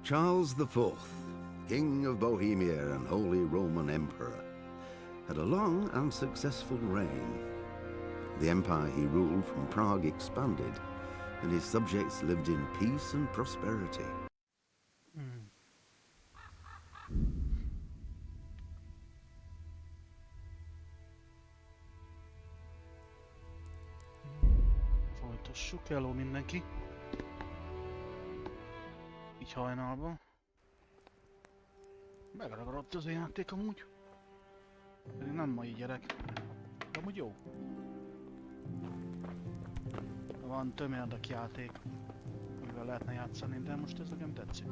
Charles IV, King of Bohemia and Holy Roman Emperor, had a long and successful reign. The empire he ruled from Prague expanded, and his subjects lived in peace and prosperity. Folytassuk, hello mindenki! Így hajnalban. Megragadott az a játék amúgy. Pedig nem mai gyerek. De amúgy jó. Van tömérdek játék, amivel lehetne játszani, de most ez nekem tetszik.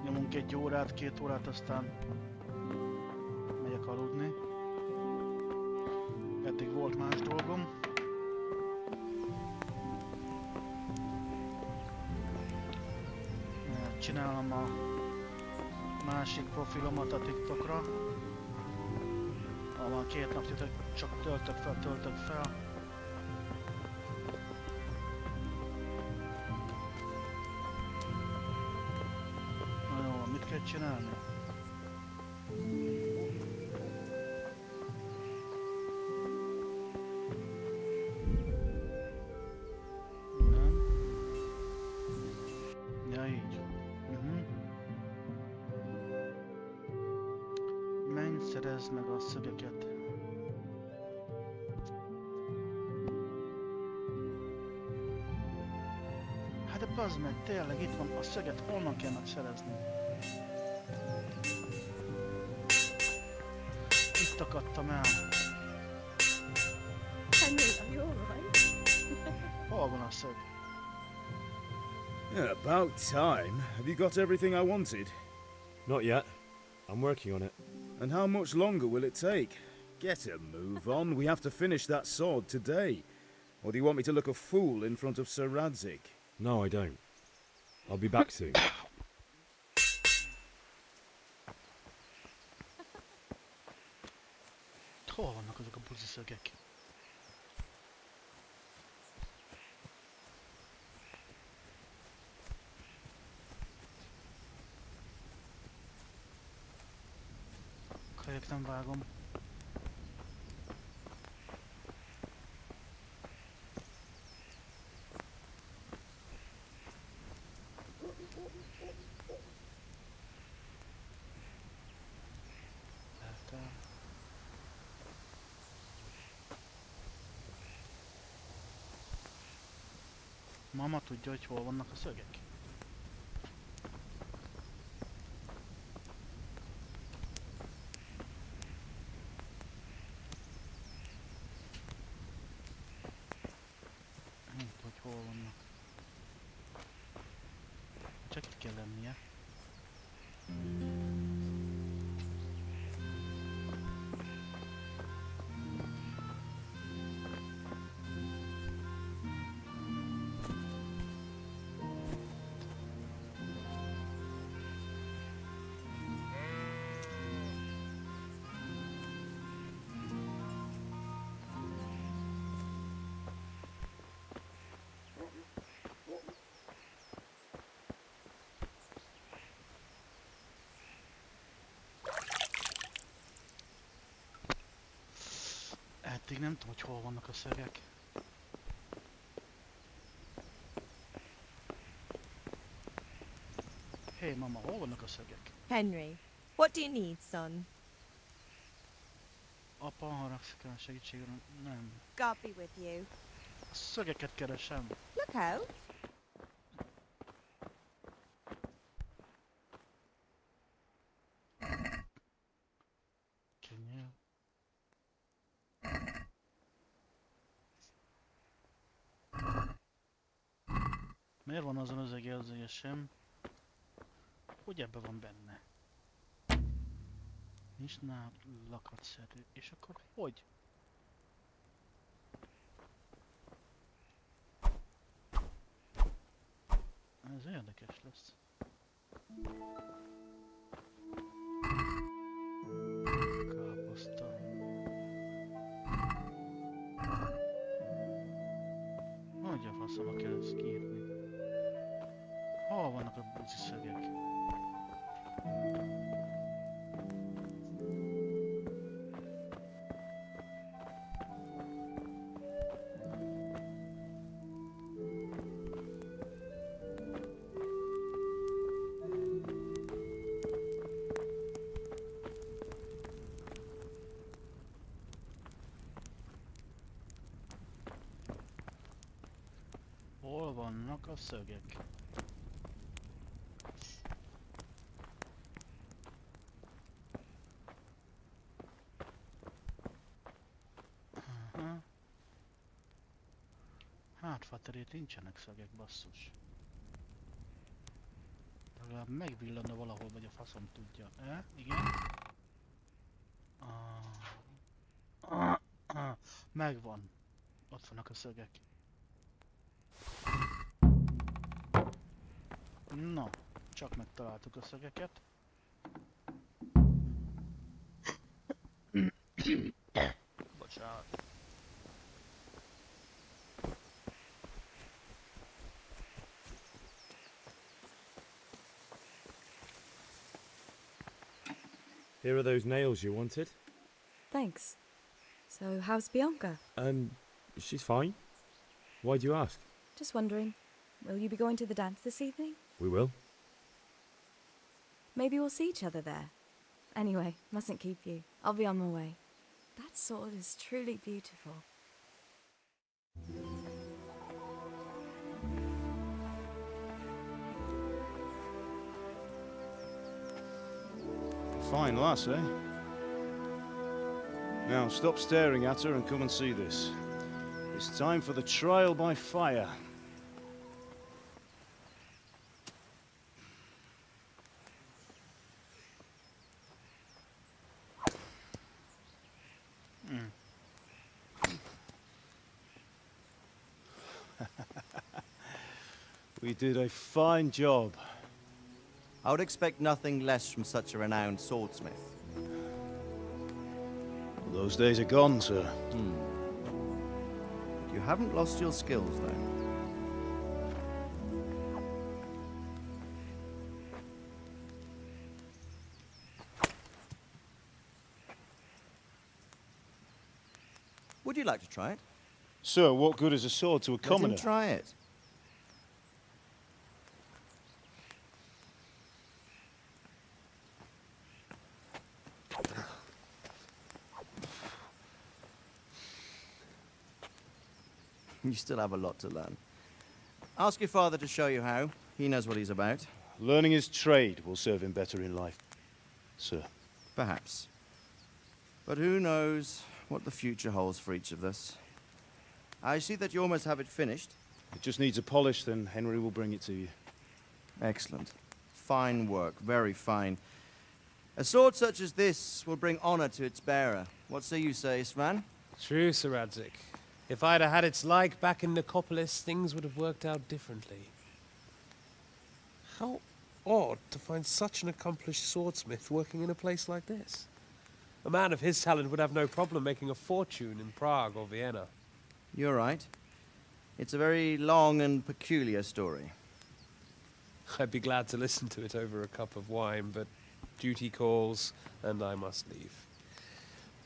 Nyomunk 1 órát, 2 órát, aztán megyek aludni. Eddig volt más dolgom. Csinálom a másik profilomat a TikTokra. Ahol 2 nap csak töltök fel. Na jó, mit kell csinálni? Nem. Ja, így. Menj, szerezd meg a szögeket. Hát de bazd meg, tényleg itt van a szöget, honnan kellene szerezni? Itt akadtam el. Henry, are you alright? Hol van a szög? Yeah, about time. Have you got everything I wanted? Not yet. I'm working on it. And how much longer will it take? Get a move on. We have to finish that sword today. Or do you want me to look a fool in front of Sir Radzik? No, I don't. I'll be back soon. Hol vannak azok a buzi szögek? Kajak nem vágom. Mama tudja, hogy hol vannak a szögek? Nem tudom, hogy hol vannak. Csak itt kell lennie. Eddig nem tudom, hogy hol vannak a szögek. Hey mama, hol vannak a szögek? Henry, what do you need, son? Apa, haragszik el segítségre? Nem. God be with you. A szögeket keresem. Look out. Kenyér. Miért van azon az egészségesen? Hogy ebben van benne? Nincs nála lakatszerű. És akkor hogy? Ez érdekes lesz. Káposzta. faszomba kell ezt kiírni? Hol vannak a buci szögek? Hol vannak a szögek? Aha. Hát faterét nincsenek szögek, basszus. Legalább megvillanna valahol, vagy a faszom tudja. Igen? Megvan. Ott vannak a szögek. Na, csak megtaláltuk a szögeket. Bocsánat. Here are those nails you wanted. Thanks. So, how's Bianca? She's fine. Why do you ask? Just wondering, will you be going to the dance this evening? We will. Maybe we'll see each other there. Anyway, mustn't keep you. I'll be on my way. That sword is truly beautiful. Fine lass, eh? Now, stop staring at her and come and see this. It's time for the trial by fire. We did a fine job. I would expect nothing less from such a renowned swordsmith. Those days are gone, sir. You haven't lost your skills, though. Would you like to try it? Sir, what good is a sword to a Let commoner? him try it. You still have a lot to learn. Ask your father to show you how. He knows what he's about. Learning his trade will serve him better in life, sir. Perhaps. But who knows what the future holds for each of us. I see that you almost have it finished. It just needs a polish, then Henry will bring it to you. Excellent. Fine work, very fine. A sword such as this will bring honor to its bearer. What say you, Svan? True, Sir Radzik. If I'd have had its like back in Nicopolis, things would have worked out differently. How odd to find such an accomplished swordsmith working in a place like this. A man of his talent would have no problem making a fortune in Prague or Vienna. You're right. It's a very long and peculiar story. I'd be glad to listen to it over a cup of wine, but duty calls, and I must leave.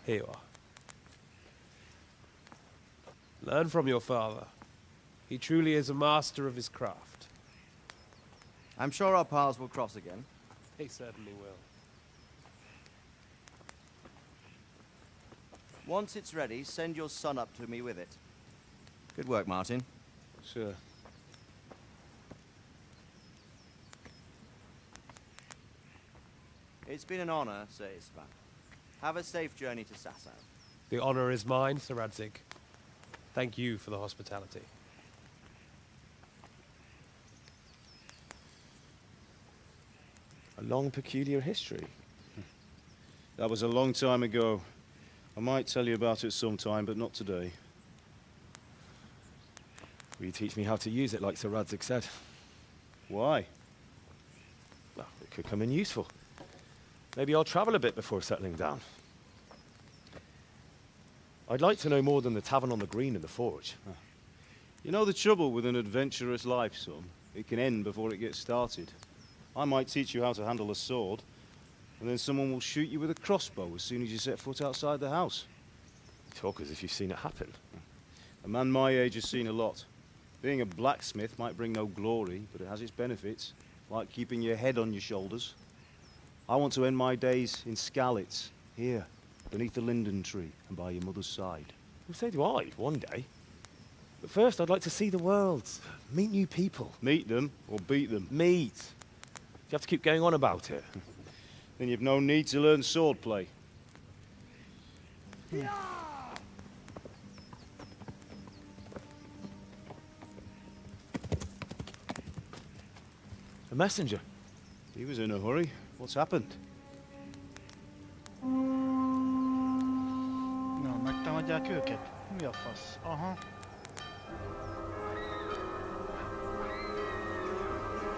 Here you are. Learn from your father. He truly is a master of his craft. I'm sure our paths will cross again. He certainly will. Once it's ready, send your son up to me with it. Good work, Martin. Sir. It's been an honor, Sir Isvan. Have a safe journey to Sasau. The honor is mine, Sir Radzik. Thank you for the hospitality. A long, peculiar history. That was a long time ago. I might tell you about it sometime, but not today. Will you teach me how to use it, like Sir Radzik said? Why? Well, it could come in useful. Maybe I'll travel a bit before settling down. I'd like to know more than the tavern on the green and the forge. You know the trouble with an adventurous life, son? It can end before it gets started. I might teach you how to handle a sword, and then someone will shoot you with a crossbow as soon as you set foot outside the house. You talk as if you've seen it happen. A man my age has seen a lot. Being a blacksmith might bring no glory, but it has its benefits, like keeping your head on your shoulders. I want to end my days in Skalitz, here, beneath the linden tree and by your mother's side. Well, so do I, one day. But first, I'd like to see the world, meet new people. Meet them or beat them. Meet. You have to keep going on about it. Then you've no need to learn swordplay. A messenger. He was in a hurry. What's happened? Na, megtámadják őket? Mi a fasz? Aha.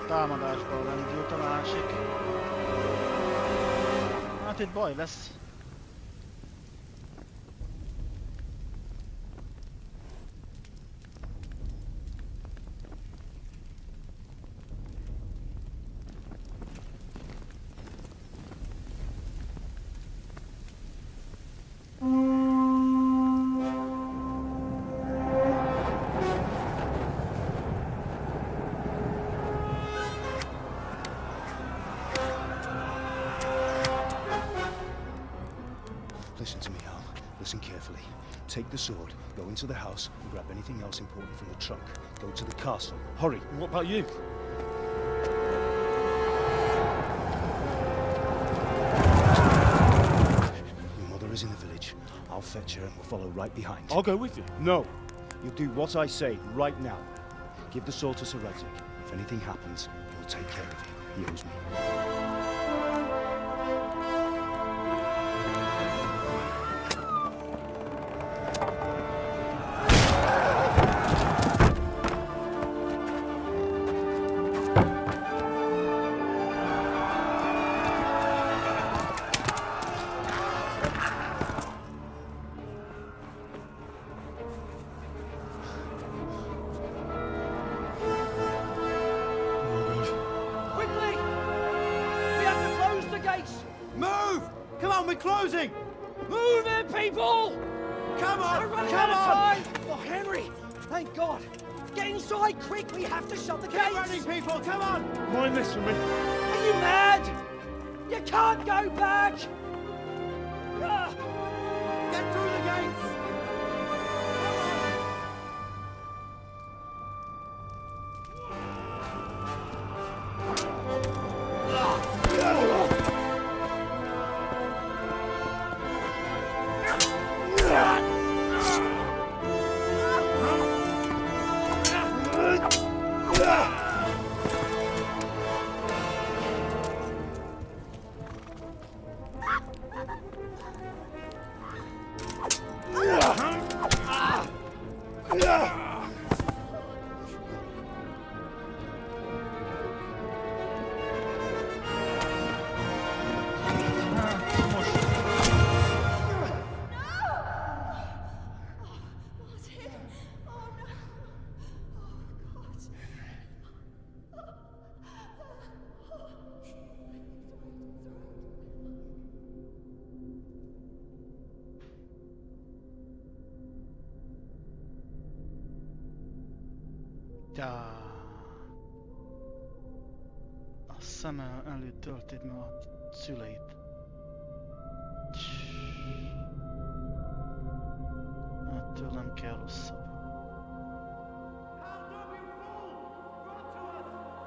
Támadásban rendült a másik. Hát itt baj lesz. Listen to me, Al. Listen carefully. Take the sword, go into the house, and grab anything else important from the trunk. Go to the castle. Hurry! What about you? Your mother is in the village. I'll fetch her and we'll follow right behind. I'll go with you. No! You'll do what I say right now. Give the sword to Századi. If anything happens, he'll take care of you. He owes me. Move! Come on, we're closing! Move it, people! Come on! We're running Come out of on! time! Oh, Henry! Thank God! Get inside, quick! We have to shut the Get gates! running, people! Come on! Mind this for me. Are you mad? You can't go back! Ah! Get through the gates! Ja. A szeme előtt töltid meg a szüleit. Ettől nem kell rosszabb.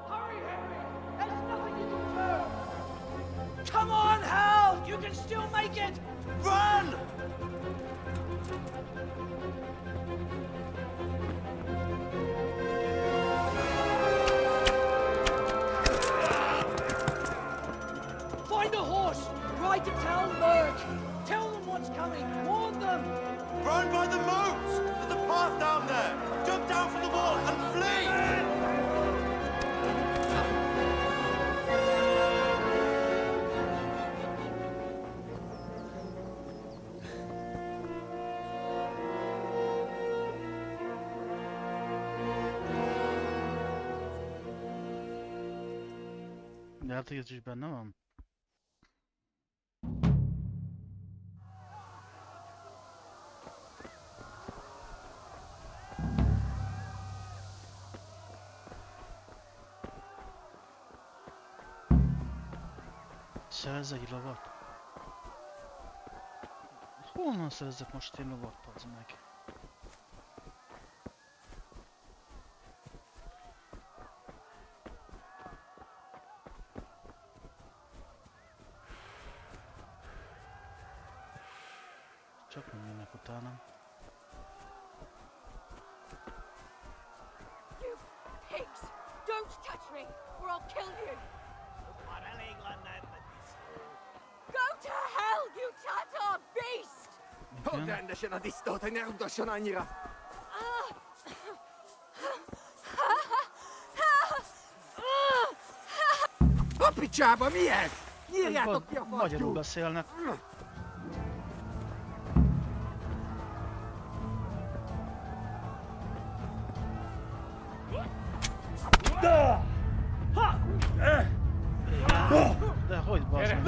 Hurry, Henry! There's nothing you can do! Come on, Hal! You can still make it! Run! Find a horse! Ride to Talmberg! Tell them what's coming! Warn them! Run by the moat! There's a path down there! Jump down from the wall and flee! Lehet, hogy ez is benne van? Szerezz egy lovat? Honnan szerezzek most én lovat, az meg? Csak nem jönnek utánam. You pigs! Don't touch me, or I'll kill you! Go to hell, you tatar beast! Igen. Rendesen a disztót, hogy ne rugdosson annyira! A picsába, mi ez? Nyírjátok ki a Magyarul fattyút! beszélnek. De hogy bazd meg?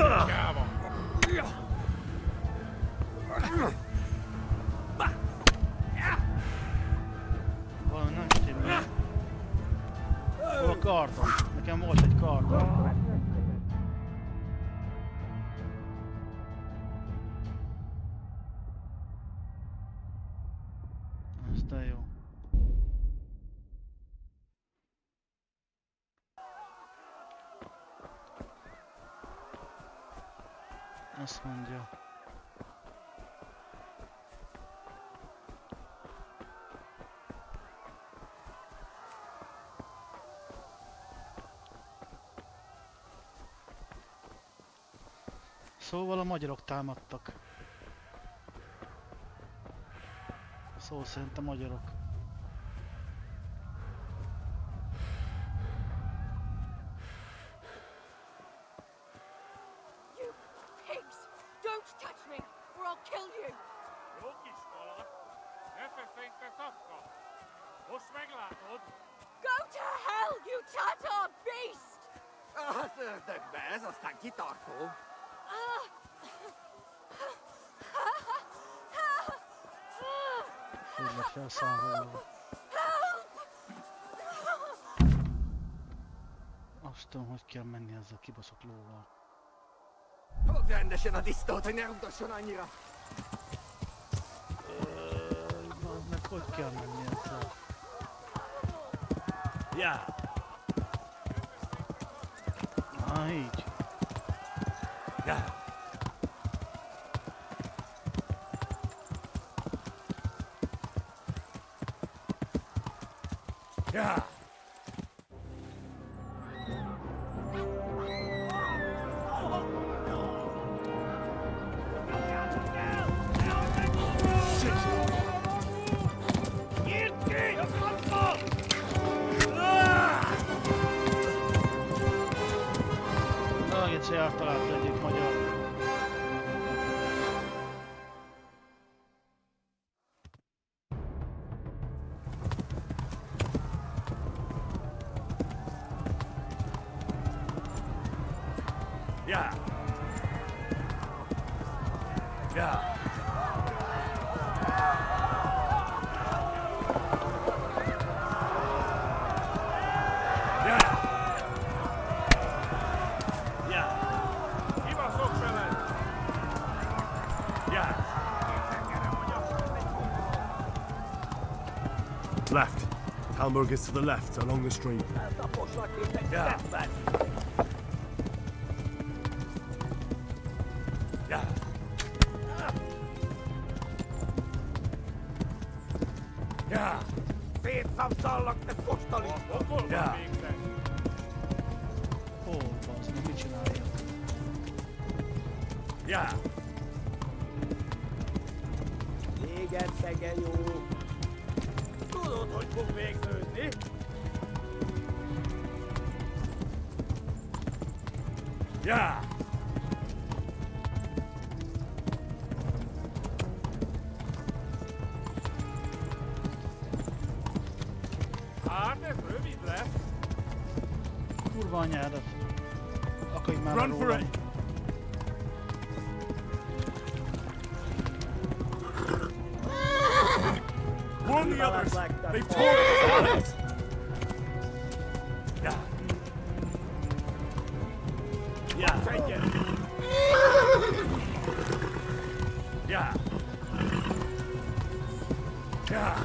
Valami nem stimmel. Hol a kardom? Nekem volt egy kardom. Ez de jó. Azt mondja. Szóval a magyarok támadtak. Szó szerint a magyarok. You pigs! Don't touch me, or I'll kill you! Go to hell, you tatar beast! Az ördögbe, ez aztán kitartó! Így lett felszámolva. Azt tudom, hogy kell menni ezzel a kibaszott lóval. Fogd rendesen a disztót, hogy ne rugdosson annyira! Bazd meg, hogy kell menni ezzel? Ja. Na így. Ja. Ja. Egyszer eltalált egyik magyar. Ja. Ja. Left. Talmberg is to the left, along the stream. Yeah. Yeah. Yeah. Szétszamszallak, te kostali! Yeah. Hol bazd meg, mit csinálja? Yeah. Téged, szege jó! Tudod, hogy fog végződni? Yeah. Hát ez rövid lesz. Kurva anyádat. Szavakai már Run for rólam. it! Warn the others! They've torn us! Yeah. Yeah. Take it! Yeah. Yeah.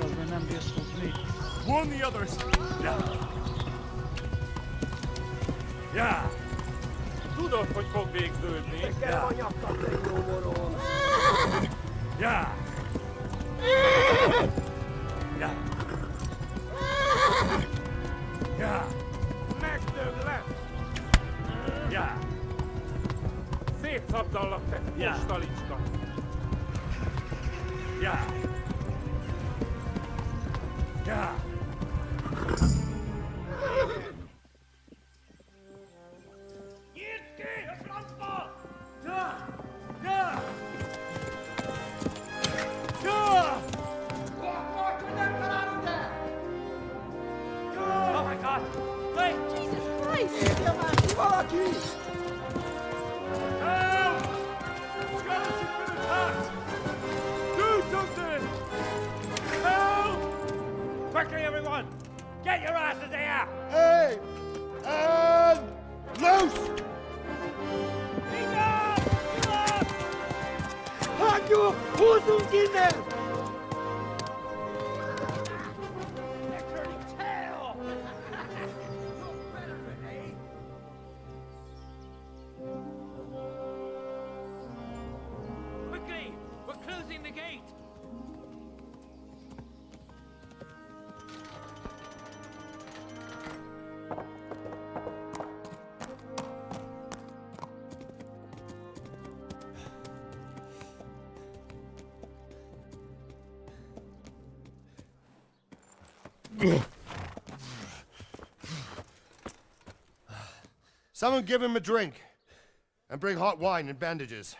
Az még nem bírsz fogni. Warn the others! Yeah. Yeah. Tudod, hogy fog végződni. Nekem a nyakat egy nyomoron. Yeah. Yeah. Yeah. Megdög lesz! Yeah. Szétszabdallak, te Ja. postalicska! Yeah. Yeah. Nyitd ki! A francba! Yeah. Yeah. Yeah. Akkor, hogy nem találod el! Oh my god! Wait! Jesus Christ! Égje már ki valaki! Help! Skeleton's been attacked! Do something! Help! Quickly, everyone! Get your asses here! Hey! And loose! Hagyjuk! Húzzunk innen! They're turning tail! Quickly! We're closing the gate! Someone give him a drink. And bring hot wine and bandages.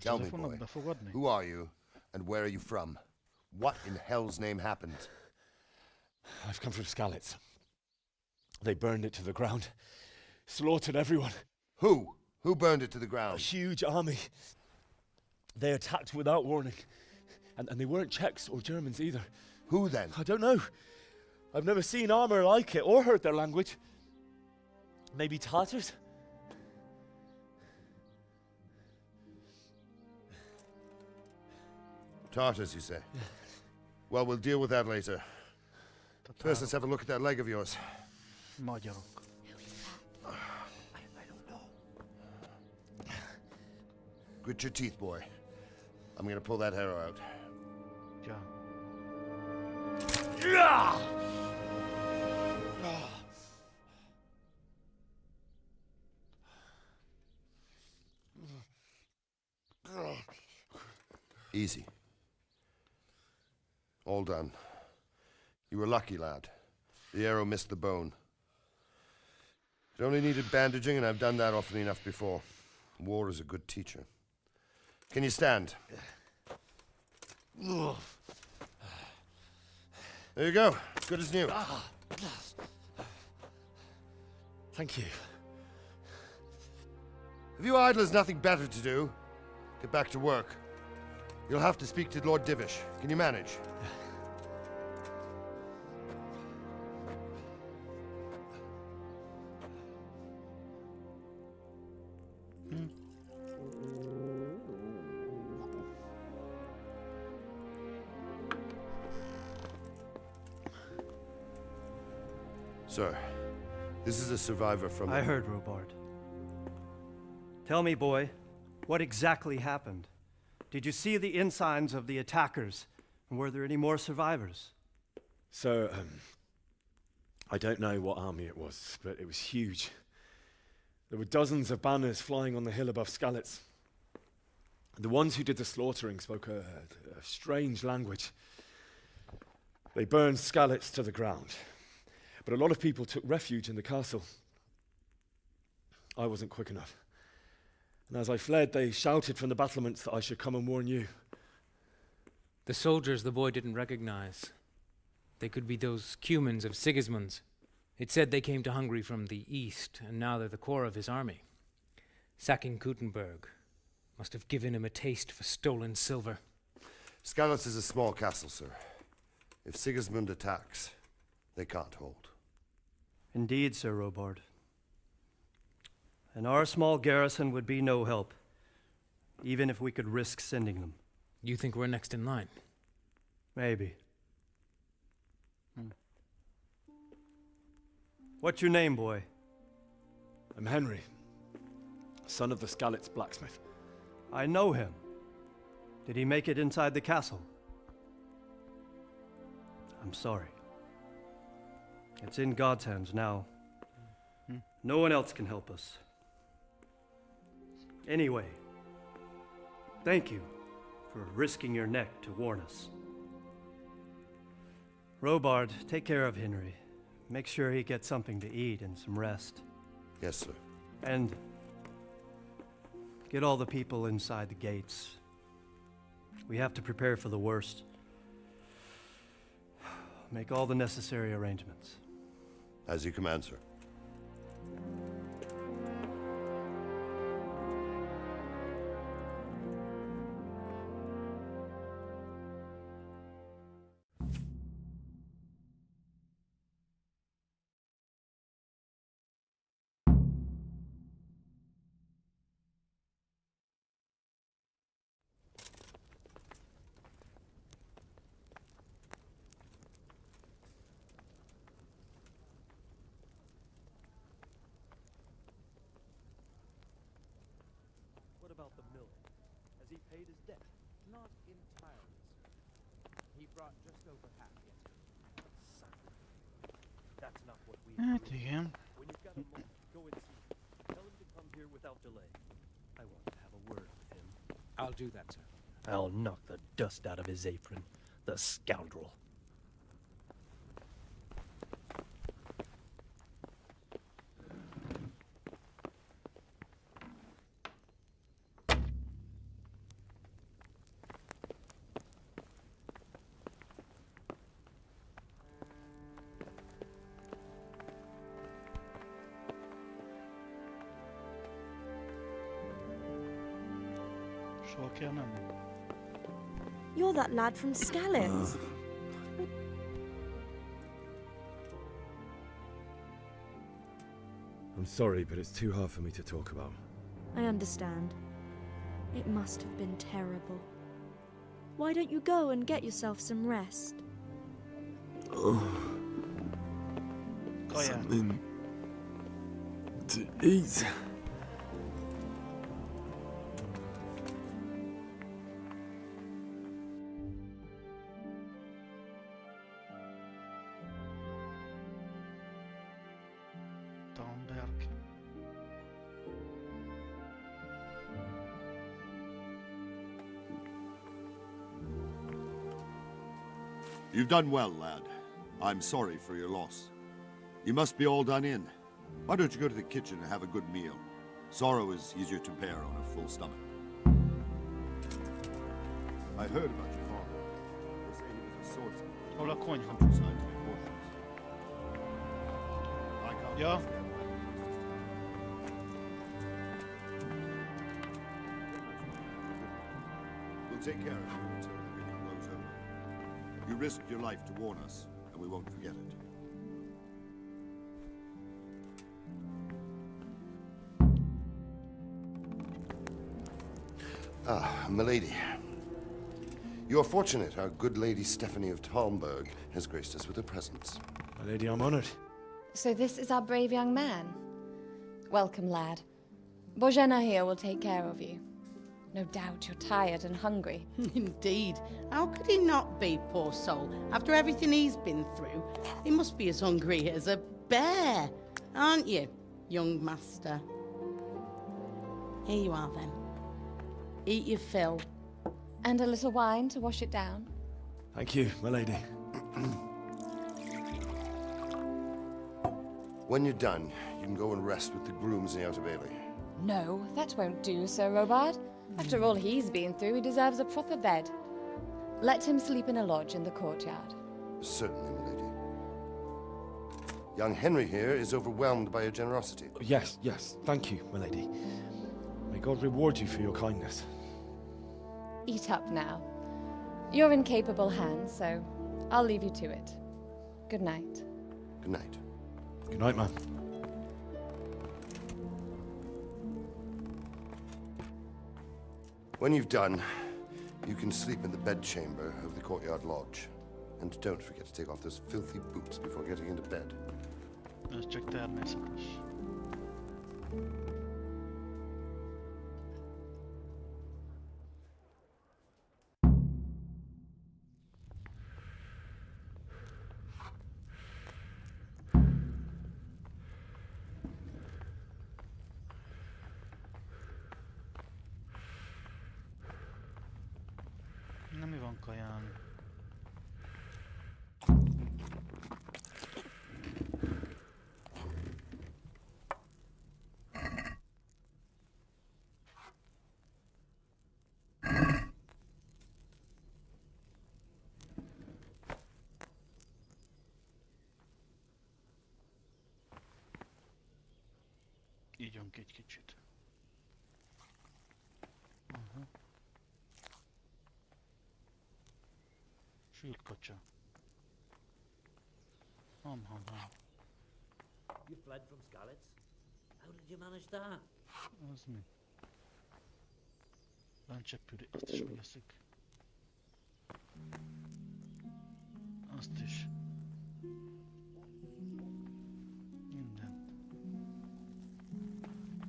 Tell me, boy, who are you and where are you from? What in hell's name happened? I've come from Skalitz. They burned it to the ground. Slaughtered everyone. Who? Who burned it to the A ground? huge army. They attacked without warning. And they weren't Czechs or Germans either. Who then? I don't know. I've never seen armor like it or heard their language. Maybe Tatars? Tartars, you say? Well, we'll deal with that later. First, let's have a look at that leg of yours. Magyarok. Grit your teeth, boy. I'm gonna pull that arrow out. Ja. Easy. All done. You were lucky, lad. The arrow missed the bone. It only needed bandaging, and I've done that often enough before. War is a good teacher. Can you stand? There you go. Good as new. Thank you. If you idlers nothing better to do, get back to work. You'll have to speak to Lord Divish. Can you manage? Sir, this is a survivor from... I heard, Robard. Tell me, boy, what exactly happened? Did you see the ensigns of the attackers? And were there any more survivors? So, I don't know what army it was, but it was huge. There were dozens of banners flying on the hill above Skalitz. The ones who did the slaughtering spoke a strange language. They burned Skalitz to the ground. But a lot of people took refuge in the castle. I wasn't quick enough. And as I fled, they shouted from the battlements that I should come and warn you. The soldiers the boy didn't recognize. They could be those Cumans of Sigismund's. It said they came to Hungary from the east, and now they're the core of his army. Sacking Gutenberg must have given him a taste for stolen silver. Skalitz is a small castle, sir. If Sigismund attacks, they can't hold. Indeed, Sir Robard. And our small garrison would be no help, even if we could risk sending them. You think we're next in line? Maybe. What's your name, boy? I'm Henry, son of the Skalitz blacksmith. I know him. Did he make it inside the castle? I'm sorry. It's in God's hands now. No one else can help us. Anyway, thank you for risking your neck to warn us. Robard, take care of Henry. Make sure he gets something to eat and some rest. Yes, sir. And get all the people inside the gates. We have to prepare for the worst. Make all the necessary arrangements. As you command, sir. What about the miller? Has he paid his debt? Not entirely, sir. He brought just over half yesterday. That's not what we Hát igen. When you've got a moment, go and see him. Tell him to come here without delay. I want to have a word with him. I'll do that, sir. I'll knock the dust out of his apron, the scoundrel. Soha kell menni. You're that lad from Skalitz. I'm sorry, but it's too hard for me to talk about. I understand. It must have been terrible. Why don't you go and get yourself some rest? Something to eat. Damberg. You've done well, lad. I'm sorry for your loss. You must be all done in. Why don't you go to the kitchen and have a good meal? Sorrow is easier to bear on a full stomach. I heard about your father. They say he was a swordsman. Hol a konyha? Countryside to make horses. I can't Ja. understand why he We'll take care of you until everything blows over. You risked your life to warn us, and we won't forget it. Ah, milady. You are fortunate our good lady Stephanie of Talmberg has graced us with her presence. My lady, I'm honored. So this is our brave young man. Welcome, lad. Bozhena here will take care of you. No doubt you're tired and hungry. Indeed. How could he not be, poor soul? After everything he's been through, he must be as hungry as a bear, aren't you, young master? Here you are, then. Eat your fill. And a little wine to wash it down. Thank you, my lady. When you're done, you can go and rest with the grooms in the Outer Bailey. No, that won't do, Sir Robard. After all he's been through, he deserves a proper bed. Let him sleep in a lodge in the courtyard. Certainly, milady. Young Henry here is overwhelmed by your generosity. Yes, yes, thank you, my lady. May God reward you for your kindness. Eat up now. You're in capable hands, so I'll leave you to it. Good night. Good night. Good night, ma'am. When you've done, you can sleep in the bedchamber of the courtyard lodge. And don't forget to take off those filthy boots before getting into bed. Ez csak természetes. Na mi van kaján? Ígyunk egy kicsit. Sült kacsa. Ham. You fled from Skalitz? How did you manage that? Az mi? Láncsepüri, azt is megeszik. Azt is. Mindent.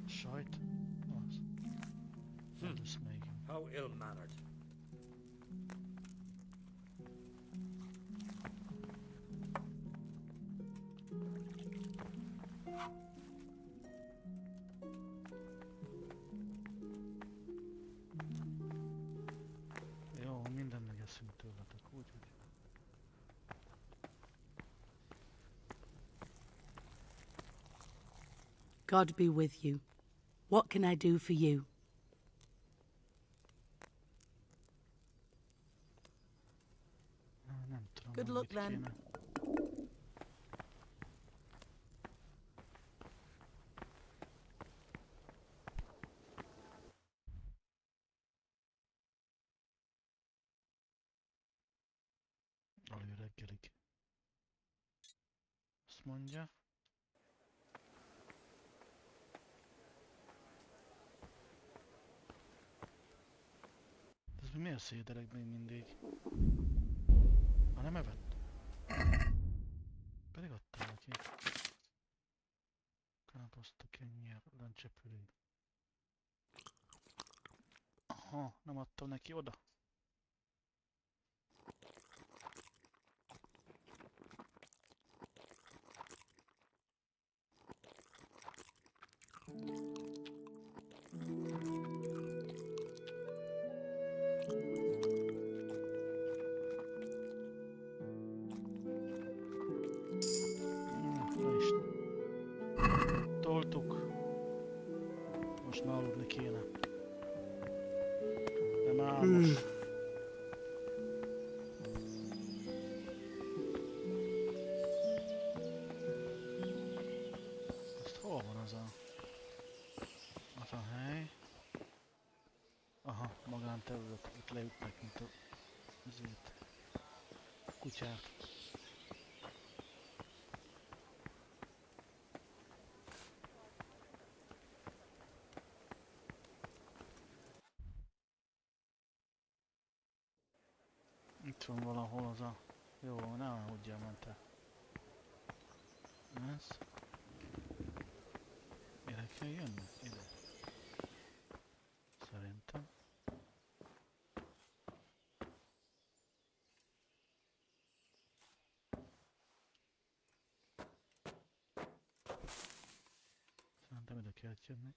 Sajt? Az. Először még. How ill-mannered. Jó, mindent megeszünk tőletek, úgyhogy. God be with you. What can I do for you? Nem tudom, Good luck mit then. kéne. Alő reggelig. Azt mondja. Ez miért szédelek még mindig? Nem evett? Pedig adtál neki. Káposzta, kenyér, láncsepüli. Aha, nem adtam neki oda. Most már aludni kéne. Nem álmos. Azt hol van az a hely? Aha, magánterület. Itt leütnek, mint azért kutyát. Itt van valahol az a... Jó, ne aludjál, mente. Ez... Ide kell jönni? Ide. Szerintem. Szerintem ide kell jönni.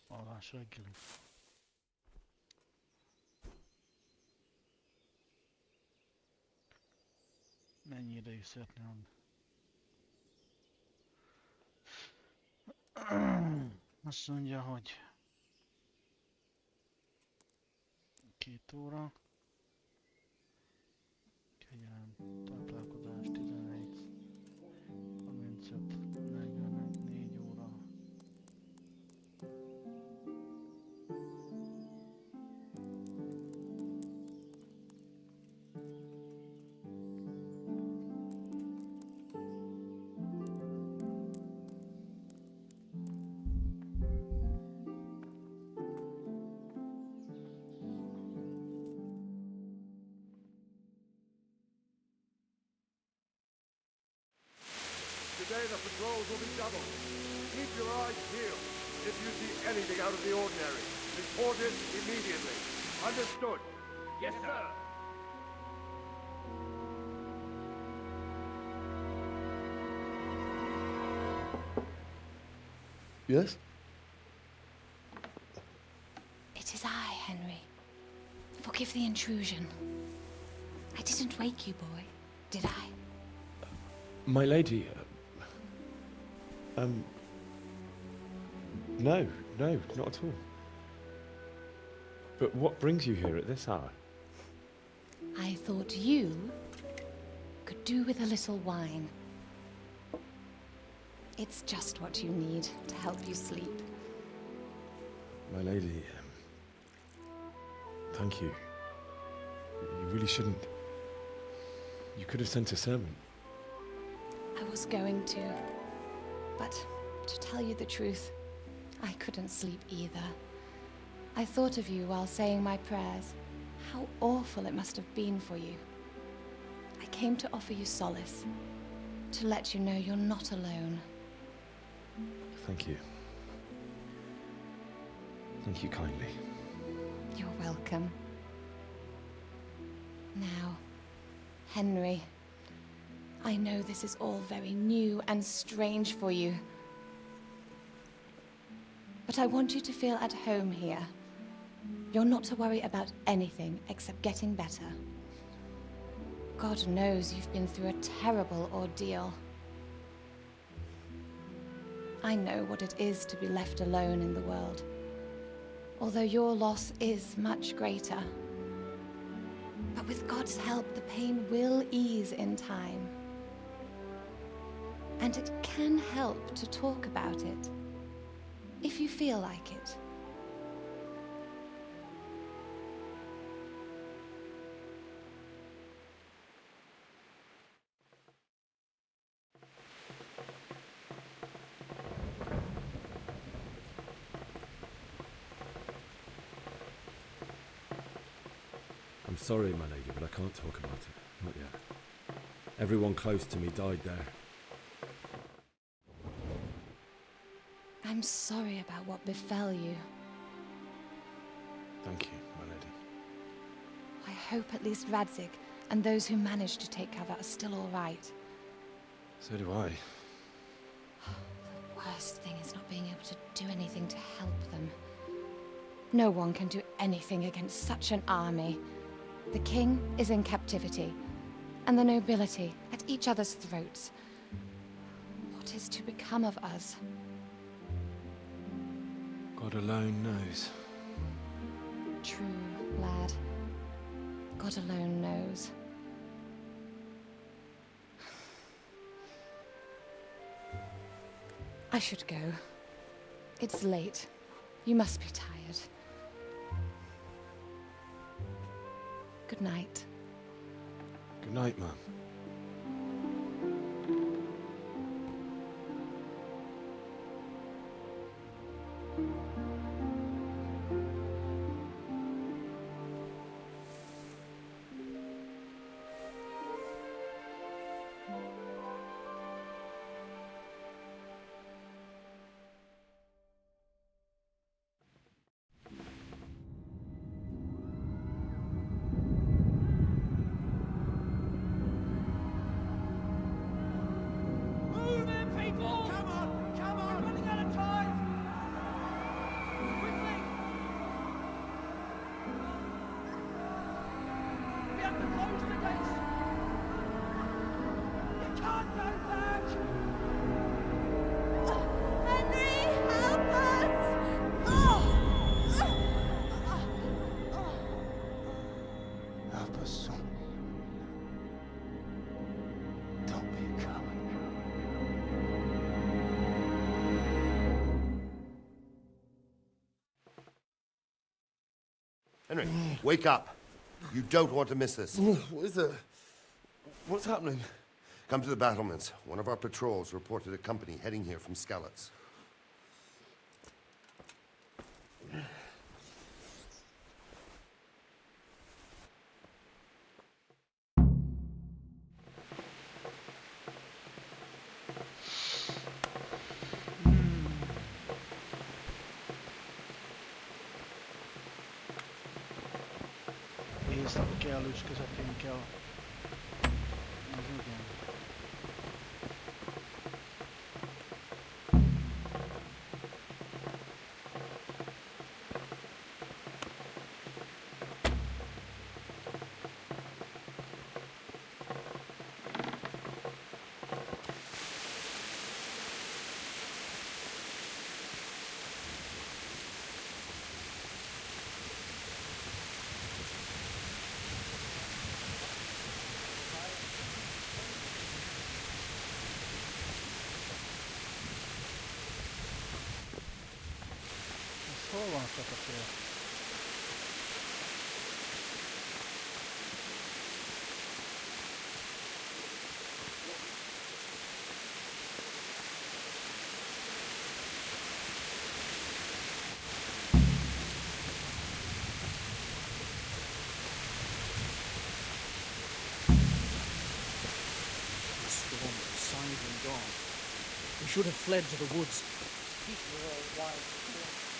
Alvás reggeli. Mennyi ideig szeretné adni? Na Azt mondja, hogy 2 óra. Kegyelem, táplálkozás 11, 35, 41, 4 óra. Today the patrols will be doubled. Keep your eyes peeled. If you see anything out of the ordinary, report it immediately. Understood? Yes, sir. Yes? It is I, Henry. Forgive the intrusion. I didn't wake you, boy, did I? My lady, no, not at all. But what brings you here at this hour? I thought you could do with a little wine. It's just what you need to help you sleep. My lady, thank you. You really shouldn't. You could have sent a servant. I was going to, but to tell you the truth, I couldn't sleep either. I thought of you while saying my prayers. How awful it must have been for you. I came to offer you solace, to let you know you're not alone. Thank you. Thank you kindly. You're welcome. Now, Henry, I know this is all very new and strange for you. But I want you to feel at home here. You're not to worry about anything except getting better. God knows you've been through a terrible ordeal. I know what it is to be left alone in the world, although your loss is much greater. But with God's help, the pain will ease in time. And it can help to talk about it, if you feel like it. I'm sorry, my lady, but I can't talk about it. Not yet. Everyone close to me died there. I'm sorry about what befell you. Thank you, my lady. I hope at least Radzig and those who managed to take cover are still all right. So do I. The worst thing is not being able to do anything to help them. No one can do anything against such an army. The king is in captivity, and the nobility at each other's throats. What is to become of us? God alone knows. True, lad. God alone knows. I should go. It's late. You must be tired. Good night. Good night, Mum. Basszom. Don't be a coward. Henry, wake up. You don't want to miss this. What is it? What's happening? Come to the battlements. One of our patrols reported a company heading here from Skalitz. Éjszaka kellős közepén kell. Az igen. Hol van a csatatér? The storm subsided and gone. We should have fled to the woods. People are all wild.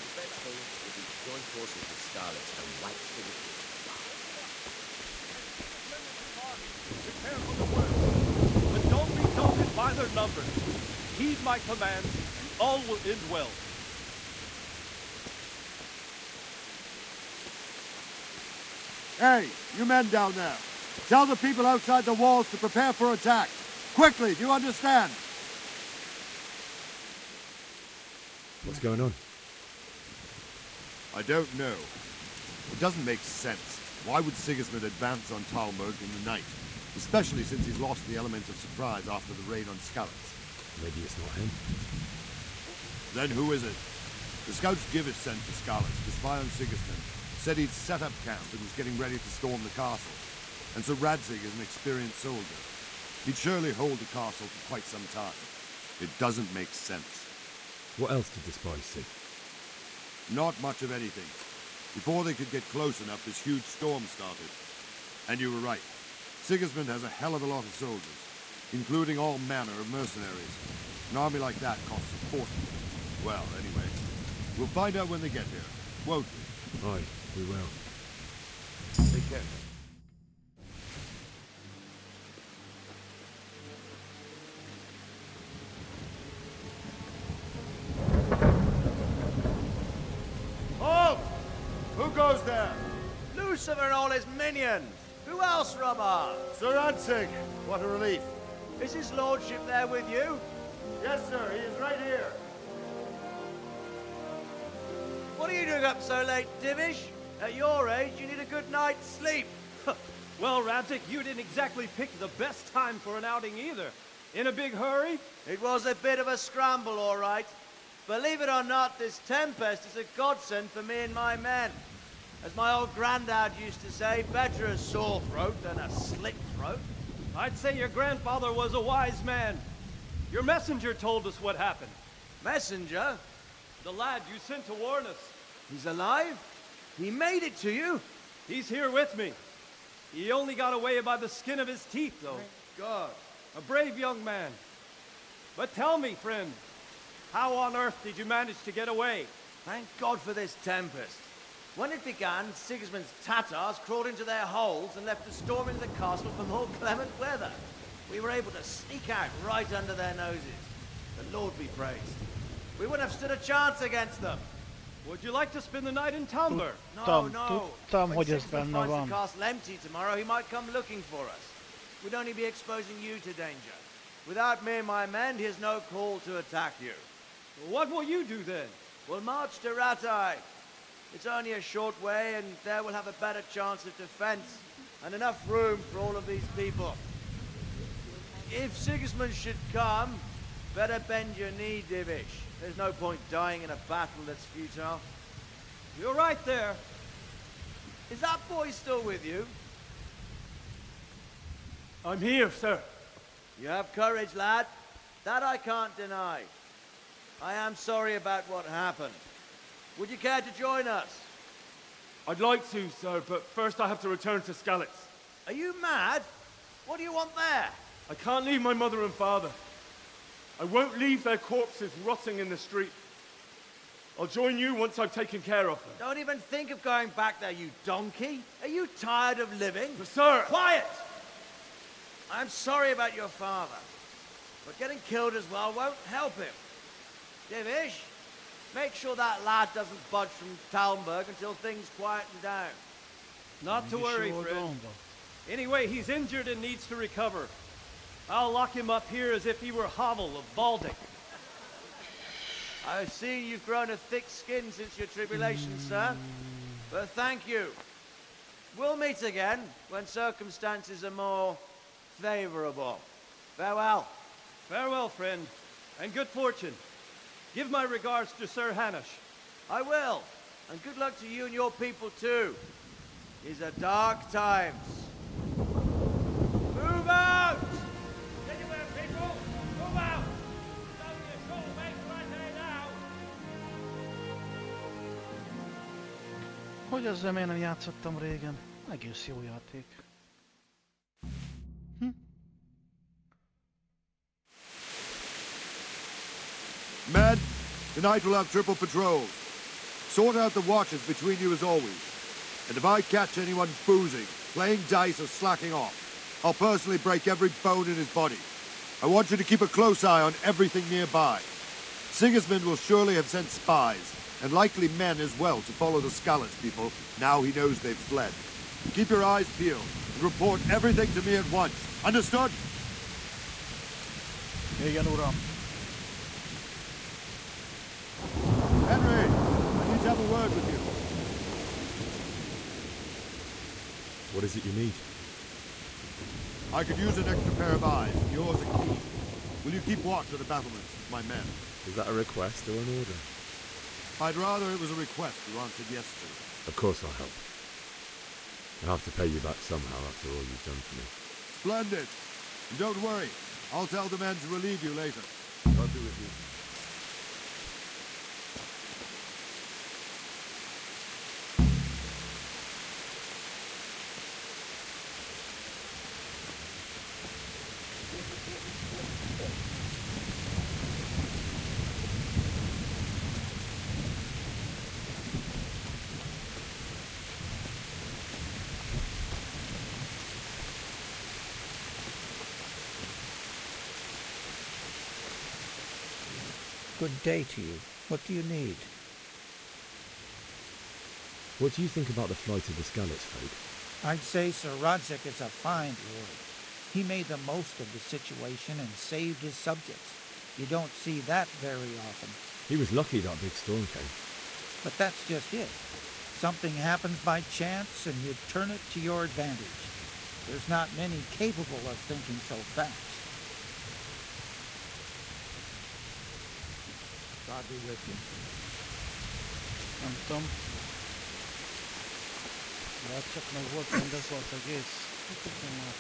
The best thing would be to join forces with Skalitz and wipe Sigismund. Prepare for the worst, but don't be daunted by their numbers. Heed my commands, and all will end well. Hey, you men down there. Tell the people outside the walls to prepare for attack. Quickly, do you understand? What's going on? I don't know. It doesn't make sense. Why would Sigismund advance on Talmberg in the night? Especially since he's lost the element of surprise after the raid on Skalitz. Maybe it's not him. Then who is it? The scouts Givis sent to Skalitz to spy on Sigismund said he'd set up camp and was getting ready to storm the castle. And so Radzig is an experienced soldier. He'd surely hold the castle for quite some time. It doesn't make sense. What else did the spies see? Not much of anything. Before they could get close enough, this huge storm started. And you were right. Sigismund has a hell of a lot of soldiers, including all manner of mercenaries. An army like that costs a fortune. Well, anyway, we'll find out when they get here, won't we? Aye, we will. Take care. Halt! Who goes there? Lucifer and all his minions! Who else, Robber? Sir Radzig! What a relief. Is his lordship there with you? Yes, sir. He is right here. What are you doing up so late, Divish? At your age, you need a good night's sleep. Well, Radzig, you didn't exactly pick the best time for an outing either. In a big hurry? It was a bit of a scramble, all right. Believe it or not, this tempest is a godsend for me and my men. As my old granddad used to say, better a sore throat than a slit throat. I'd say your grandfather was a wise man. Your messenger told us what happened. Messenger? The lad you sent to warn us. He's alive? He made it to you? He's here with me. He only got away by the skin of his teeth, though. Thank God. A brave young man. But tell me, friend, how on earth did you manage to get away? Thank God for this tempest. When it began, Sigismund's Tatars crawled into their holes and left us storming the castle for more clement weather. We were able to sneak out right under their noses. The Lord be praised. We wouldn't have stood a chance against them. Would you like to spend the night in Talmberg? No, no. Tudtam, When hogy ez Sigismund benne finds van. the castle empty tomorrow, he might come looking for us. We'd only be exposing you to danger. Without me and my men, he has no call to attack you. What will you do then? We'll march to Ratai. It's only a short way, and there we'll have a better chance of defense. and enough room for all of these people. If Sigismund should come, better bend your knee, Divish. There's no point dying in a battle that's futile. You're right there. Is that boy still with you? I'm here, sir. You have courage, lad. That I can't deny. I am sorry about what happened. Would you care to join us? I'd like to, sir, but first I have to return to Skalitz. Are you mad? What do you want there? I can't leave my mother and father. I won't leave their corpses rotting in the street. I'll join you once I've taken care of them. Don't even think of going back there, you donkey. Are you tired of living? But sir! Quiet! I'm sorry about your father, but getting killed as well won't help him. Divish, make sure that lad doesn't budge from Talmberg until things quieten down. Not to worry, friend. Anyway, he's injured and needs to recover. I'll lock him up here as if he were Havel of Baldic. I see you've grown a thick skin since your tribulation, sir. But thank you. We'll meet again when circumstances are more favorable. Farewell. Farewell, friend, and good fortune. Give my regards to Sir Hanush. I will. And good luck to you and your people too. These are dark times. Move out! Anywhere, people! Move out! It's only a short way right there now! Hogy ezzel miért nem játszottam régen? Egész jó játék. Men, tonight we'll have triple patrols. Sort out the watches between you as always. And if I catch anyone boozing, playing dice or slacking off, I'll personally break every bone in his body. I want you to keep a close eye on everything nearby. Sigismund will surely have sent spies, and likely men as well, to follow the Skalitz people, now he knows they've fled. Keep your eyes peeled, and report everything to me at once. Understood? Igen, uram. Henry, I need to have a word with you. What is it you need? I could use an extra pair of eyes. Yours are keen. Will you keep watch at the battlements with my men? Is that a request or an order? I'd rather it was a request you answered yes to. Of course I'll help. I'll have to pay you back somehow after all you've done for me. Splendid. And don't worry. I'll tell the men to relieve you later. I'll do with you. Good day to you. What do you need? What do you think about the flight of the Skalitz folk? I'd say Sir Rodzik is a fine lord. He made the most of the situation and saved his subjects. You don't see that very often. He was lucky that big storm came. But that's just it. Something happens by chance and you turn it to your advantage. There's not many capable of thinking so fast. God be with you. Nem tudom. De csak meg volt rendezve az egész. Tudom már.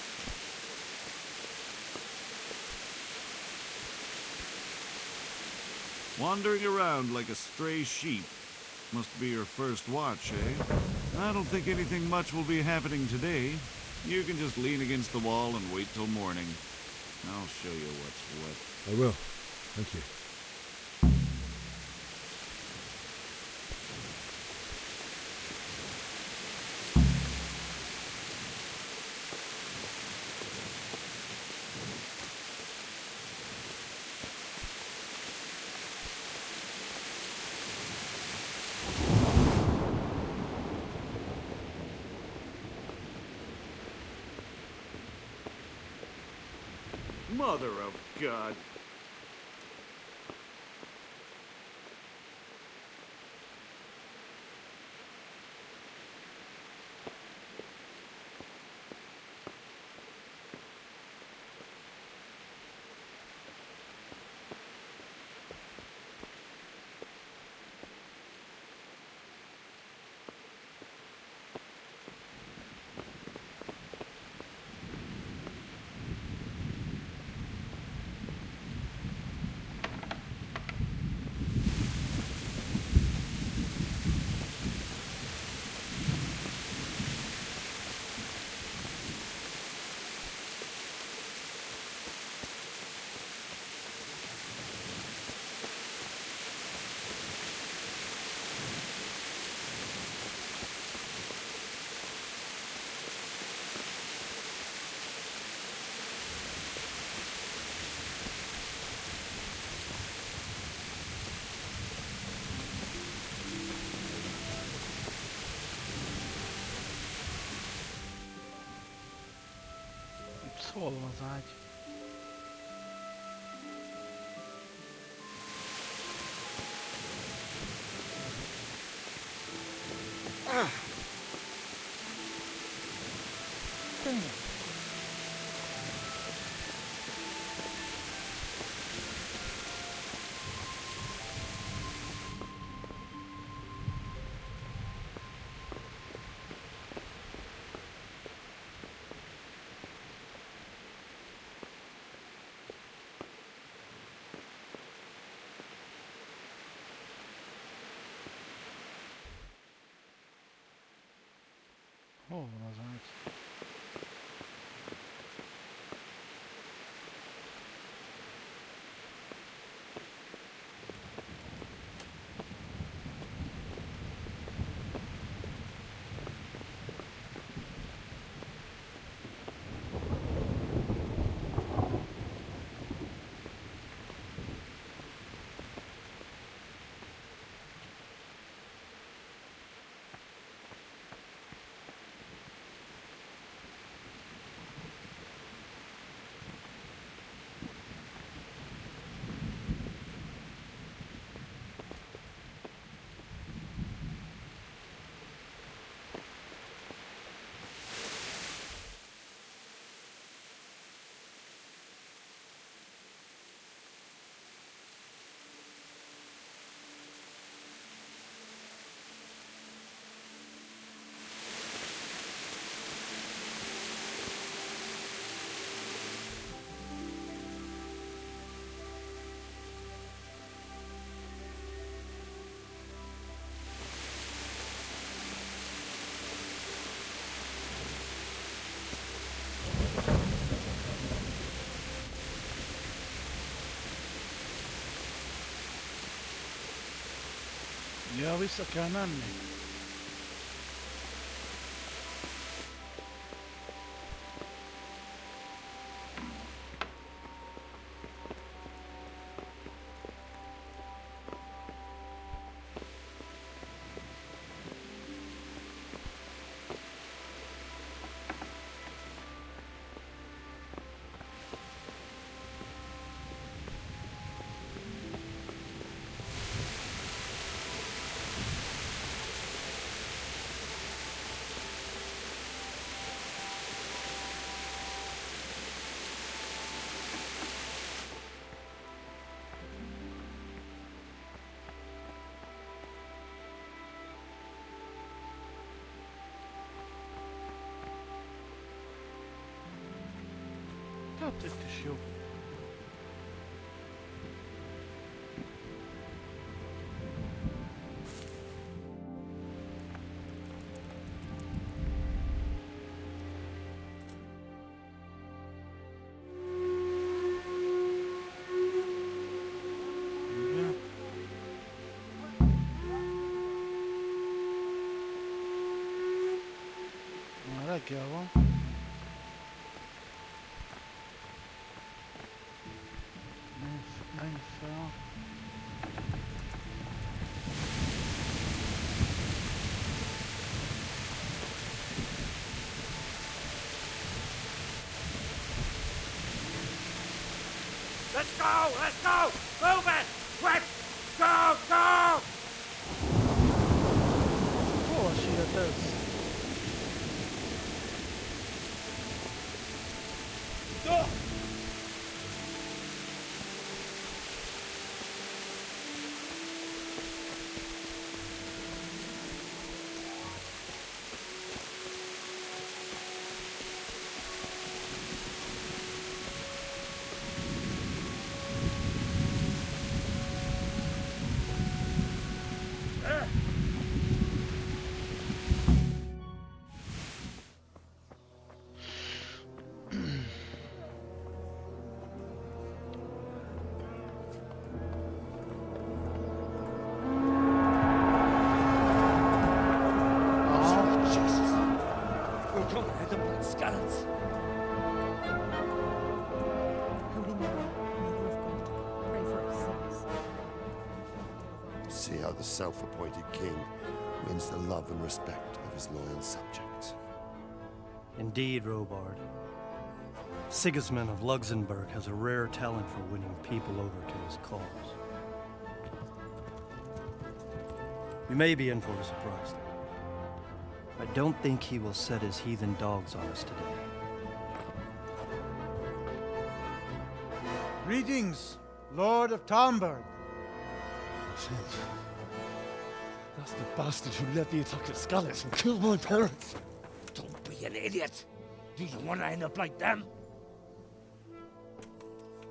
Wandering around like a stray sheep. Must be your first watch, eh? I don't think anything much will be happening today. You can just lean against the wall and wait till morning. I'll show you what's what. I will. Thank you. Mother of God. Hol van az ágy? Tényleg. Hol van az ágy? Ja, vissza kell menni. Hát itt is jó. Igen. Már reggel van. Menj fel. Let's go! Let's go! Move it! Quick! Go! Go! Hol siet ez? See how the self-appointed king wins the love and respect of his loyal subjects. Indeed, Robard. Sigismund of Luxembourg has a rare talent for winning people over to his cause. We may be in for a surprise, though. I don't think he will set his heathen dogs on us today. Greetings, Lord of Talmberg. That's the bastard who led the attack at Skalitz and killed my parents. Don't be an idiot. Do you want to end up like them?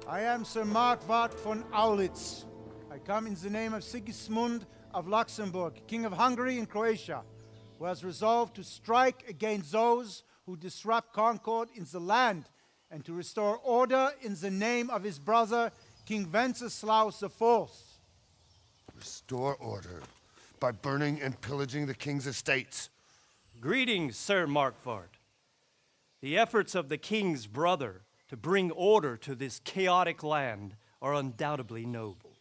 I am Sir Markwart von Aulitz. I come in the name of Sigismund of Luxembourg, King of Hungary and Croatia, who has resolved to strike against those who disrupt concord in the land and to restore order in the name of his brother, King Wenceslaus IV. Restore order by burning and pillaging the king's estates. Greetings, Sir Markwart. The efforts of the king's brother to bring order to this chaotic land are undoubtedly noble.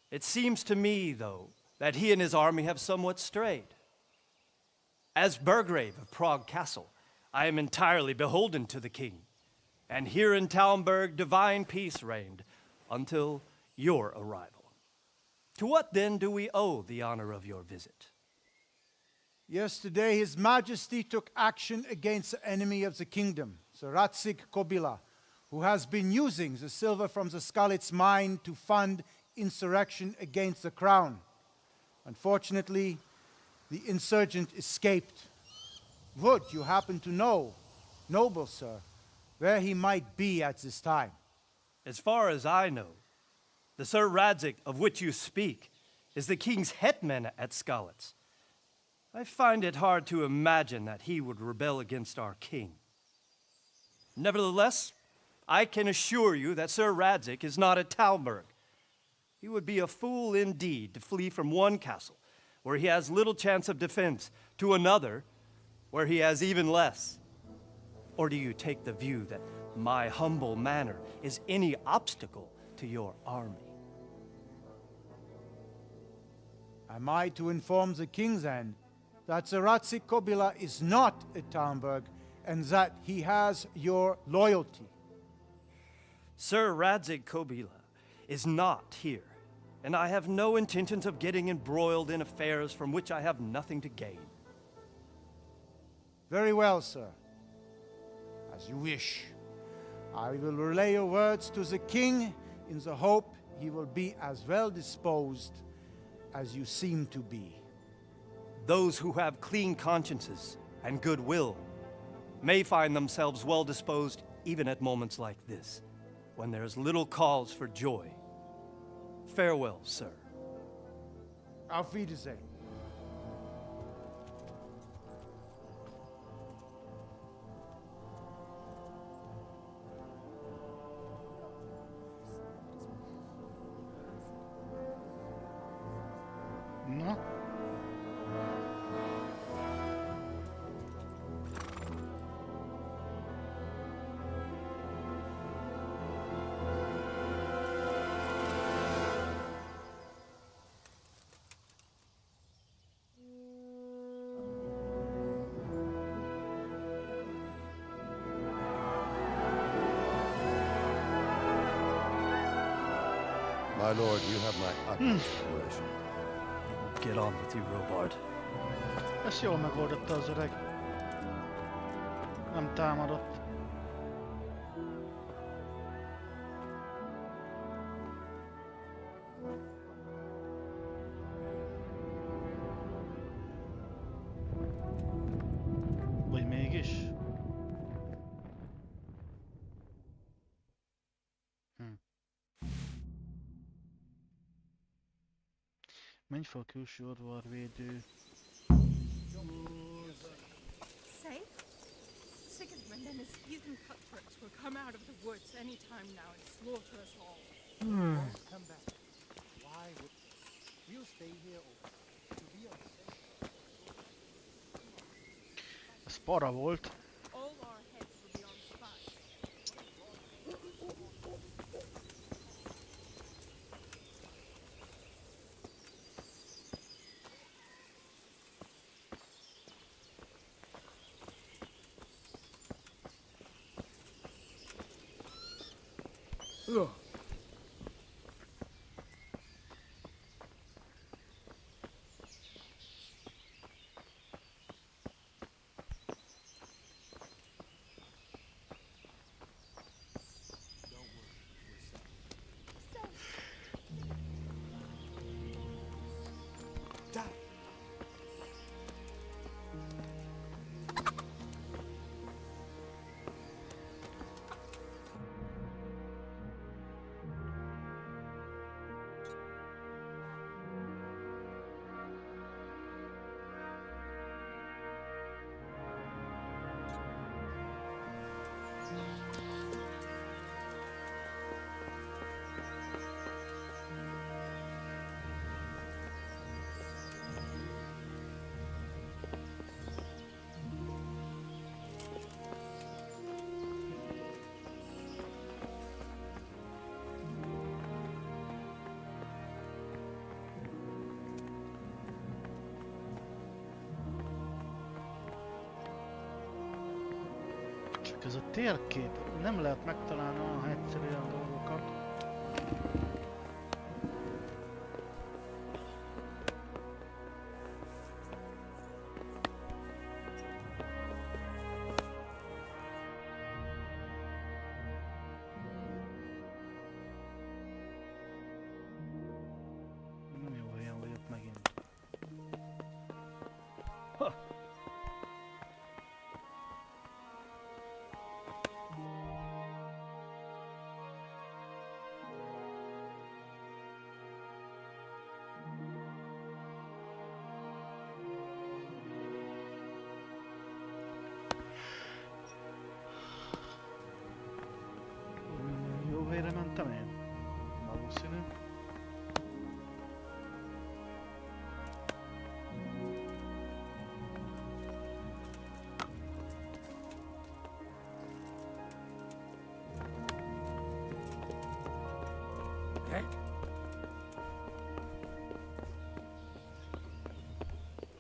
It seems to me, though, that he and his army have somewhat strayed. As Burgrave of Prague Castle, I am entirely beholden to the king, and here in Talmberg divine peace reigned until your arrival. To what then do we owe the honor of your visit? Yesterday, His Majesty took action against the enemy of the kingdom, Sir Radzig Kobyla, who has been using the silver from the Skalitz mine to fund insurrection against the crown. Unfortunately, the insurgent escaped. Would you happen to know, noble sir, where he might be at this time? As far as I know, the Sir Radzig of which you speak is the king's hetman at Skalitz. I find it hard to imagine that he would rebel against our king. Nevertheless, I can assure you that Sir Radzig is not at Talmberg. He would be a fool indeed to flee from one castle, where he has little chance of defense, to another, where he has even less. Or do you take the view that my humble manner is any obstacle to your army? Am I to inform the king then that Sir Radzig Kobyla is not at Talmberg and that he has your loyalty? Sir Radzig Kobyla is not here, and I have no intentions of getting embroiled in affairs from which I have nothing to gain. Very well, sir. As you wish. I will relay your words to the king in the hope he will be as well disposed as you seem to be. Those who have clean consciences and goodwill may find themselves well disposed even at moments like this, when there is little cause for joy. Farewell, sir. Auf Wiedersehen. No. My lord, you have my utmost admiration. Get on with you, Robard. Ezt jól megoldotta az öreg. Nem támadott. Vagy mégis? Menj fel a külső udvarvédő. Safe? Sigismund and his heathen cutthroats will come out of the woods any time now and slaughter us all. Come back. Why would you stay here to be on safe? Ez para volt. All our heads will be on spike. Csak ez a térkép, nem lehet megtalálni olyan egyszerűen dolgokat. Nem jó helyen vagyok megint. Jó helyre mentem én? Valószínű.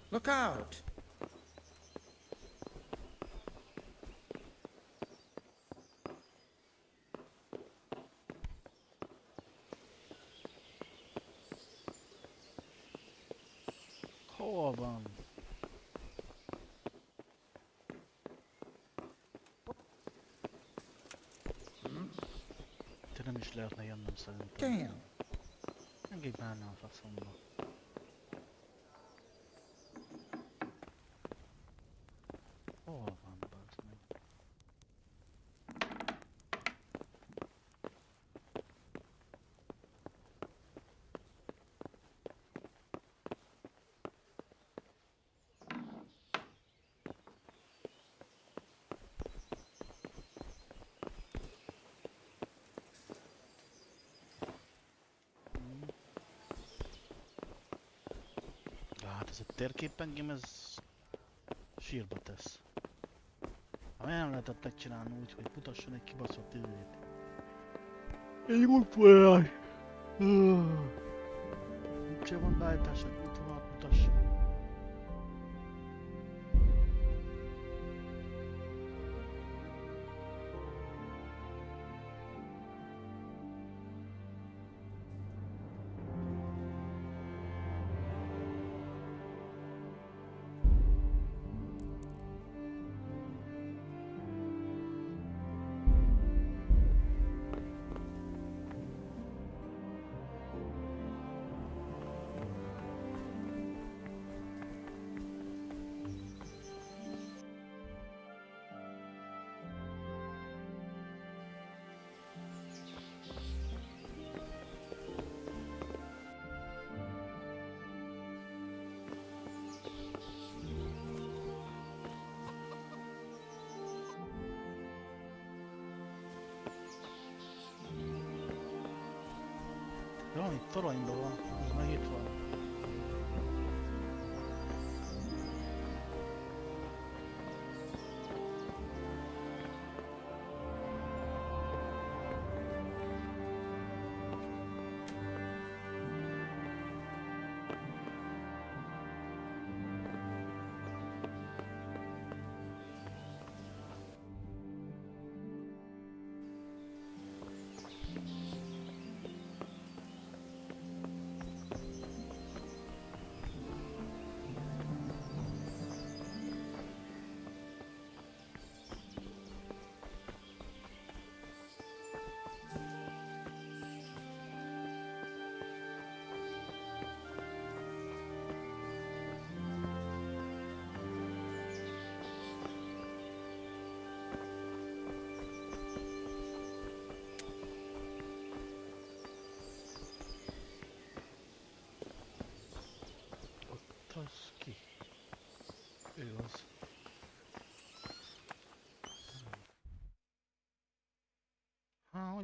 Look out! Hol van? Te nem is lehetne jönnöm szerintem. Damn. Engedj már ne a faszomba. Hol van, bazd meg? Hát ez a térkép engem ez sírba tesz. Ha nem lehetett megcsinálni úgy, hogy mutasson egy kibaszott időt. Egy útvonalat! Úgyse van beállítás, egy útvonalat mutasson. Valami toronyban van, az meg itt van.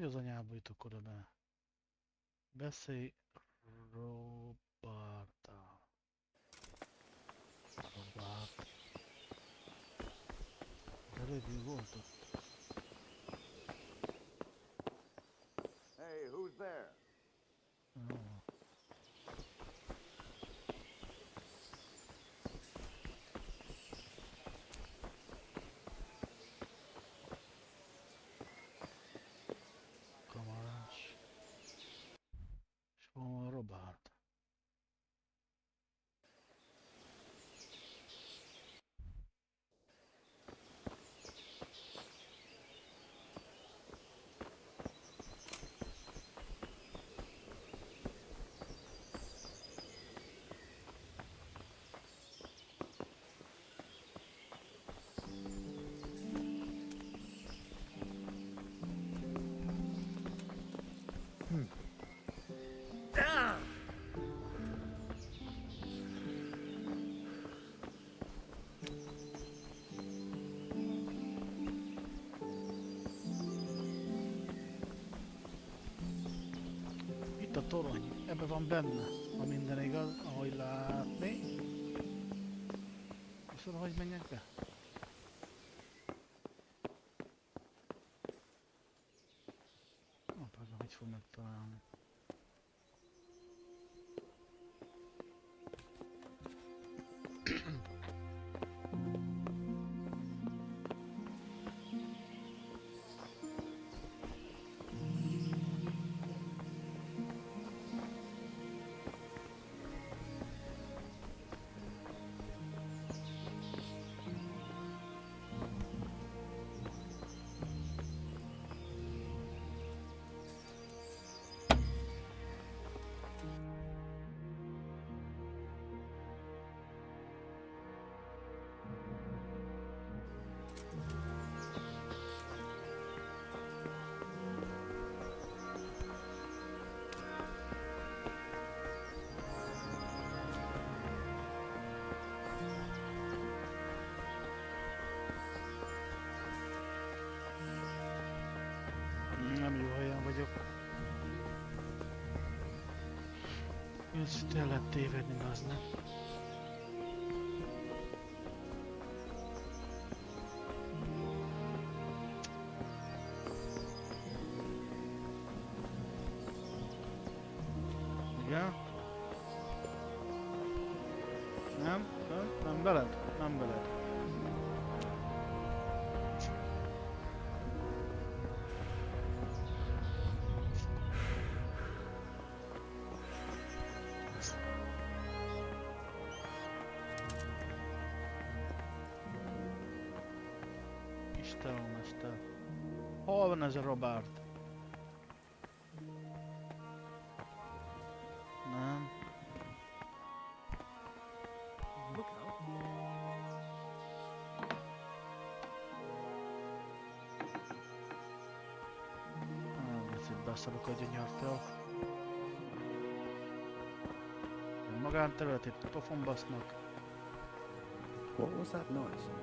az anyába jutok oda be? Beszélj Roberttal. Robert. Az előbb mi volt ott? Hey, who's there? Kamarás. És van Robert. Itt a torony, ebbe van benne, ha minden igaz, ahogy látni. És oda, hogy menjek be? Hát, az hogy fog megtalálni. Nem jó helyen vagyok. Őszinte el lehet tévedni, az nem. Igen? Nem beled? Nem beled. Mester. Hol van ez a Robert? Nem. Ez itt beszarok a gyönyörtől. A magánterületét pofon basznak. What was that noise?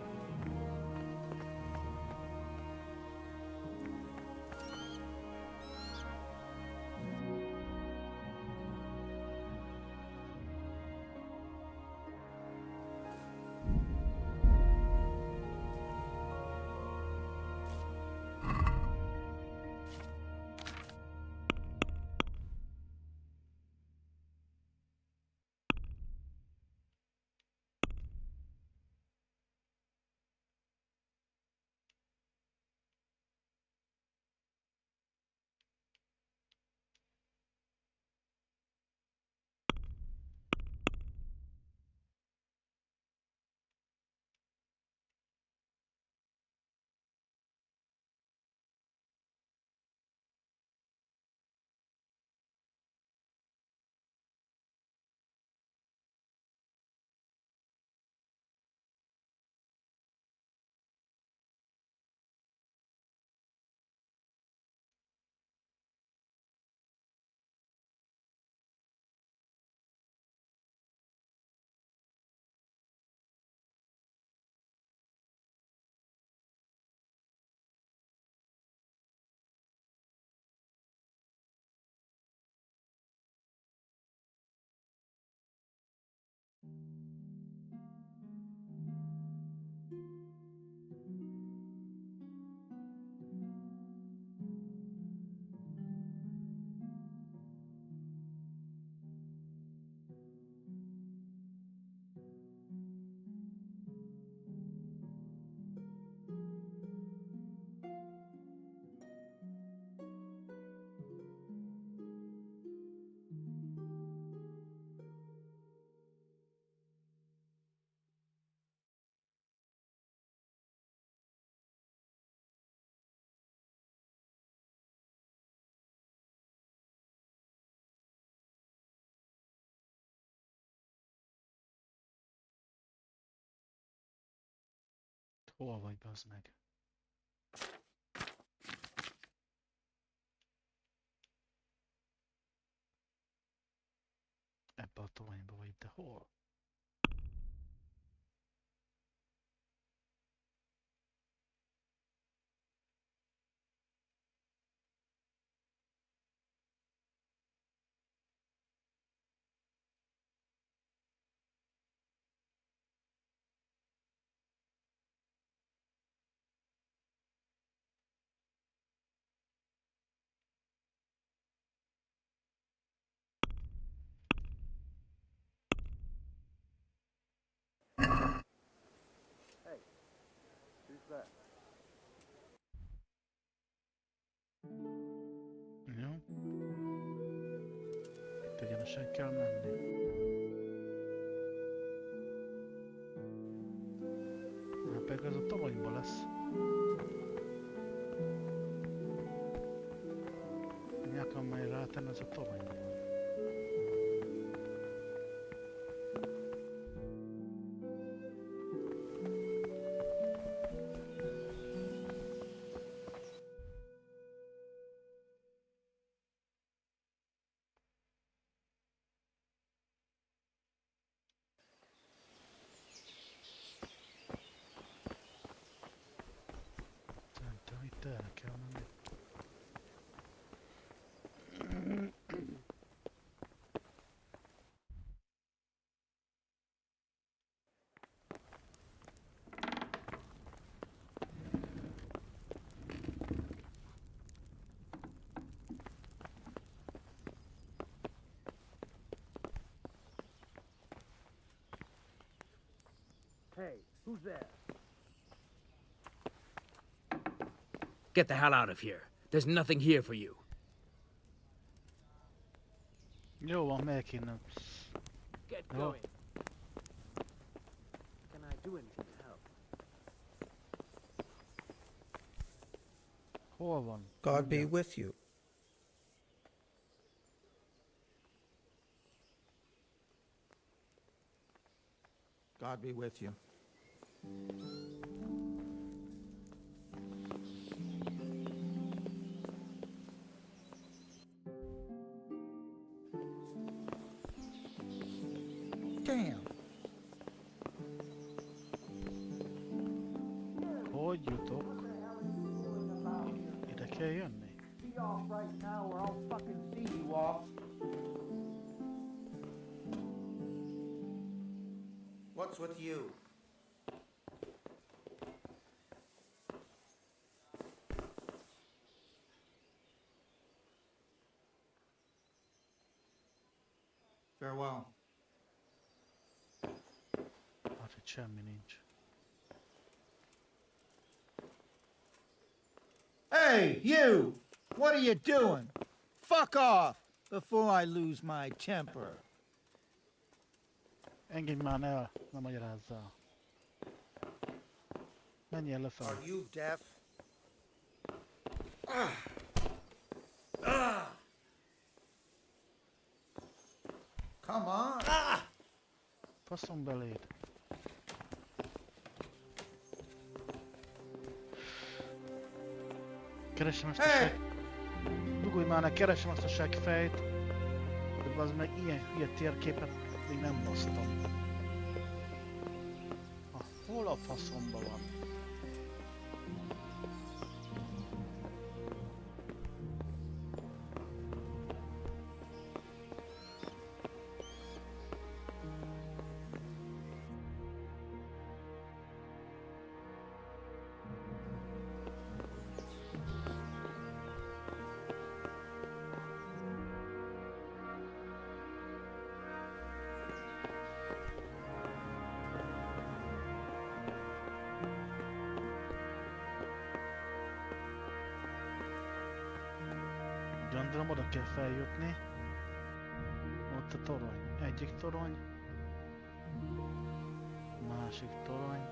Hol vagy, bazd meg? Ebbe a toronyba vagy, de hol? Hey, who's there? Jó. Itt egyenesen kell menni. Hát pedig ez a toronyba lesz. Nyakam majd rátenni, ez a toronyba van. Szerintem itt el kell menni. Hey, who's there? Get the hell out of here. There's nothing here for you. Jó van, megyek innen. Get Jó. going. Can I do anything to help? Hol van? God be with you. God be with you. Damn. Hogy jutok? Ide kell jönni? Be off right now or I'll fucking see you off. What's with you? Farewell. Hát itt semmi nincs. Hey, you! What are you doing? Fuck off before I lose my temper. Engedj már el, ne magyarázzál. Menjél lefelé. Are you deaf? Come on. Faszom beléd. Keresem ezt a seg... Dugulj már, ne keresem azt a seggfejt. De az meg ilyen hülye térképet még nem basztam. Hol a faszomba van? Gondolom oda kell feljutni. Ott a torony. Egyik torony. Másik torony.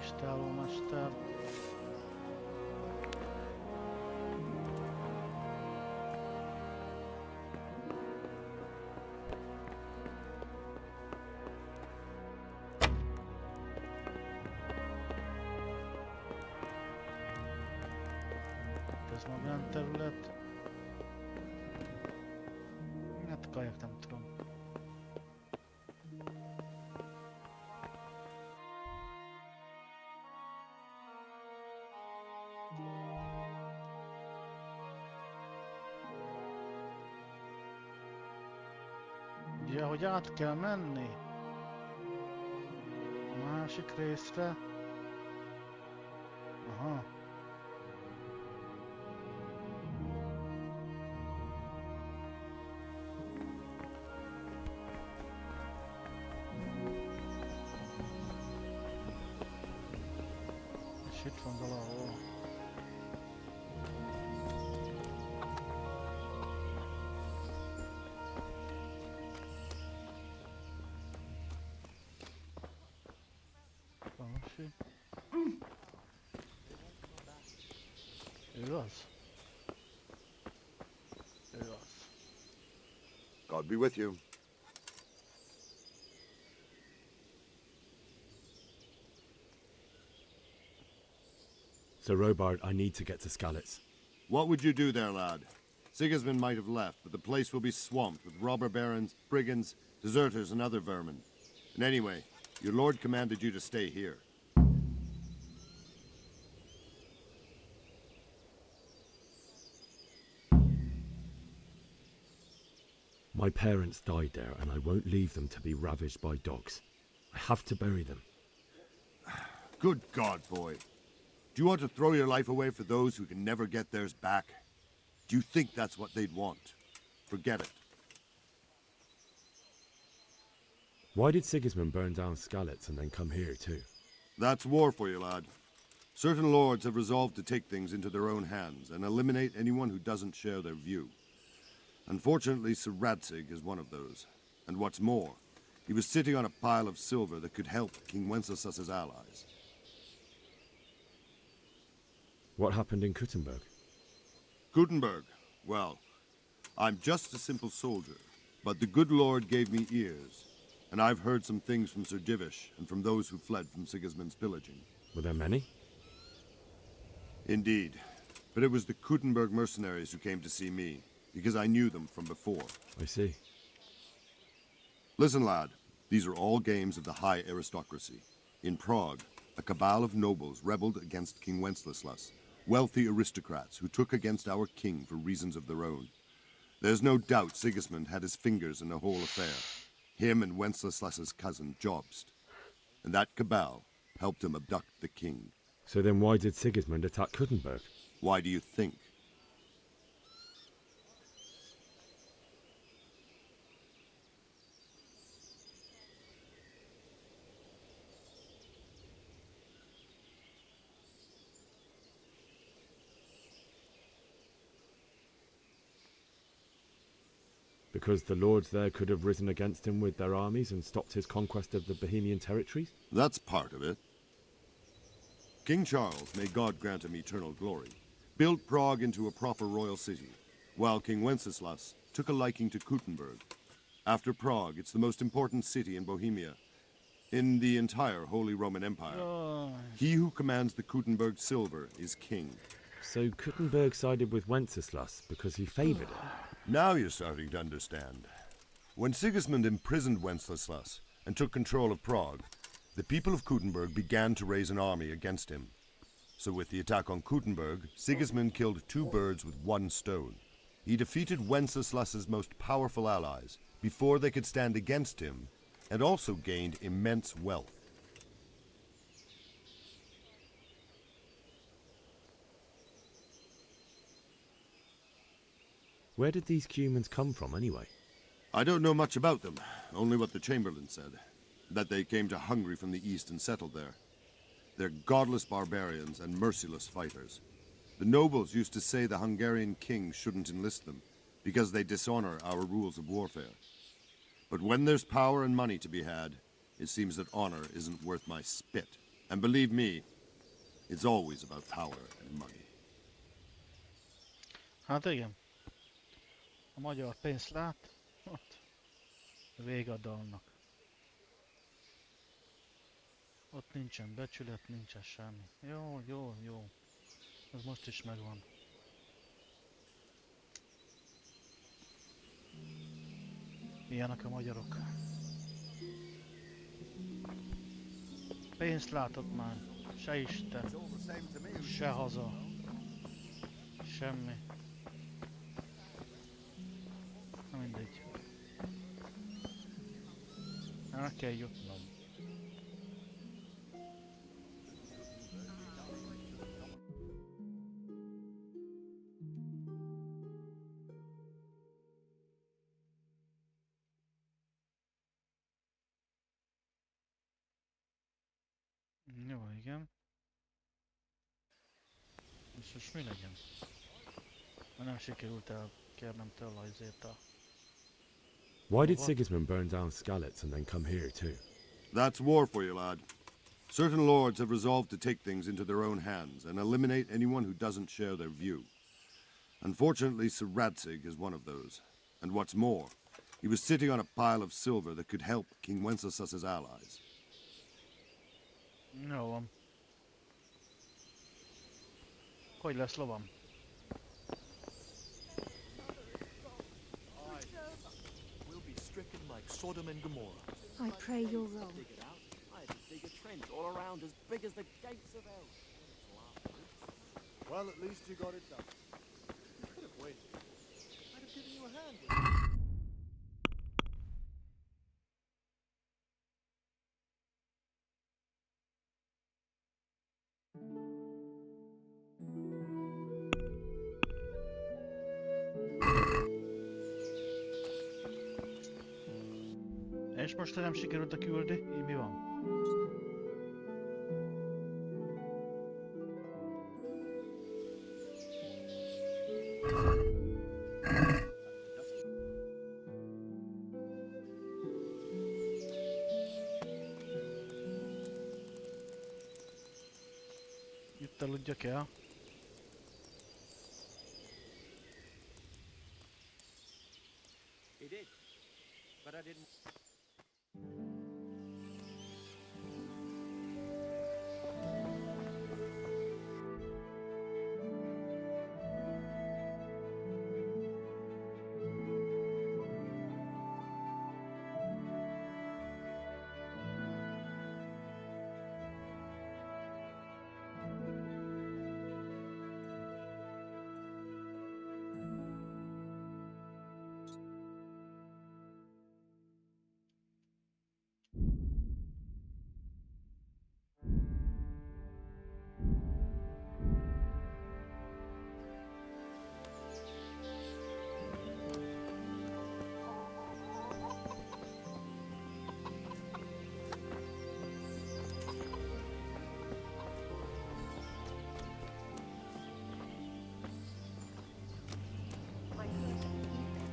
Istálómester. Ez magánterület. Hát kajak nem tudom. Ugye, hogy át kell menni a másik részre. Aha. És itt van valahol. Valami. Ő az. Ő az. God be with you. So, Robard, I need to get to Skalitz. What would you do there, lad? Sigismund might have left, but the place will be swamped with robber barons, brigands, deserters, and other vermin. And anyway, your lord commanded you to stay here. My parents died there, and I won't leave them to be ravaged by dogs. I have to bury them. Good God, boy. Do you want to throw your life away for those who can never get theirs back? Do you think that's what they'd want? Forget it. Why did Sigismund burn down Skalitz and then come here too? That's war for you, lad. Certain lords have resolved to take things into their own hands and eliminate anyone who doesn't share their view. Unfortunately, Sir Radzig is one of those. And what's more, he was sitting on a pile of silver that could help King Wenceslas's allies. What happened in Kuttenberg? Gutenberg? Well, I'm just a simple soldier, but the good Lord gave me ears, and I've heard some things from Sir Divish and from those who fled from Sigismund's pillaging. Were there many? Indeed, but it was the Kuttenberg mercenaries who came to see me, because I knew them from before. I see. Listen, lad, these are all games of the high aristocracy. In Prague, a cabal of nobles rebelled against King Wenceslas, wealthy aristocrats who took against our king for reasons of their own. There's no doubt Sigismund had his fingers in the whole affair, him and Wenceslas's cousin Jobst. And that cabal helped him abduct the king. So then why did Sigismund attack Kuttenberg? Why do you think? Because the lords there could have risen against him with their armies and stopped his conquest of the Bohemian territories? That's part of it. King Charles, may God grant him eternal glory, built Prague into a proper royal city, while King Wenceslas took a liking to Kuttenberg. After Prague, it's the most important city in Bohemia, in the entire Holy Roman Empire. He who commands the Kuttenberg silver is king. So Kuttenberg sided with Wenceslas because he favoured him? Now you're starting to understand. When Sigismund imprisoned Wenceslas and took control of Prague, the people of Kuttenberg began to raise an army against him. So with the attack on Kuttenberg, Sigismund killed two birds with one stone. He defeated Wenceslas's most powerful allies before they could stand against him, and also gained immense wealth. Where did these Cumans come from anyway? I don't know much about them, only what the Chamberlain said. That they came to Hungary from the east and settled there. They're godless barbarians and merciless fighters. The nobles used to say the Hungarian king shouldn't enlist them, because they dishonor our rules of warfare. But when there's power and money to be had, it seems that honor isn't worth my spit. And believe me, it's always about power and money. Hát igen. A magyar pénzt lát, ott vége a dalnak. Ott nincsen becsület, nincsen semmi. Jó, jó, jó. Ez most is megvan. Ilyenek a magyarok. Pénzt látott már. Se Isten, se haza. Semmi. Na mindegy. El kell jutnom. Jó, igen. És most mi legyen? Mert nem sikerült elkérnem tőle azért a... Why did Sigismund burn down Skalitz and then come here too? That's war for you, lad. Certain lords have resolved to take things into their own hands and eliminate anyone who doesn't share their view. Unfortunately, Sir Radzig is one of those. And what's more, he was sitting on a pile of silver that could help King Wenceslaus's allies. Jó van. Hogy lesz lovam? We'll be stricken like Sodom and Gomorrah. I pray you're wrong. Dig it out. I had to dig a trench all around as big as the gates of hell. Well, at least you got it done. You could have waited. I'd have given you a hand. És most nem sikerült a küldi? Így mi van? Itt aludjak el. He did, but I didn't.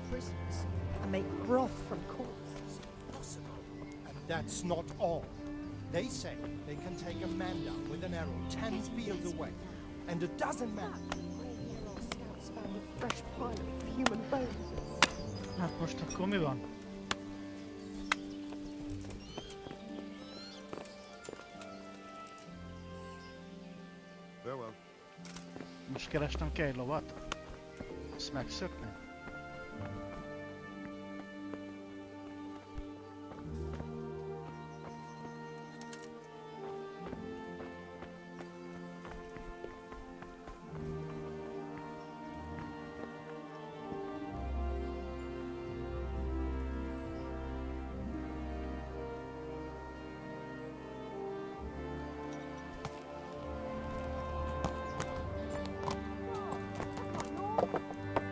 Prisoners and make broth from corpses. Possible. And that's not all. They say they can take a man down with an arrow 10 fields away, and a dozen men. Scouts found a fresh pile of human bones. Hát most akkor mi van? Farewell. Most kerestem kell egy lovat? Ezt megszökni?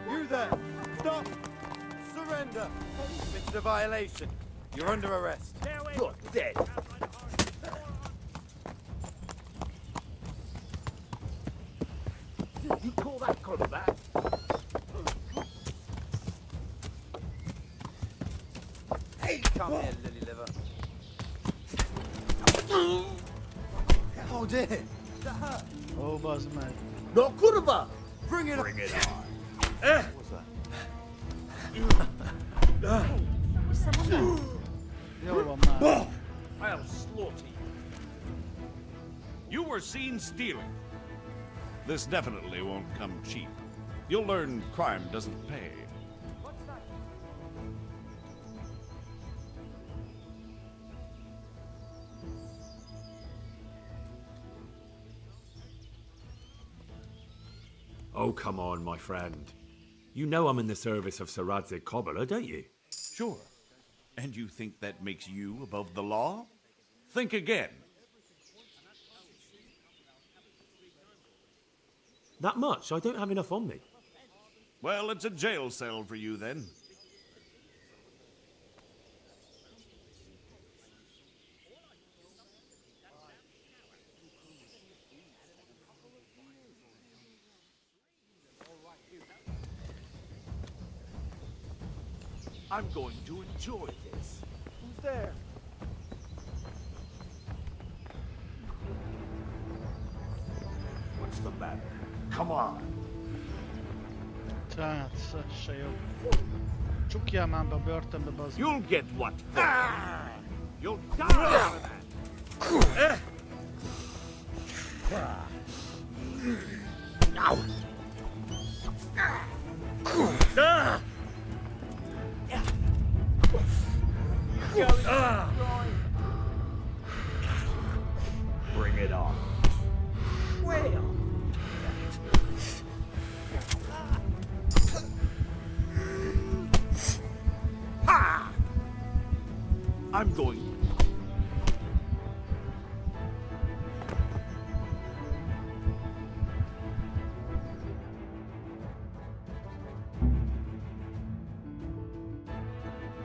You there! Commander, you committed a violation. You're under arrest. You're dead. You call that combat? Hey, come here, lily liver. Oh dear. That hurt. Ó, bazd meg. No, kurva! Bring it on. Bring it on. What's that? Jó van már. I'll slaughter you. You were seen stealing. This definitely won't come cheap. You'll learn crime doesn't pay. Oh, come on, my friend. You know I'm in the service of Sir Radzig Kobyla, don't you? Sure. And you think that makes you above the law? Think again. That much? I don't have enough on me. Well, it's a jail cell for you then. I'm going to enjoy this. Who's there? What's the matter? Come on. Tehát, se jó. Csukjál már be a börtönbe, bazd. You'll get what? You'll die! Bring it on. Well. Ha! I'm going.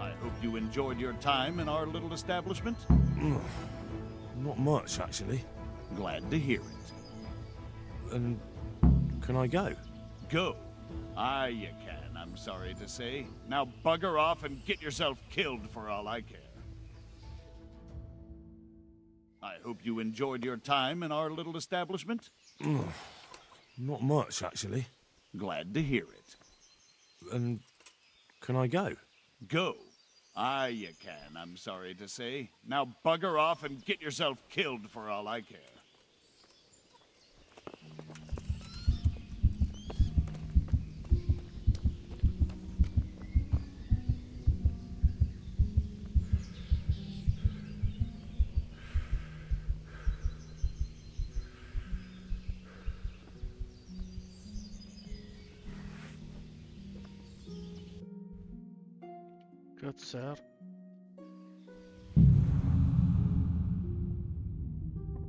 I hope you enjoyed your time in our little establishment. Not much, actually. Glad to hear it. And can I go? Go. Ah, you can, I'm sorry to say. Now bugger off and get yourself killed for all I care. I hope you enjoyed your time in our little establishment. Not much, actually. Glad to hear it. And can I go? Go. Ah, you can, I'm sorry to say. Now bugger off and get yourself killed for all I care. Kötszer.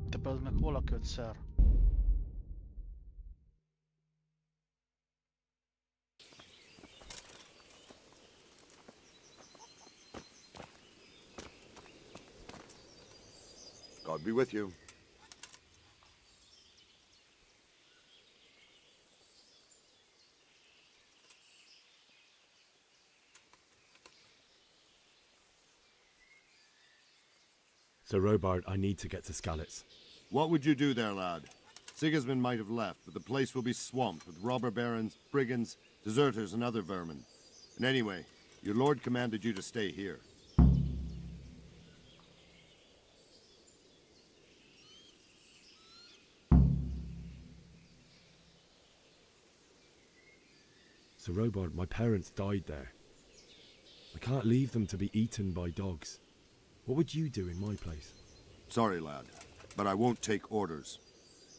Te bazd meg, hol a kötszer? God be with you. Sir Robard, I need to get to Skalitz. What would you do there, lad? Sigismund might have left, but the place will be swamped with robber barons, brigands, deserters, and other vermin. And anyway, your lord commanded you to stay here. Sir Robard, my parents died there. I can't leave them to be eaten by dogs. What would you do in my place? Sorry, lad, but I won't take orders.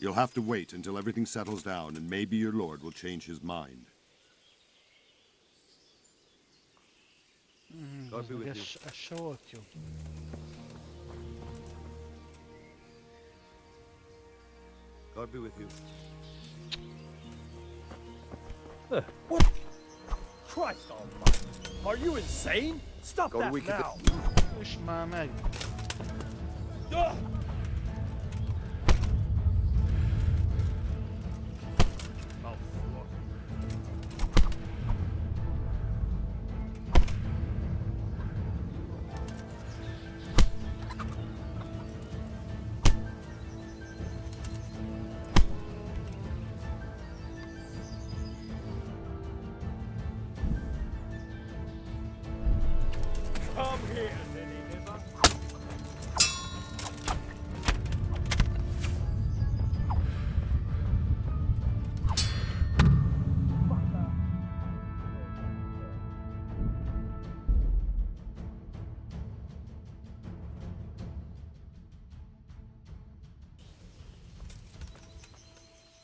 You'll have to wait until everything settles down, and maybe your lord will change his mind. God be with you. Ez se volt jó. God be with you. What? Christ almighty. Are you insane? Stop Go to that weaken now! És már meg. Ugh! Come here, Denny Nipper.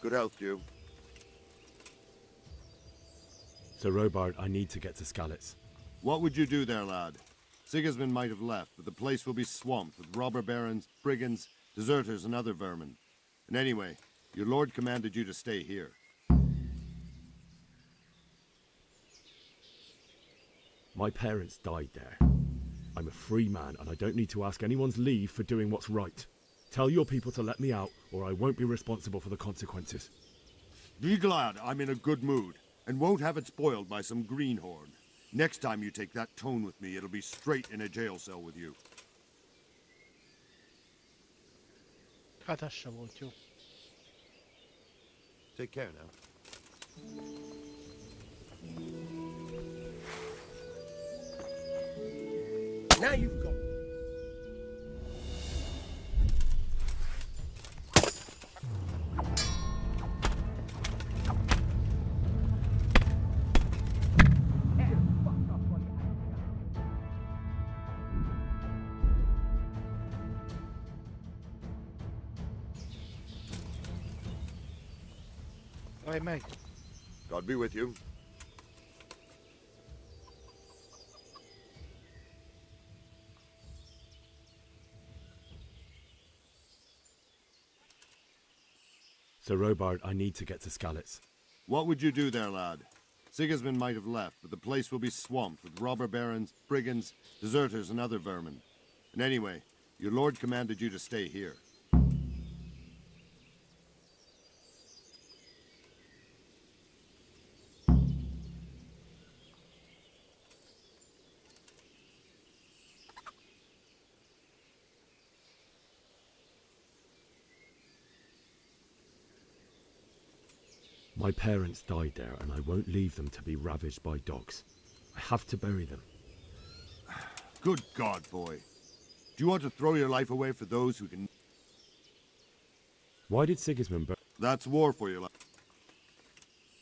Good health to you. Sir Robard, I need to get to Skalitz. What would you do there, lad? Sigismund might have left, but the place will be swamped with robber barons, brigands, deserters, and other vermin. And anyway, your lord commanded you to stay here. My parents died there. I'm a free man, and I don't need to ask anyone's leave for doing what's right. Tell your people to let me out, or I won't be responsible for the consequences. Be glad I'm in a good mood, and won't have it spoiled by some greenhorn. Next time you take that tone with me, it'll be straight in a jail cell with you. Hát ez se volt jó. Take care now. Now you've got. Állj meg! God be with you. Sir Robard, I need to get to Skalitz. What would you do there, lad? Sigismund might have left, but the place will be swamped with robber barons, brigands, deserters, and other vermin. And anyway, your lord commanded you to stay here. My parents died there, and I won't leave them to be ravaged by dogs. I have to bury them. Good God, boy. Do you want to throw your life away for those who can... Why did Sigismund That's war for you, lad.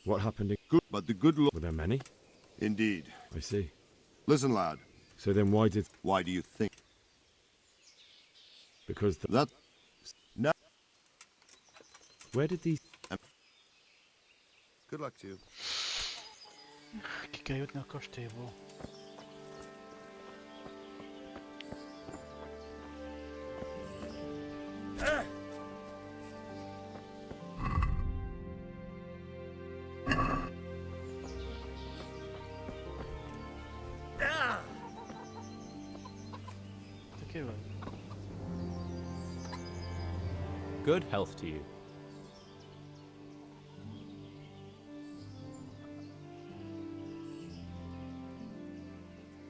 What happened in... Good, but the good Lord... Were there many? Indeed. I see. Listen, lad. So then why did... Why do you think? Because the... That... No. Where did these... Good luck to you. Ki kell jutni a kastélyból. Te ki vagy? Good health to you.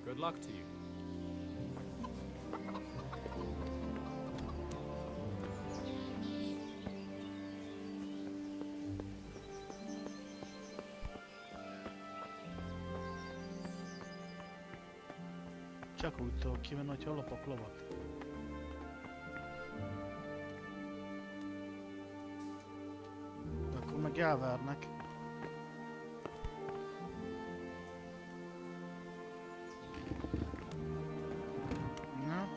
Good luck to you. Csak úgy tudok kimenni, hogyha lopok lovat. De akkor meg elvernek. Na?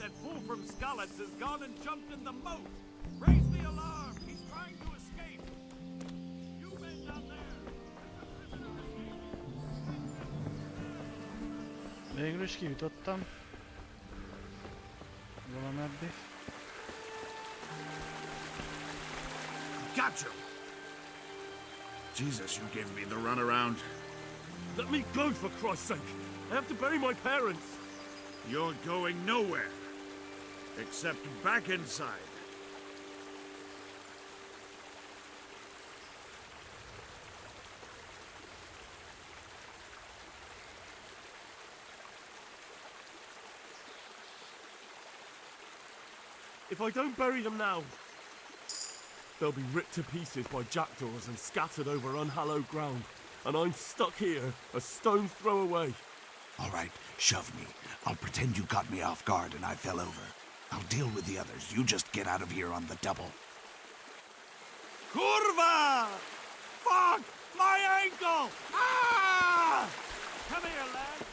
that fool from Skalitz has gone and jumped in the moat. Raise the alarm. He's trying to escape. You men down there. Végül is kijutottam. Valameddig. Gotcha! Jesus, you gave me the runaround. Let me go, for Christ's sake! I have to bury my parents! You're going nowhere. Except back inside. If I don't bury them now, they'll be ripped to pieces by jackdaws and scattered over unhallowed ground. And I'm stuck here, a stone's throw away. All right, shove me. I'll pretend you caught me off guard and I fell over. I'll deal with the others. You just get out of here on the double. Kurva! Fuck! My ankle! Ah! Come here, lad.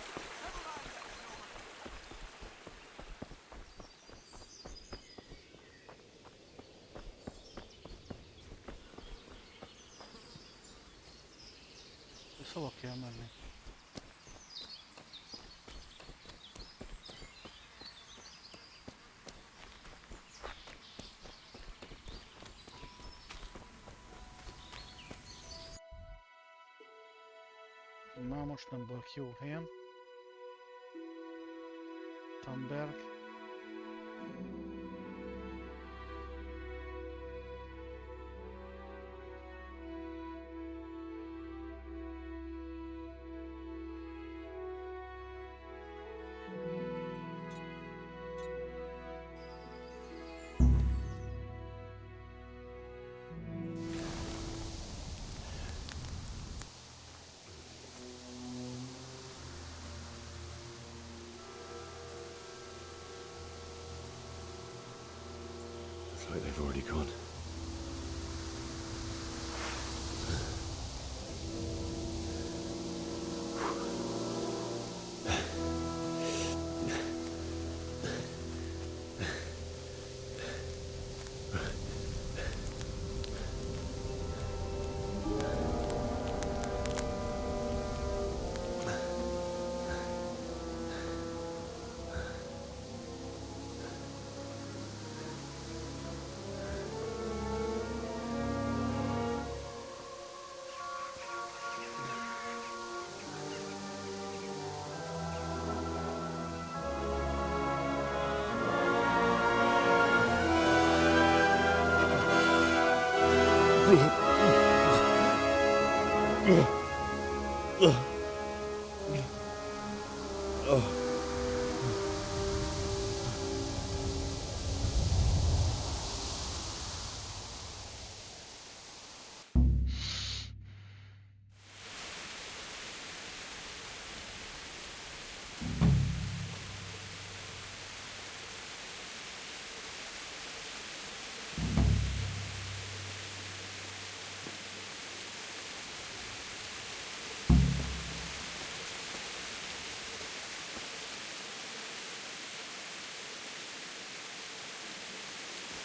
Szóval kell menni. Na, most nem vagyok jó helyen. Tamberg. It's like they've already gone.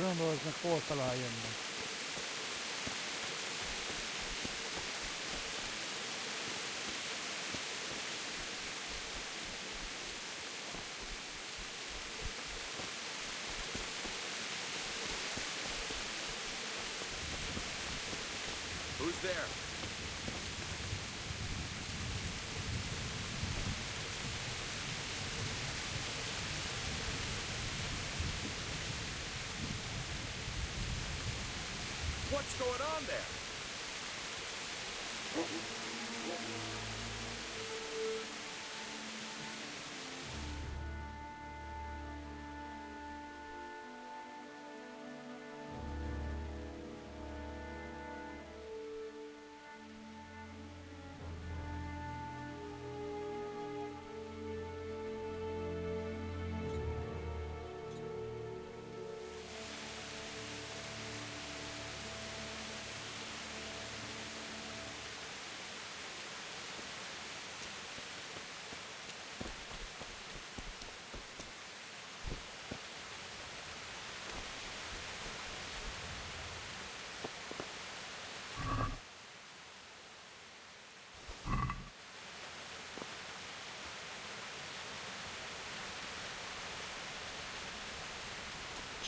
Különböznek hol találjanak. Who's there? What's going on there?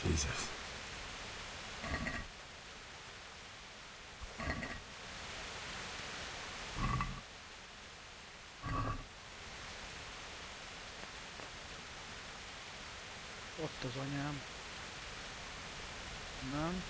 Jesus. Ott az anyám. Nem.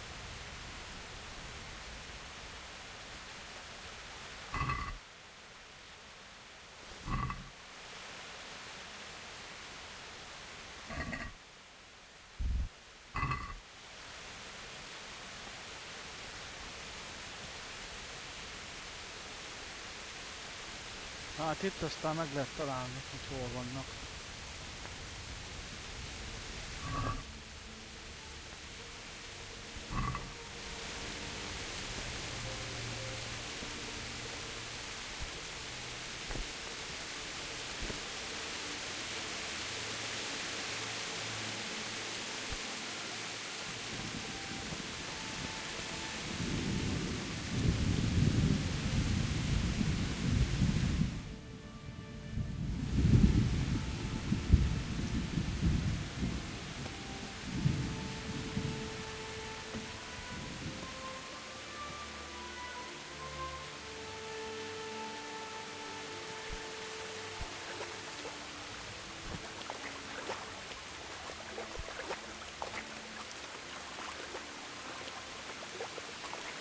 Hát itt aztán meg lehet találni, hogy hol vannak.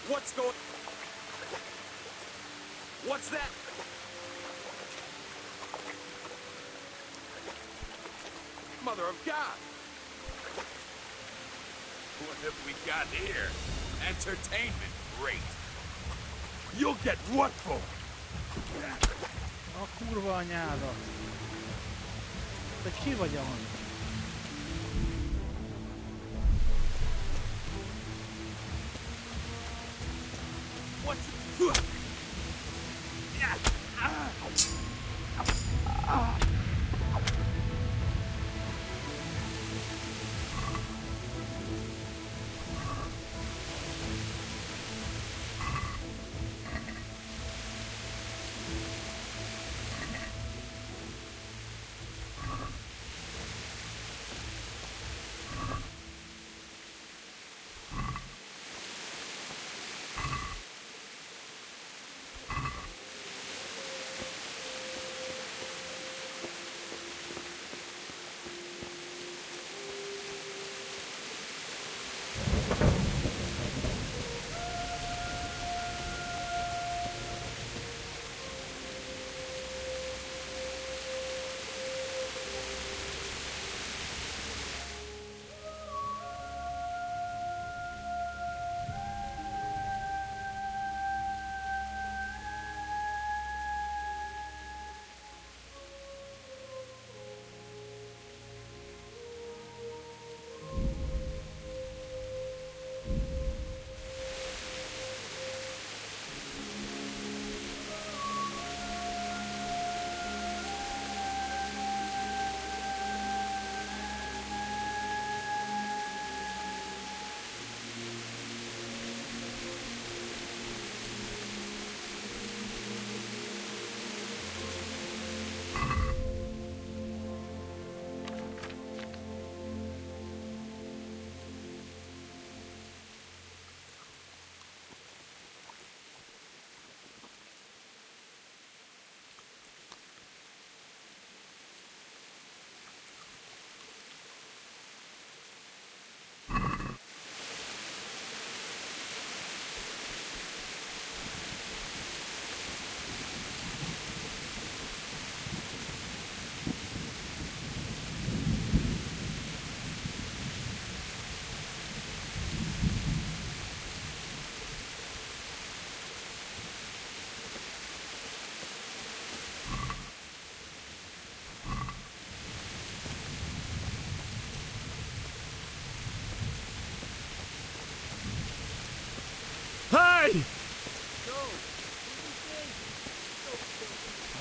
What's going... What's that? Mother of God! What have we got here? Entertainment, great. You'll get what for? A kurva anyára. Te ki vagy amúgy?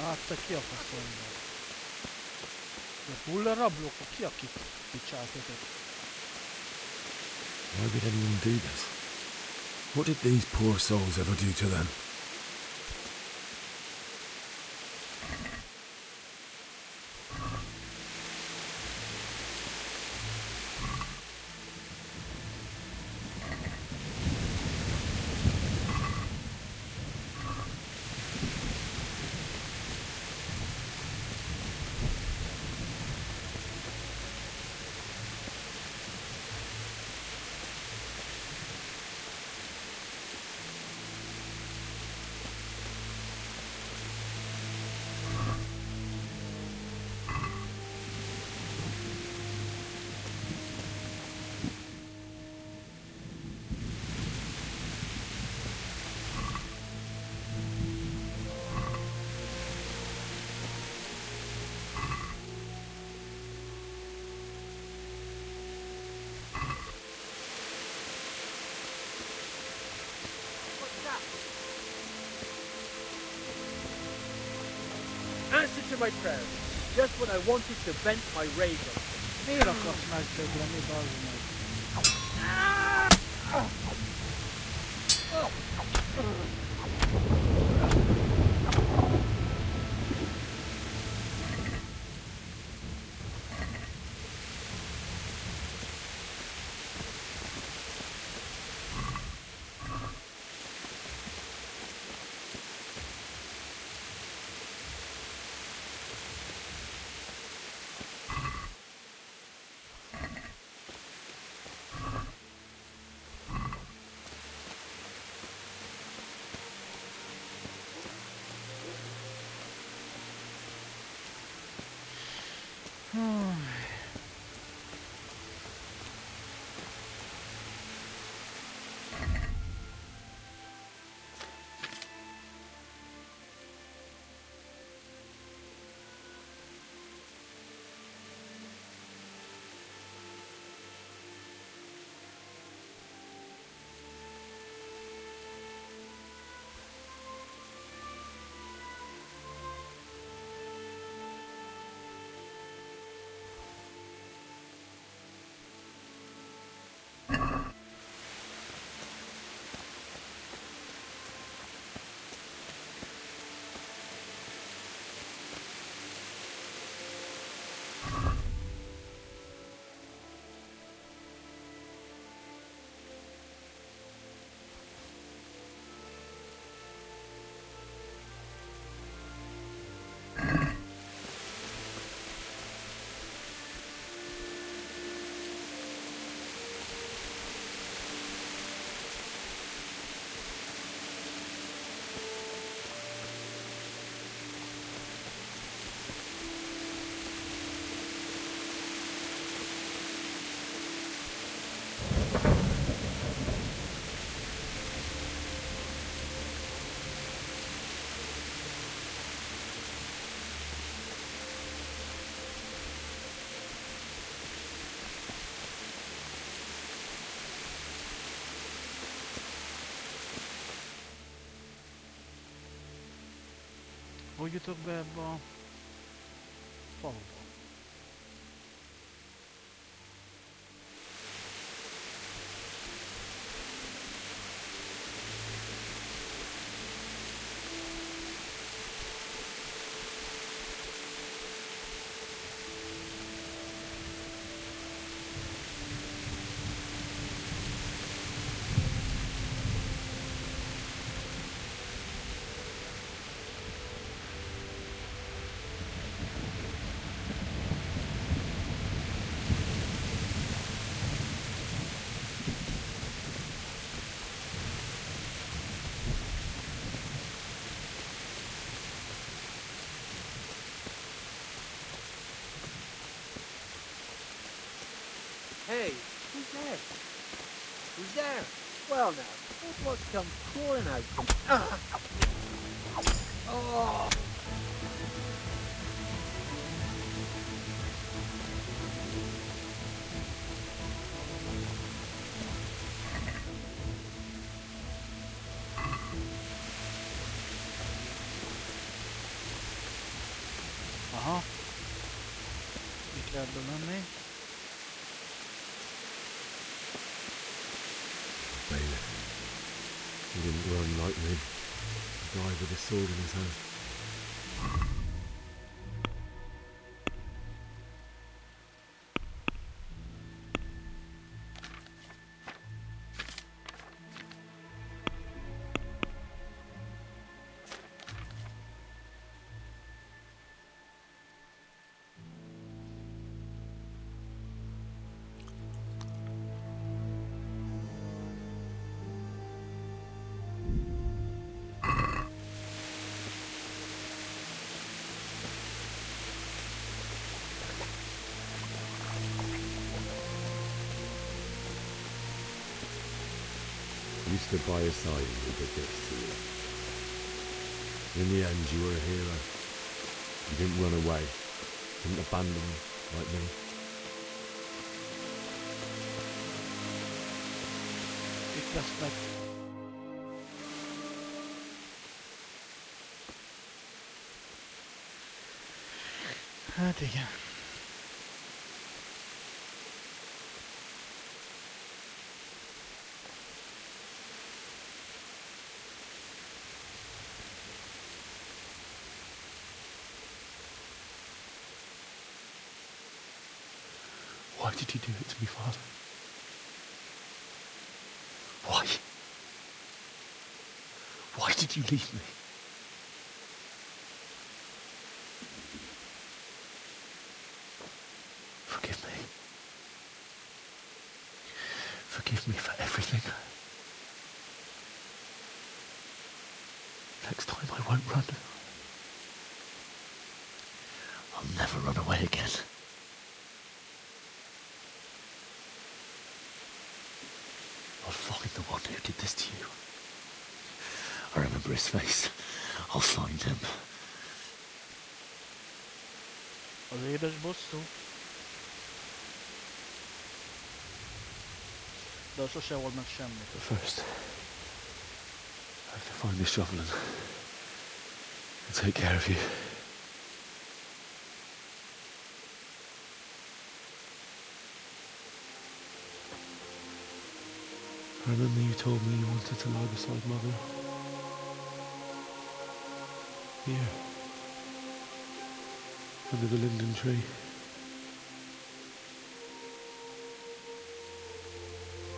Hát te ki a faszom vagy? De hulla rablók, ki akik picsáltatok? Why would anyone do this? What did these poor souls ever do to them? my prayers, just when I wanted to vent my rage on them. Miért akarsz megdögleni, bazd meg? Hogy jutok be ebbe a faluba? Hey, who's there? Who's there? Well now, look what's come pouring out from... Oh! Aha. Mit lehet bemenni? He didn't run like me. He died with a sword in his hand. You stood by his side and he did this to you. In the end, you were a hero. You didn't run away. Didn't abandon me like me. Itt lesz meg. Hát igen. Why did you do it to me, Father? Why? Why did you leave me? Forgive me. Forgive me for everything. Next time I won't run. I'll never run away again. I'll find the one who did this to you. I remember his face. I'll find him. Az édes bosszú. De sose volt meg semmi. But first, I have to find this shovel and take care of you. I remember you told me you wanted to lie beside Mother. Here. Under the linden tree.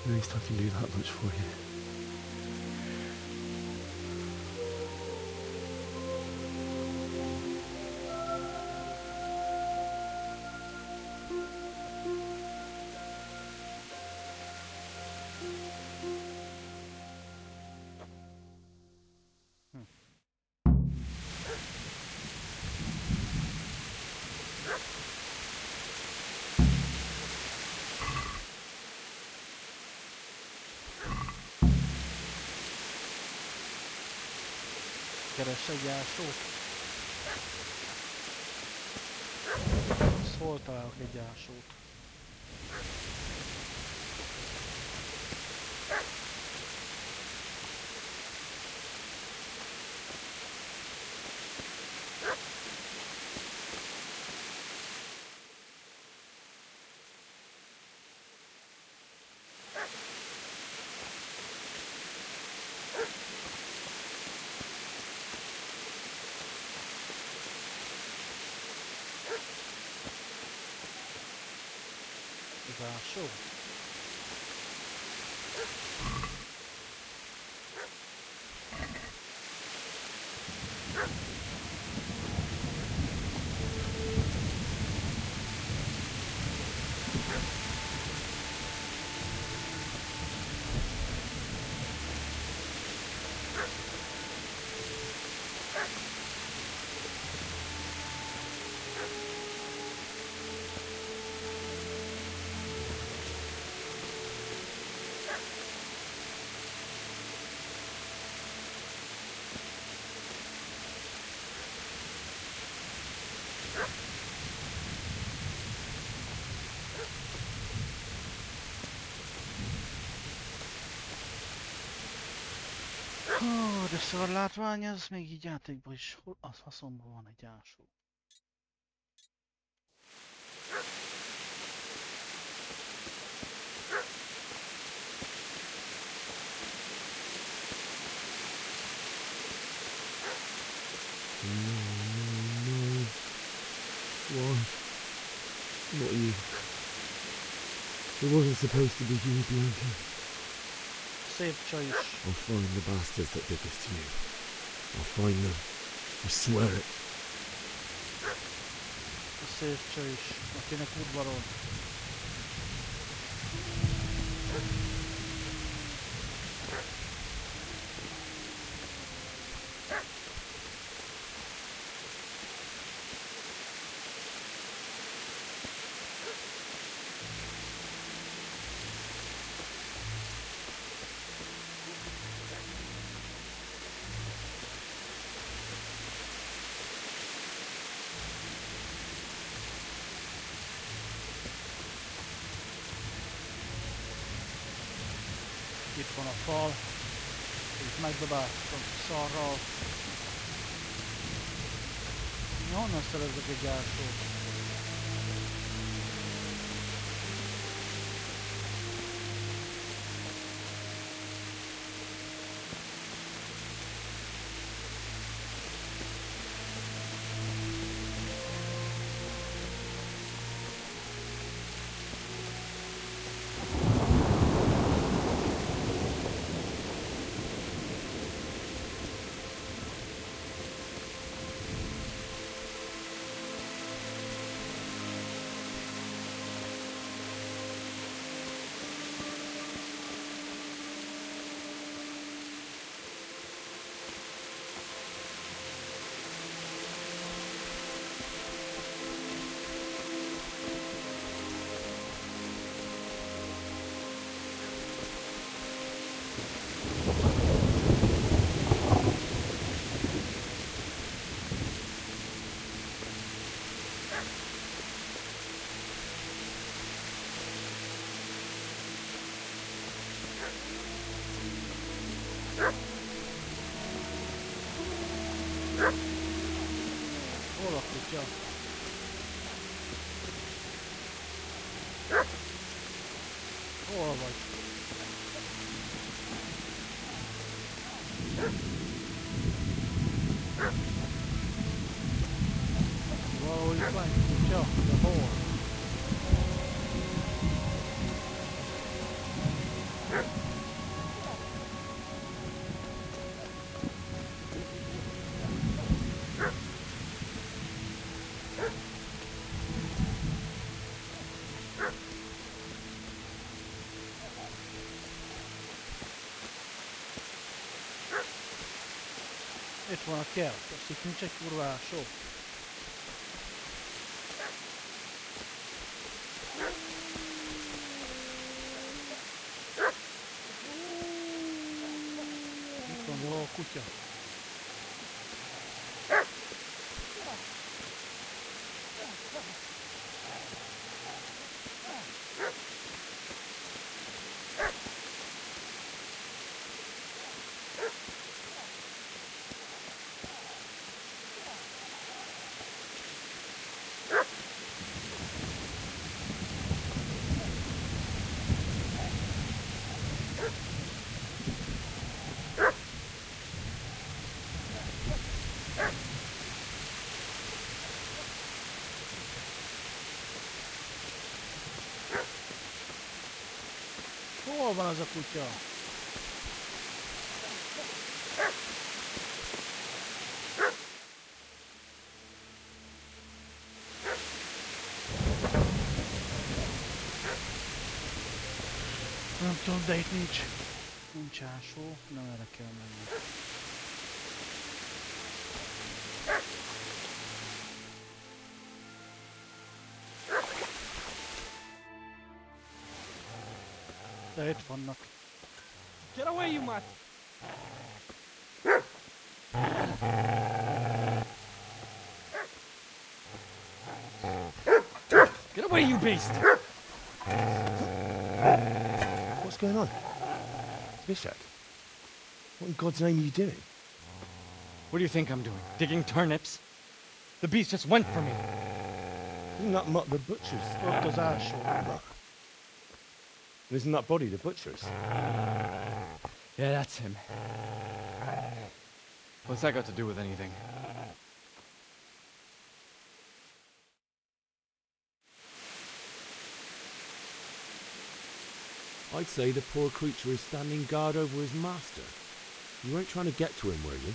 At least I can do that much for you. Keress egy ásót. Hol találok egy ásót? Ásó. De szarlátvány, ez még így játékban is, az haszonban van egy ásó. No. Why? Not you. It wasn't supposed to be you, Bianca. Szép csaj is. I'll find the bastards that did this to you. I'll find them. I swear it. A szép csaj is, akinek udvarol. Itt van a fal, itt megdobáltam szarral. Honnan szerezzek egy ásót? kutya. Hol vagy? Valahol itt van kutya, de hol? Itt van a kert, azt itt nincs egy kurva ásó. Itt van valahol kutya. Hol van az a kutya? Nem tudom, de itt nincs ásó, nem erre kell menni. De itt vannak. Get away, you mutt! Get away, you beast! What's going on? Bishak? What in God's name are you doing? What do you think I'm doing? Digging turnips? The beast just went for me. Isn't that Mutt the butcher's? Ott az ásó. Isn't that body the butcher's? Yeah, that's him. What's that got to do with anything? I'd say the poor creature is standing guard over his master. You weren't trying to get to him, were you?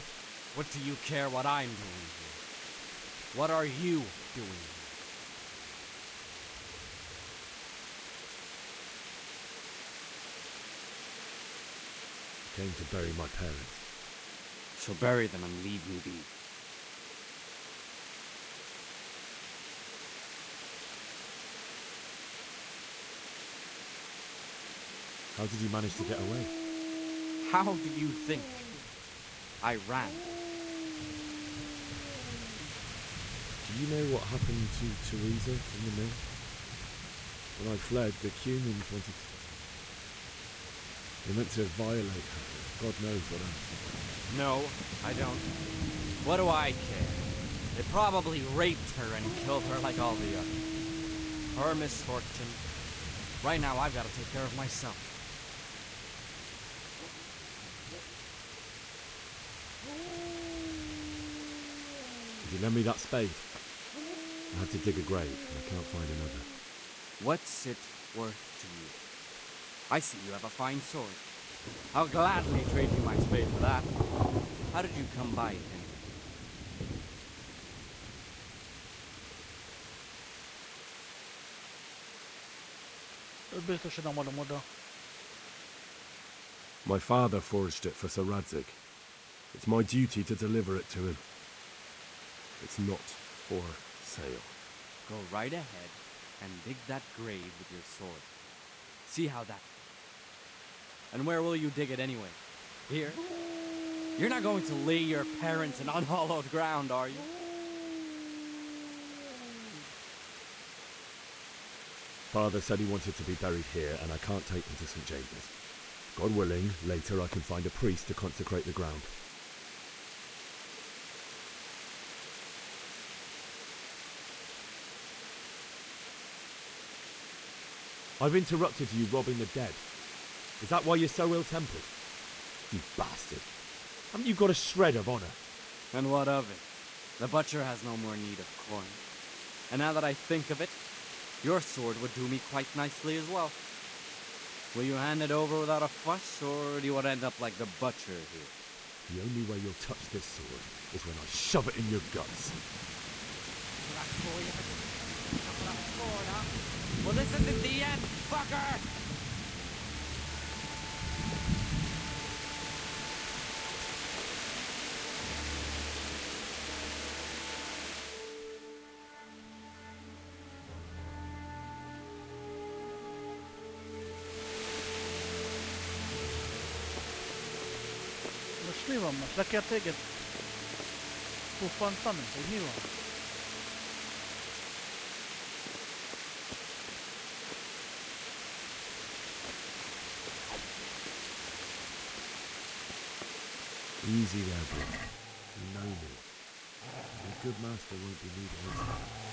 What do you care what I'm doing here? What are you doing here? Came to bury my parents. So bury them and leave me be. How did you manage to get away? How do you think? I ran. Do you know what happened to Teresa in the mill? When I fled, the humans wanted to... They meant to violate her. God knows what else. No, I don't. What do I care? They probably raped her and killed her like all the others. Her misfortune. Right now, I've got to take care of myself. Would you lend me that spade? I have to dig a grave, and I can't find another. What's it worth to you? I see you have a fine sword. I'll gladly trade you my spade for that. How did you come by it anyway? Biztosan nem adom oda. My father forged it for Sir Radzik. It's my duty to deliver it to him. It's not for sale. Go right ahead and dig that grave with your sword. See how that... And where will you dig it anyway? Here? You're not going to lay your parents in unhallowed ground, are you? Father said he wanted to be buried here, and I can't take them to St. James's. God willing, later I can find a priest to consecrate the ground. I've interrupted you robbing the dead. Is that why you're so ill-tempered? You bastard. Haven't you got a shred of honor? And what of it? The butcher has no more need of coin. And now that I think of it, your sword would do me quite nicely as well. Will you hand it over without a fuss, or do you want to end up like the butcher here? The only way you'll touch this sword is when I shove it in your guts. Well, this isn't the end, fucker! Most mi van most? Le kell téged puffantani? Hogy mi van? Easy there, bro. You know me. A good master won't be needed inside.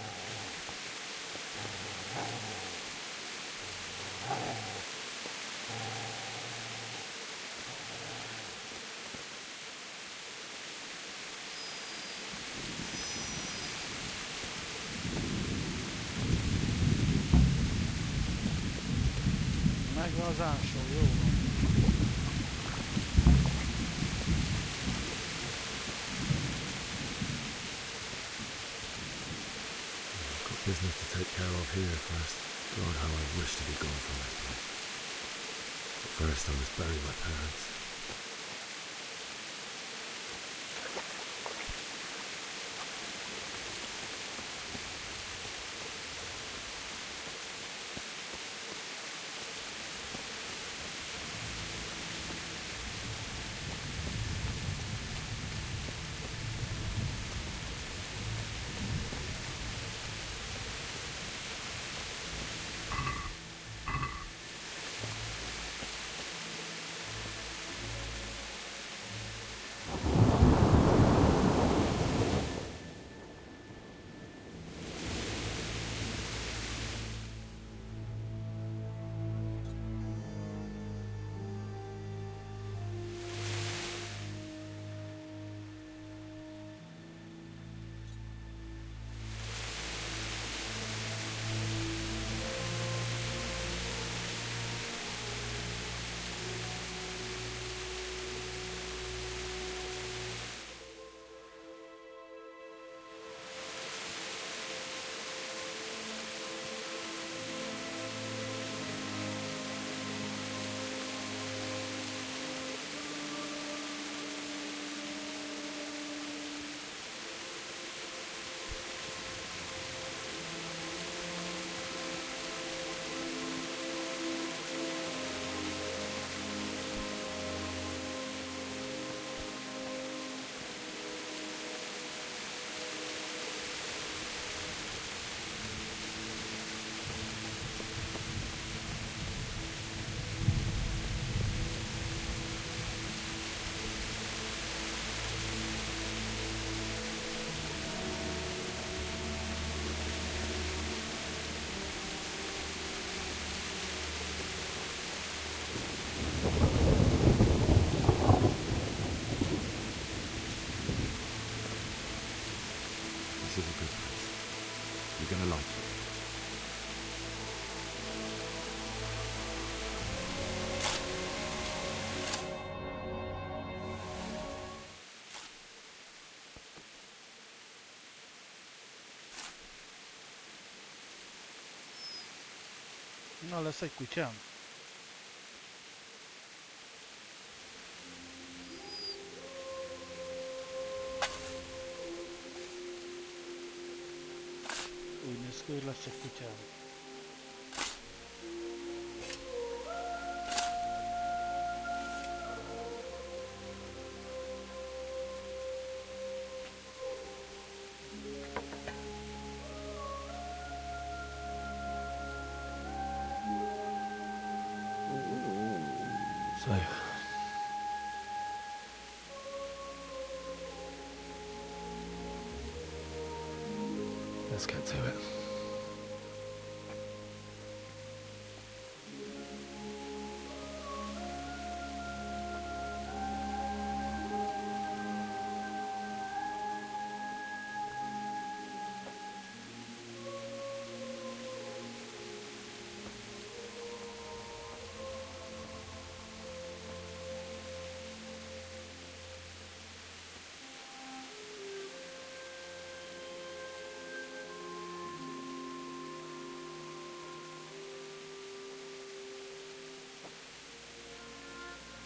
Megvan az ásó, jó van. Business to take care of here first. God, how I wish to be gone from this place. But first I must bury my parents. You're gonna like it. Na, lesz egy kutyám. Úgy néz ki, hogy lesz egy kutyám. So, let's get to it.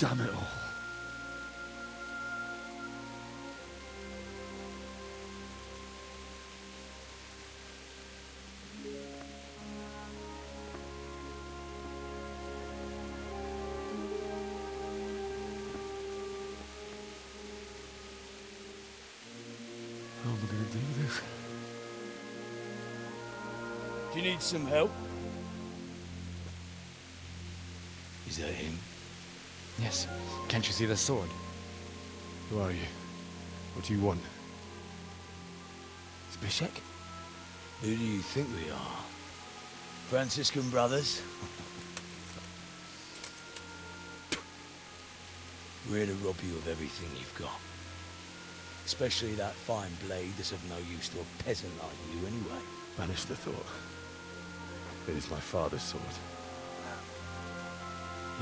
Damn it all. How am I going to do this? Do you need some help? Is that him? Yes. Can't you see the sword? Who are you? What do you want? Zbyszek? Who do you think we are? Franciscan brothers? We're here to rob you of everything you've got. Especially that fine blade that's of no use to a peasant like you anyway. Banish the thought. It is my father's sword.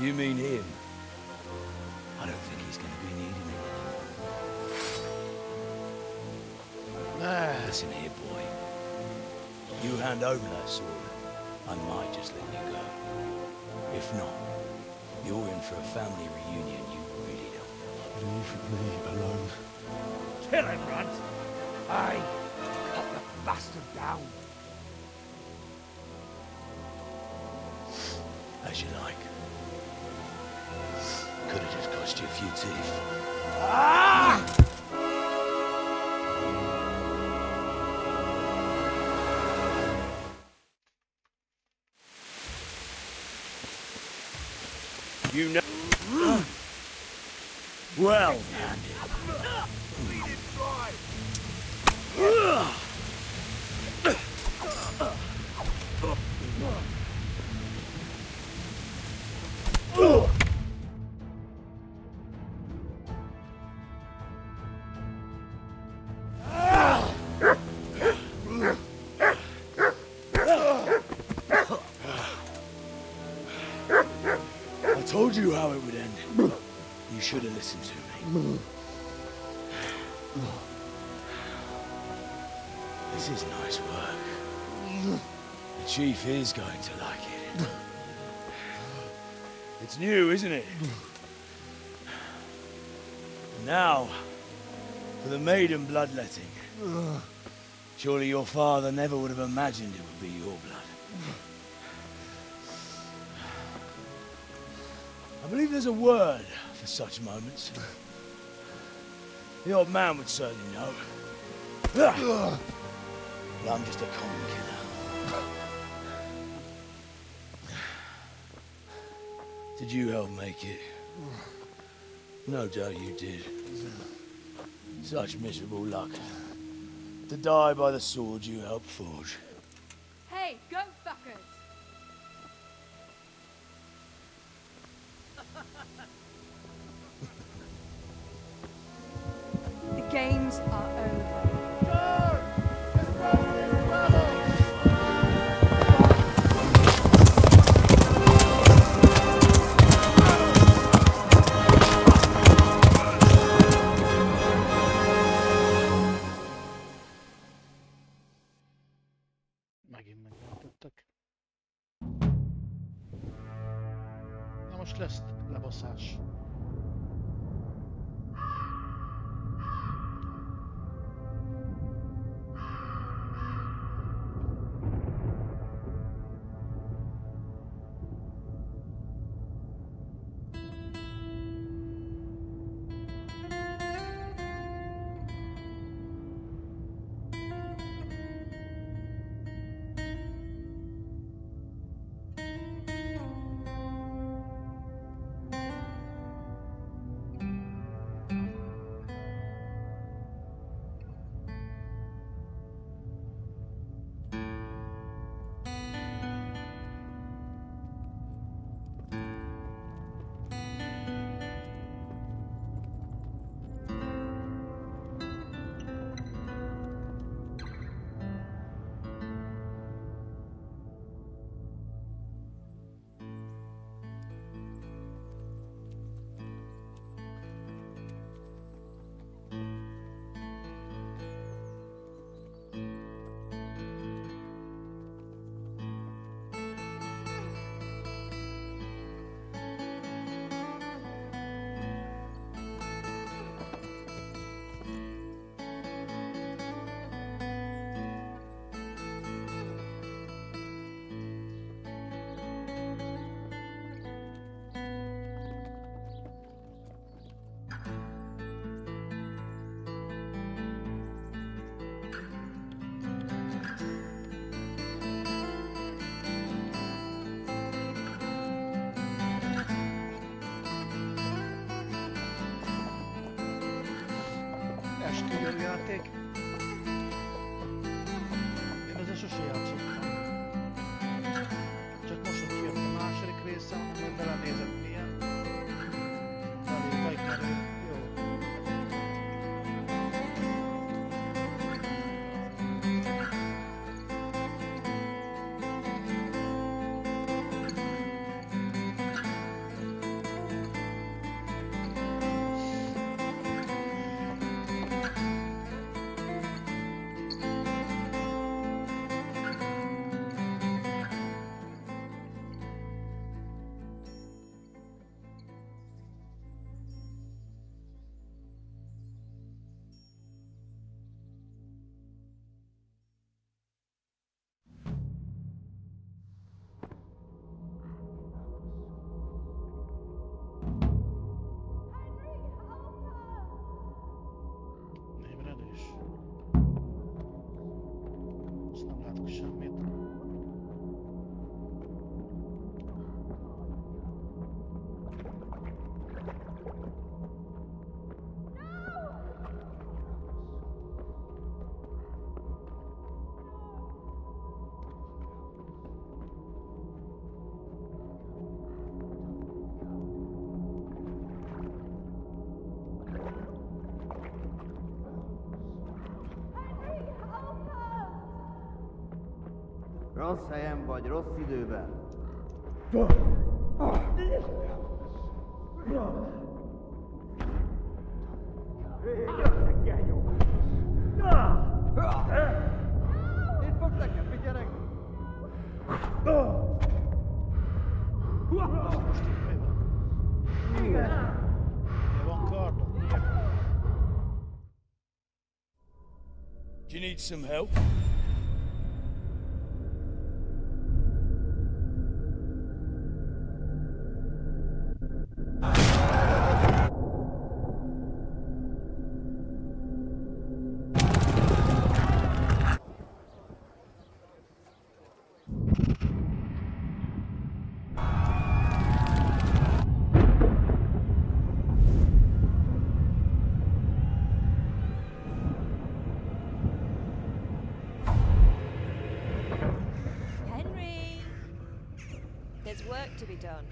You mean him? I don't think he's going to be needing it anymore. Listen here, boy. You hand over that sword, I might just let you go. If not, you're in for a family reunion you really don't. Leave me alone. Kill him, Runt! Aye, cut the bastard down. As you like. Could have just cost you a few teeth. Ah! You know. Well, I told you how it would end. You should have listened to me. This is nice work. The chief is going to like it. It's new, isn't it? Now, for the maiden bloodletting. Surely your father never would have imagined it would be your blood. I believe there's a word for such moments. The old man would certainly know. But I'm just a common killer. Did you help make it? No doubt you did. Such miserable luck. To die by the sword you helped forge. Hey, go fuckers! The games are over. Megint megmentettek. Na most lesz lebaszás. játék. Én ezzel sose játszottam. Csak most, hogy kijött a második részem, majd belenézett milyen. Elég megmerő. Jó. Ébredés. Azt nem látok semmit. Rossz helyen vagy, rossz időben. Itt fogsz nekem, figyelek! Most itt mi van? Igen. Van kardom. Do you need some help? Henry! There's work to be done.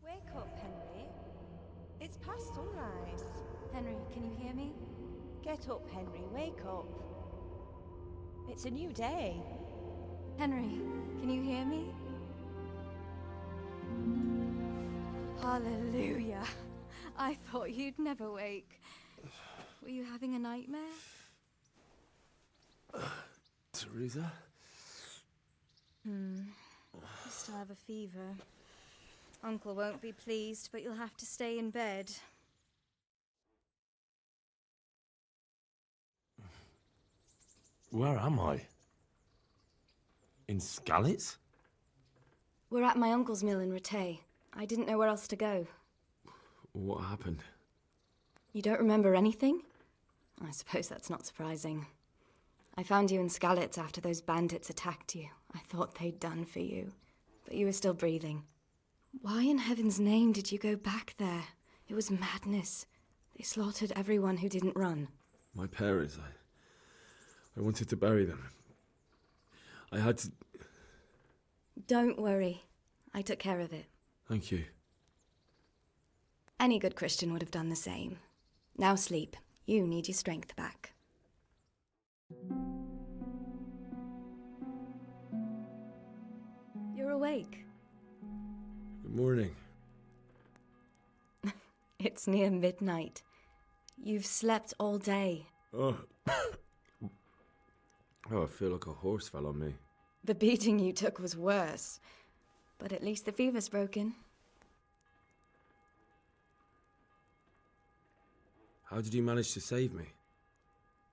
Wake up, Henry. It's past sunrise. Henry, can you hear me? Get up, Henry. Wake up. It's a new day. Henry, can you hear me? Hallelujah. I thought you'd never wake. Were you having a nightmare? Teresa? You still have a fever. Uncle won't be pleased, but you'll have to stay in bed. Where am I? In Skalitz? We're at my uncle's mill in Rattay. I didn't know where else to go. What happened? You don't remember anything? I suppose that's not surprising. I found you in Skalitz after those bandits attacked you. I thought they'd done for you, but you were still breathing. Why in heaven's name did you go back there? It was madness. They slaughtered everyone who didn't run. My parents, I wanted to bury them. I had to... Don't worry. I took care of it. Thank you. Any good Christian would have done the same. Now sleep. You need your strength back. You're awake. Good morning. It's near midnight. You've slept all day. Oh. Oh, I feel like a horse fell on me. The beating you took was worse. But at least the fever's broken. How did you manage to save me?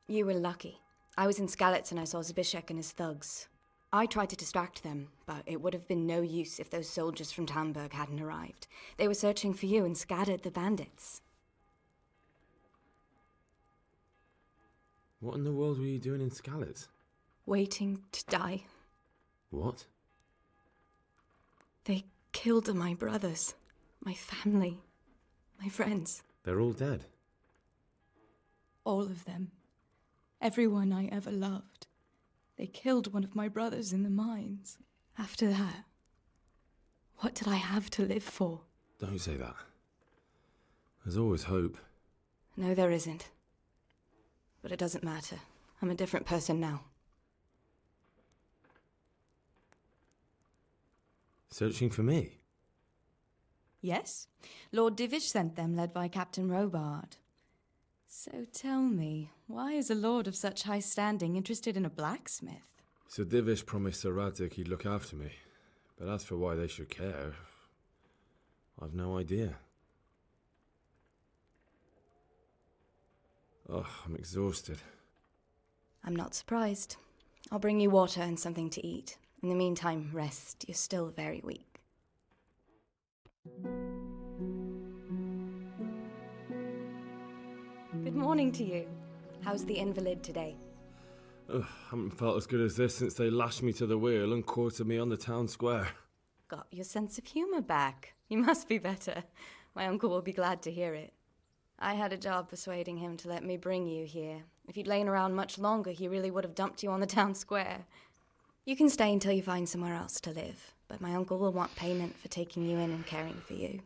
You were lucky. I was in Skalitz and I saw Zbyszek and his thugs. I tried to distract them, but it would have been no use if those soldiers from Tamburg hadn't arrived. They were searching for you and scattered the bandits. What in the world were you doing in Skalitz? Waiting to die. What? They killed my brothers, my family, my friends. They're all dead. All of them. Everyone I ever loved. They killed one of my brothers in the mines. After that, what did I have to live for? Don't say that. There's always hope. No, there isn't. But it doesn't matter. I'm a different person now. Searching for me? Yes. Lord Divish sent them, led by Captain Robard. So tell me, why is a lord of such high standing interested in a blacksmith? Sir Divish promised Sir Radzig he'd look after me. But as for why they should care, I've no idea. Oh, I'm exhausted. I'm not surprised. I'll bring you water and something to eat. In the meantime, rest. You're still very weak. Good morning to you. How's the invalid today? Ugh, haven't felt as good as this since they lashed me to the wheel and quartered me on the town square. Got your sense of humour back. You must be better. My uncle will be glad to hear it. I had a job persuading him to let me bring you here. If you'd lain around much longer, he really would have dumped you on the town square. You can stay until you find somewhere else to live, but my uncle will want payment for taking you in and caring for you.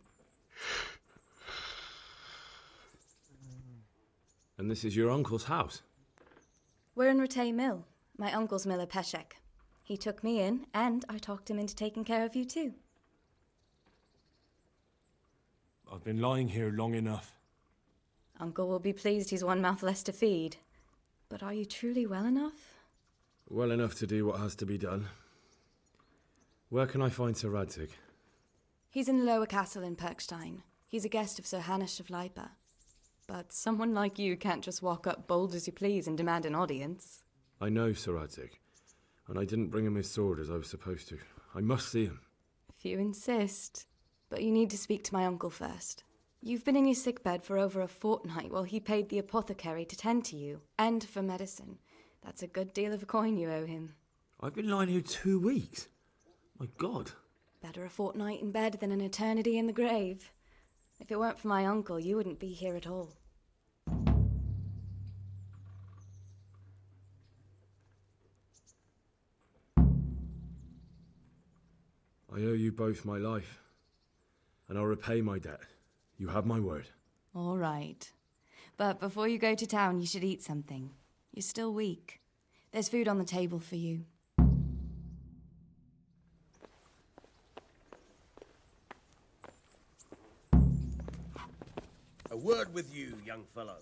And this is your uncle's house? We're in Ratay Mill. My uncle's miller Peshek. He took me in, and I talked him into taking care of you too. I've been lying here long enough. Uncle will be pleased he's one mouth less to feed. But are you truly well enough? Well enough to do what has to be done. Where can I find Sir Radzig? He's in the lower castle in Perkstein. He's a guest of Sir Hanush of Lépj. But someone like you can't just walk up bold as you please and demand an audience. I know Sir Radzig, and I didn't bring him his sword as I was supposed to. I must see him. If you insist. But you need to speak to my uncle first. You've been in your sickbed for over a fortnight while he paid the apothecary to tend to you, and for medicine. That's a good deal of a coin you owe him. I've been lying here 2 weeks. My God. Better a fortnight in bed than an eternity in the grave. If it weren't for my uncle, you wouldn't be here at all. I owe you both my life, and I'll repay my debt. You have my word. All right. But before you go to town, you should eat something. You're still weak. There's food on the table for you. A word with you, young fellow.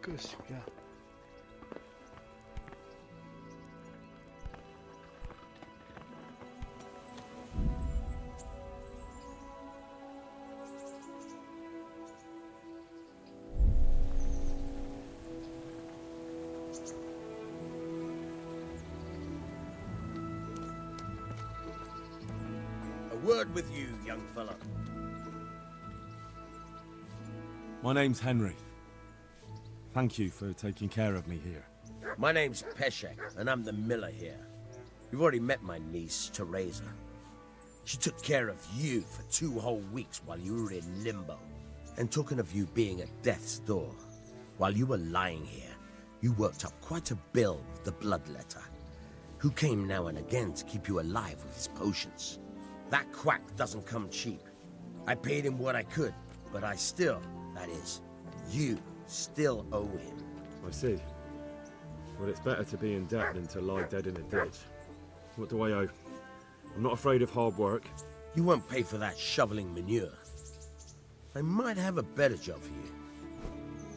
Köszönöm. A word with you, young fellow. My name's Henry. Thank you for taking care of me here. My name's Peshek, and I'm the miller here. You've already met my niece, Teresa. She took care of you for 2 whole weeks while you were in limbo. And talking of you being at death's door, while you were lying here, you worked up quite a bill with the bloodletter, who came now and again to keep you alive with his potions. That quack doesn't come cheap. I paid him what I could, but I still, that is, you still owe him. I see. Well, it's better to be in debt than to lie dead in a ditch. What do I owe? I'm not afraid of hard work. You won't pay for that shoveling manure. I might have a better job for you.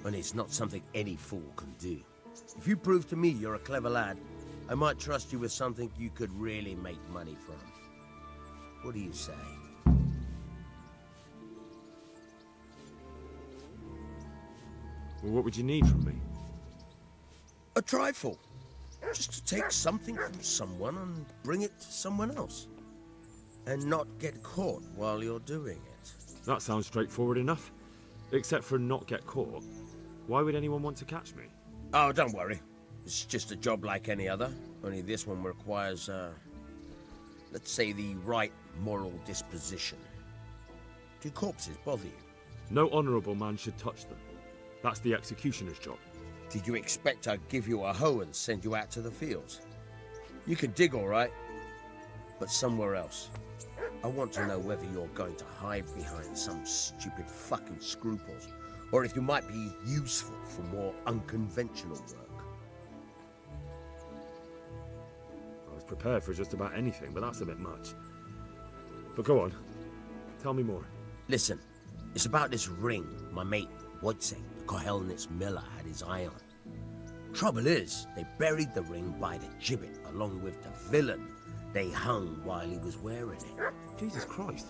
And it's not something any fool can do. If you prove to me you're a clever lad, I might trust you with something you could really make money from. What do you say? Well, what would you need from me? A trifle. Just to take something from someone and bring it to someone else. And not get caught while you're doing it. That sounds straightforward enough. Except for not get caught. Why would anyone want to catch me? Oh, don't worry. It's just a job like any other. Only this one requires, let's say, the right moral disposition. Do corpses bother you? No honourable man should touch them. That's the executioner's job. Did you expect I'd give you a hoe and send you out to the fields? You can dig all right, but somewhere else. I want to know whether you're going to hide behind some stupid fucking scruples, or if you might be useful for more unconventional work. I was prepared for just about anything, but that's a bit much. But go on. Tell me more. Listen, it's about this ring my mate Wojciech, the Kohelnitz miller, had his eye on. Trouble is, they buried the ring by the gibbet along with the villain they hung while he was wearing it. Jesus Christ.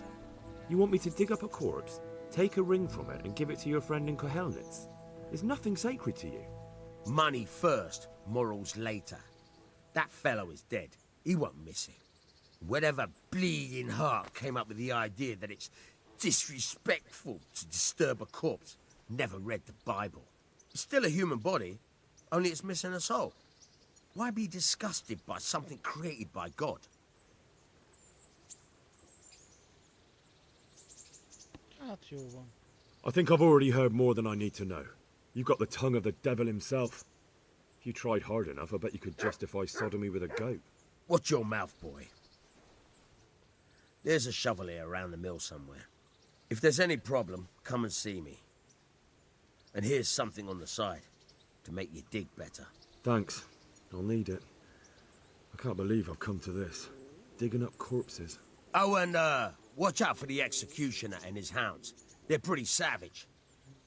You want me to dig up a corpse, take a ring from it, and give it to your friend in Kohelnitz? There's nothing sacred to you. Money first, morals later. That fellow is dead. He won't miss it. Whatever bleeding heart came up with the idea that it's disrespectful to disturb a corpse never read the Bible. It's still a human body, only it's missing a soul. Why be disgusted by something created by God? I think I've already heard more than I need to know. You've got the tongue of the devil himself. If you tried hard enough, I bet you could justify sodomy with a goat. Watch your mouth, boy. There's a shovel here around the mill somewhere. If there's any problem, come and see me. And here's something on the side to make you dig better. Thanks. I'll need it. I can't believe I've come to this. Digging up corpses. Oh, and watch out for the executioner and his hounds. They're pretty savage.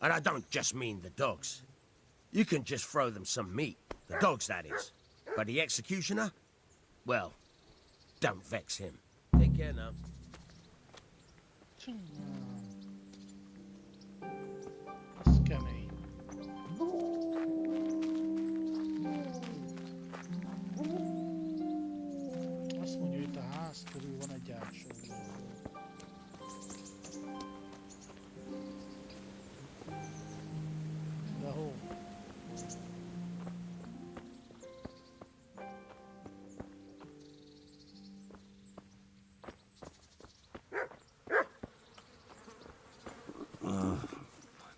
And I don't just mean the dogs. You can just throw them some meat. The dogs, that is. But the executioner? Well, don't vex him. Take care now. Azt mondja, itt a ház körül van egy ásó. De hol?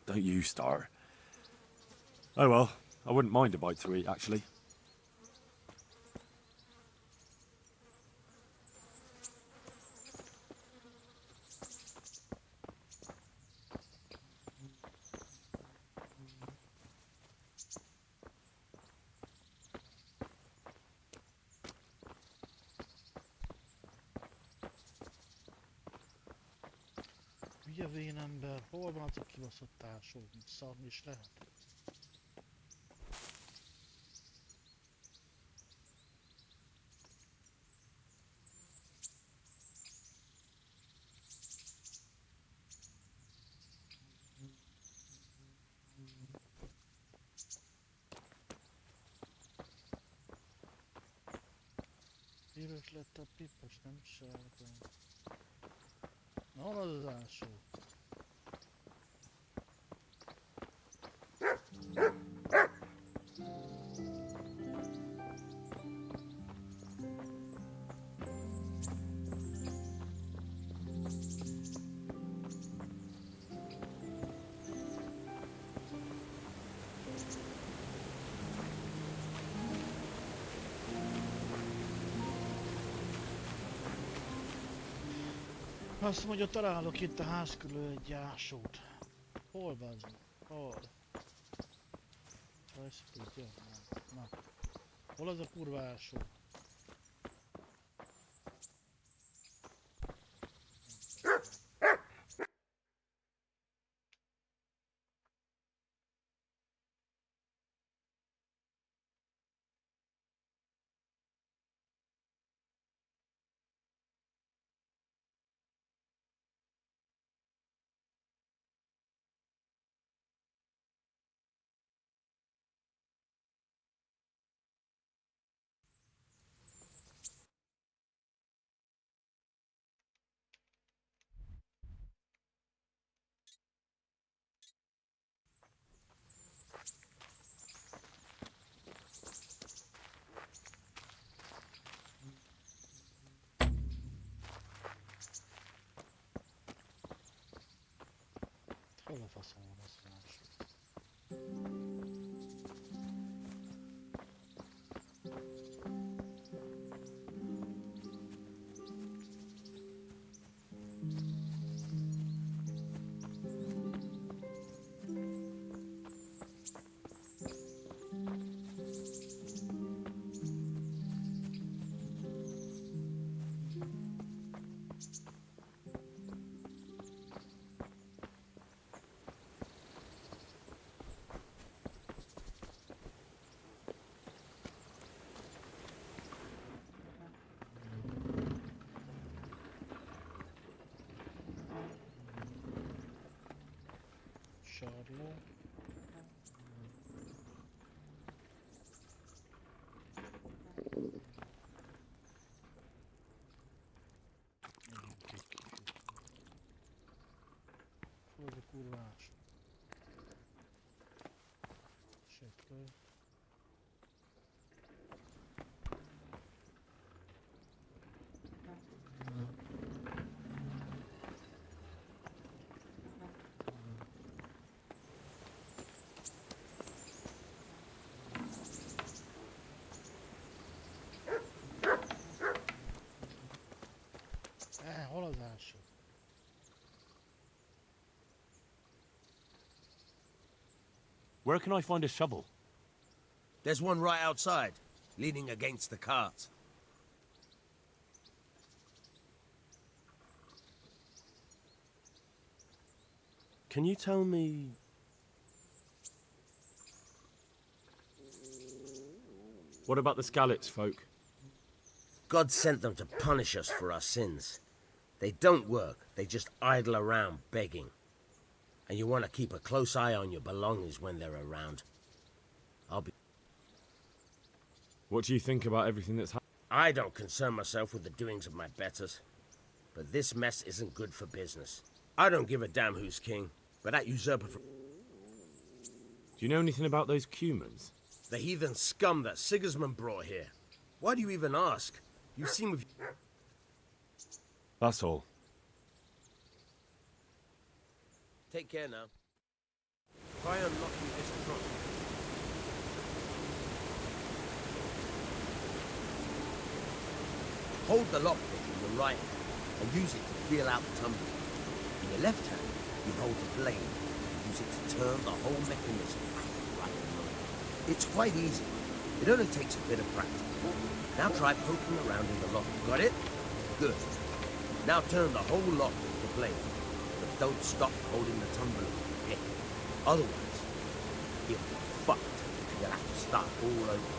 Don't you start. Oh well, I wouldn't mind a bite to eat, actually. Ugye vén ember, hol van az a kibaszott ásó? Szarni is lehet. Piros lett a pipos, nem sárga. Na, hol az az ásó? Azt mondja, találok itt a ház körül egy ásót. Hol van az? Hol? Ezt tudja? Na. Hol az a kurva ásó? Hol a faszom van az más? Sarló. Hol az a kurvás? Söpköl. Hol az első? Where can I find a shovel? There's one right outside, leaning against the cart. Can you tell me... What about the Skalitz folk? God sent them to punish us for our sins. They don't work, they just idle around begging. And you want to keep a close eye on your belongings when they're around. What do you think about everything that's happened? I don't concern myself with the doings of my betters. But this mess isn't good for business. I don't give a damn who's king, but that usurper... Do you know anything about those Cumans? The heathen scum that Sigismund brought here. Why do you even ask? You've seen with... That's all. Take care now. Try unlocking this trunk. Hold the lockpick in your right hand and use it to feel out the tumbler. In your left hand, you hold the blade and use it to turn the whole mechanism at the right moment. It's quite easy. It only takes a bit of practice. Now try poking around in the lock. Got it? Good. Now turn the whole lock with the blade, but don't stop holding the tumbler with your pick. Otherwise, you'll be fucked. You'll have to start all over.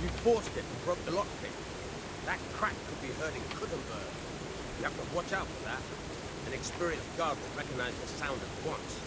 You forced it and broke the lockpick. That crack could be hurting Kuttenberg. You have to watch out for that. An experienced guard will recognize the sound at once.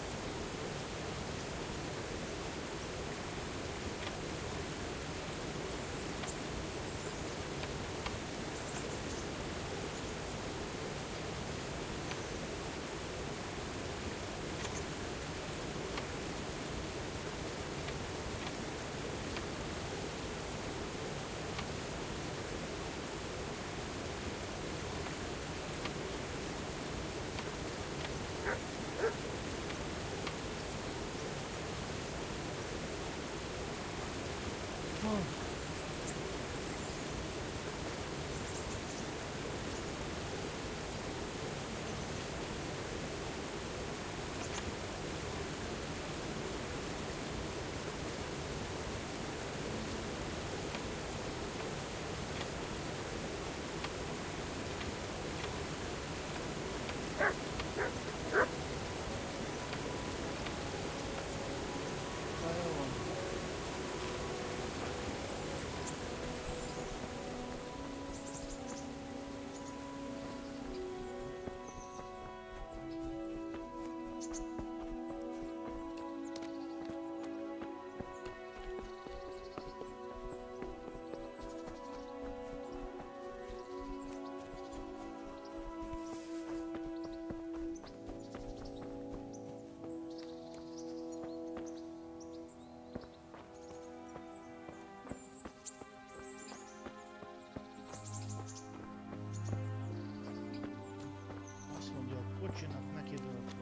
Azt mondja, a kocsinak neki volt.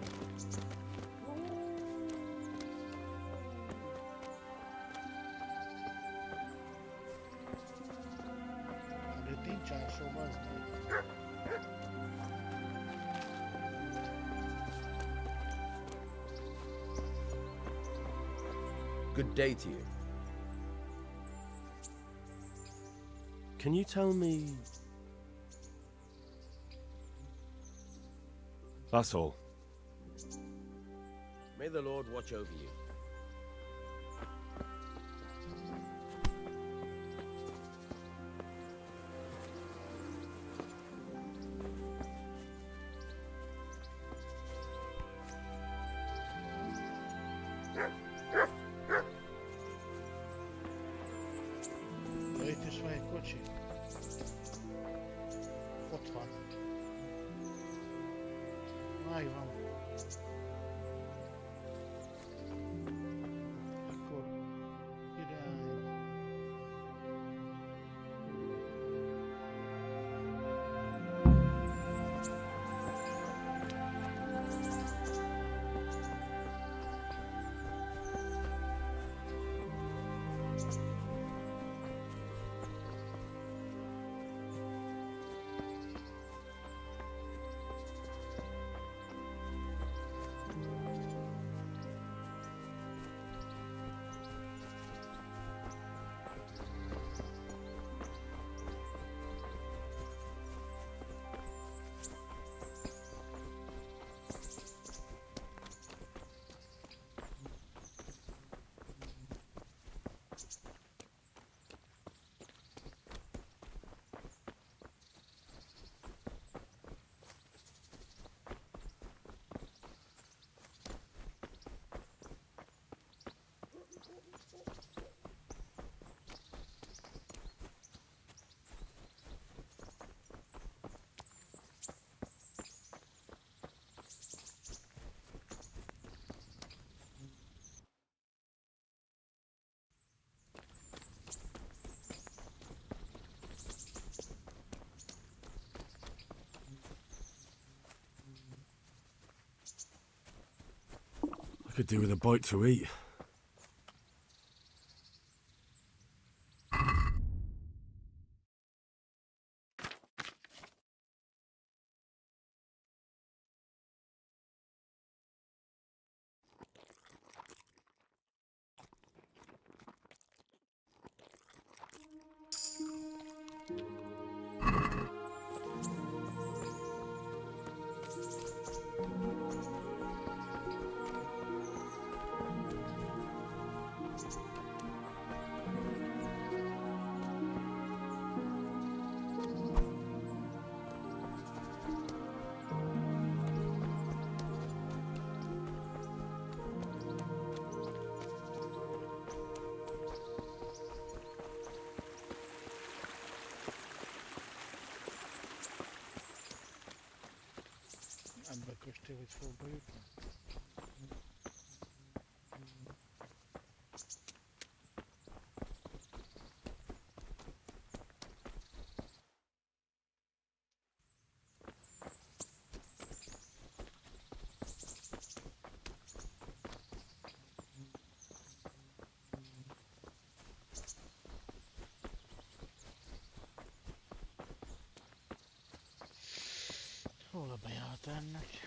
Előtt nincs ásó, bazd meg. Good day to you. Can you tell me... That's all. May the Lord watch over you. Ja, itt is van egy kocsi. Ott van. Megvan. Akkor irány. Could do with a bite to eat. Ebbe köstél, hogy fogba jutni? bejárata ennek.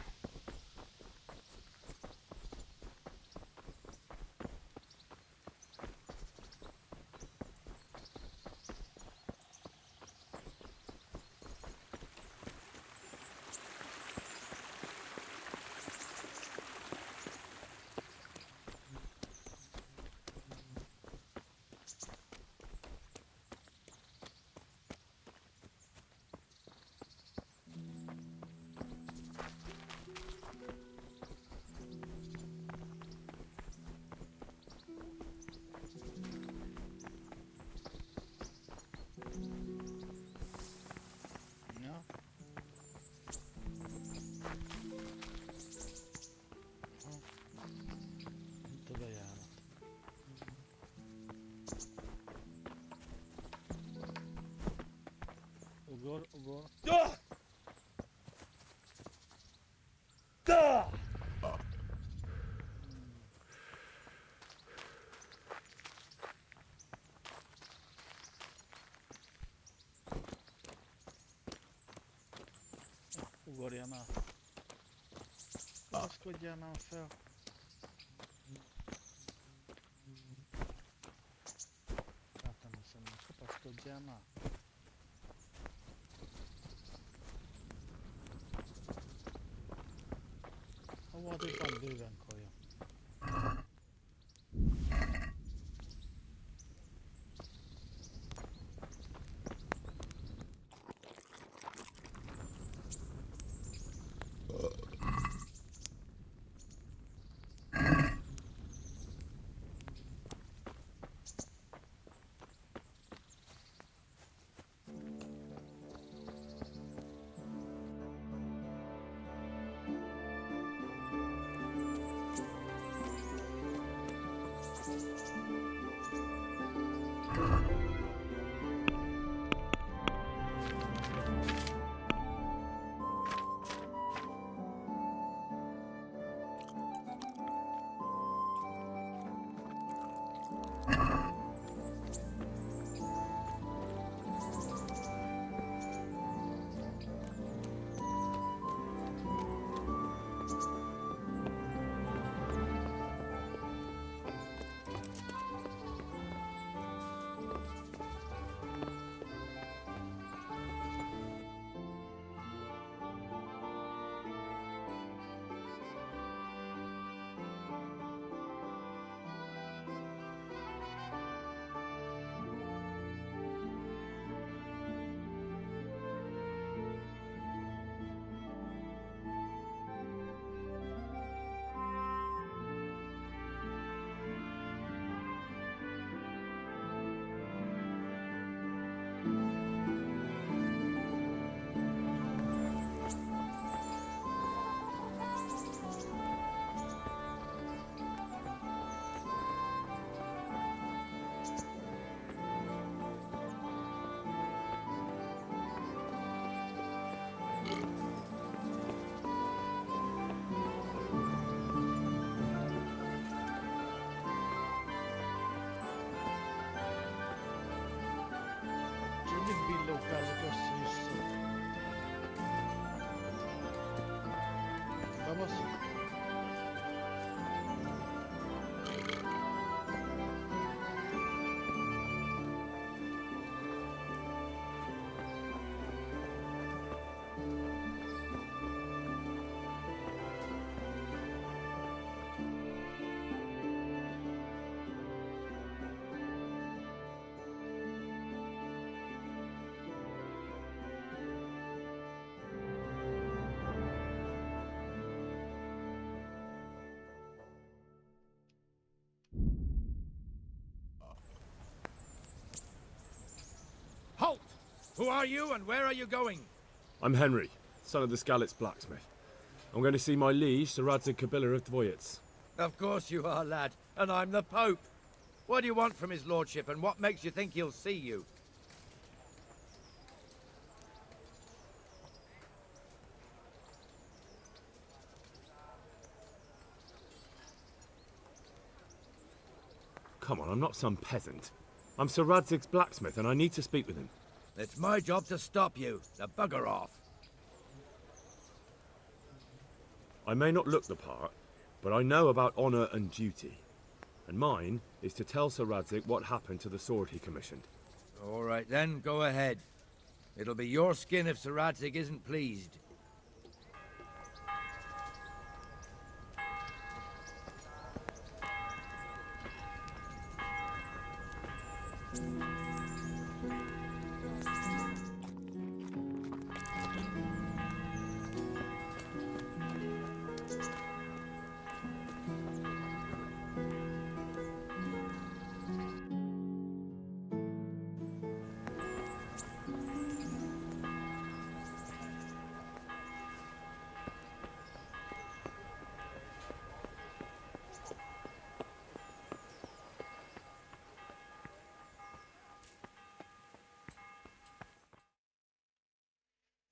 Ugor. Ugorja már. Kapaszkodjál már fel. Hát nem hiszem, hogy kapaszkodjál már. Addig van bőven kaja. Billókázok össze-vissza. Bebasszuk. Halt! Who are you and where are you going? I'm Henry, son of the Skalitz blacksmith. I'm going to see my liege, Sir Radzig Kabila of Dvoyets. Of course you are, lad, and I'm the Pope. What do you want from his lordship, and what makes you think he'll see you? Come on, I'm not some peasant. I'm Sir Radzig's blacksmith, and I need to speak with him. It's my job to stop you. Now bugger off. I may not look the part, but I know about honour and duty. And mine is to tell Sir Radzig what happened to the sword he commissioned. All right then, go ahead. It'll be your skin if Sir Radzig isn't pleased.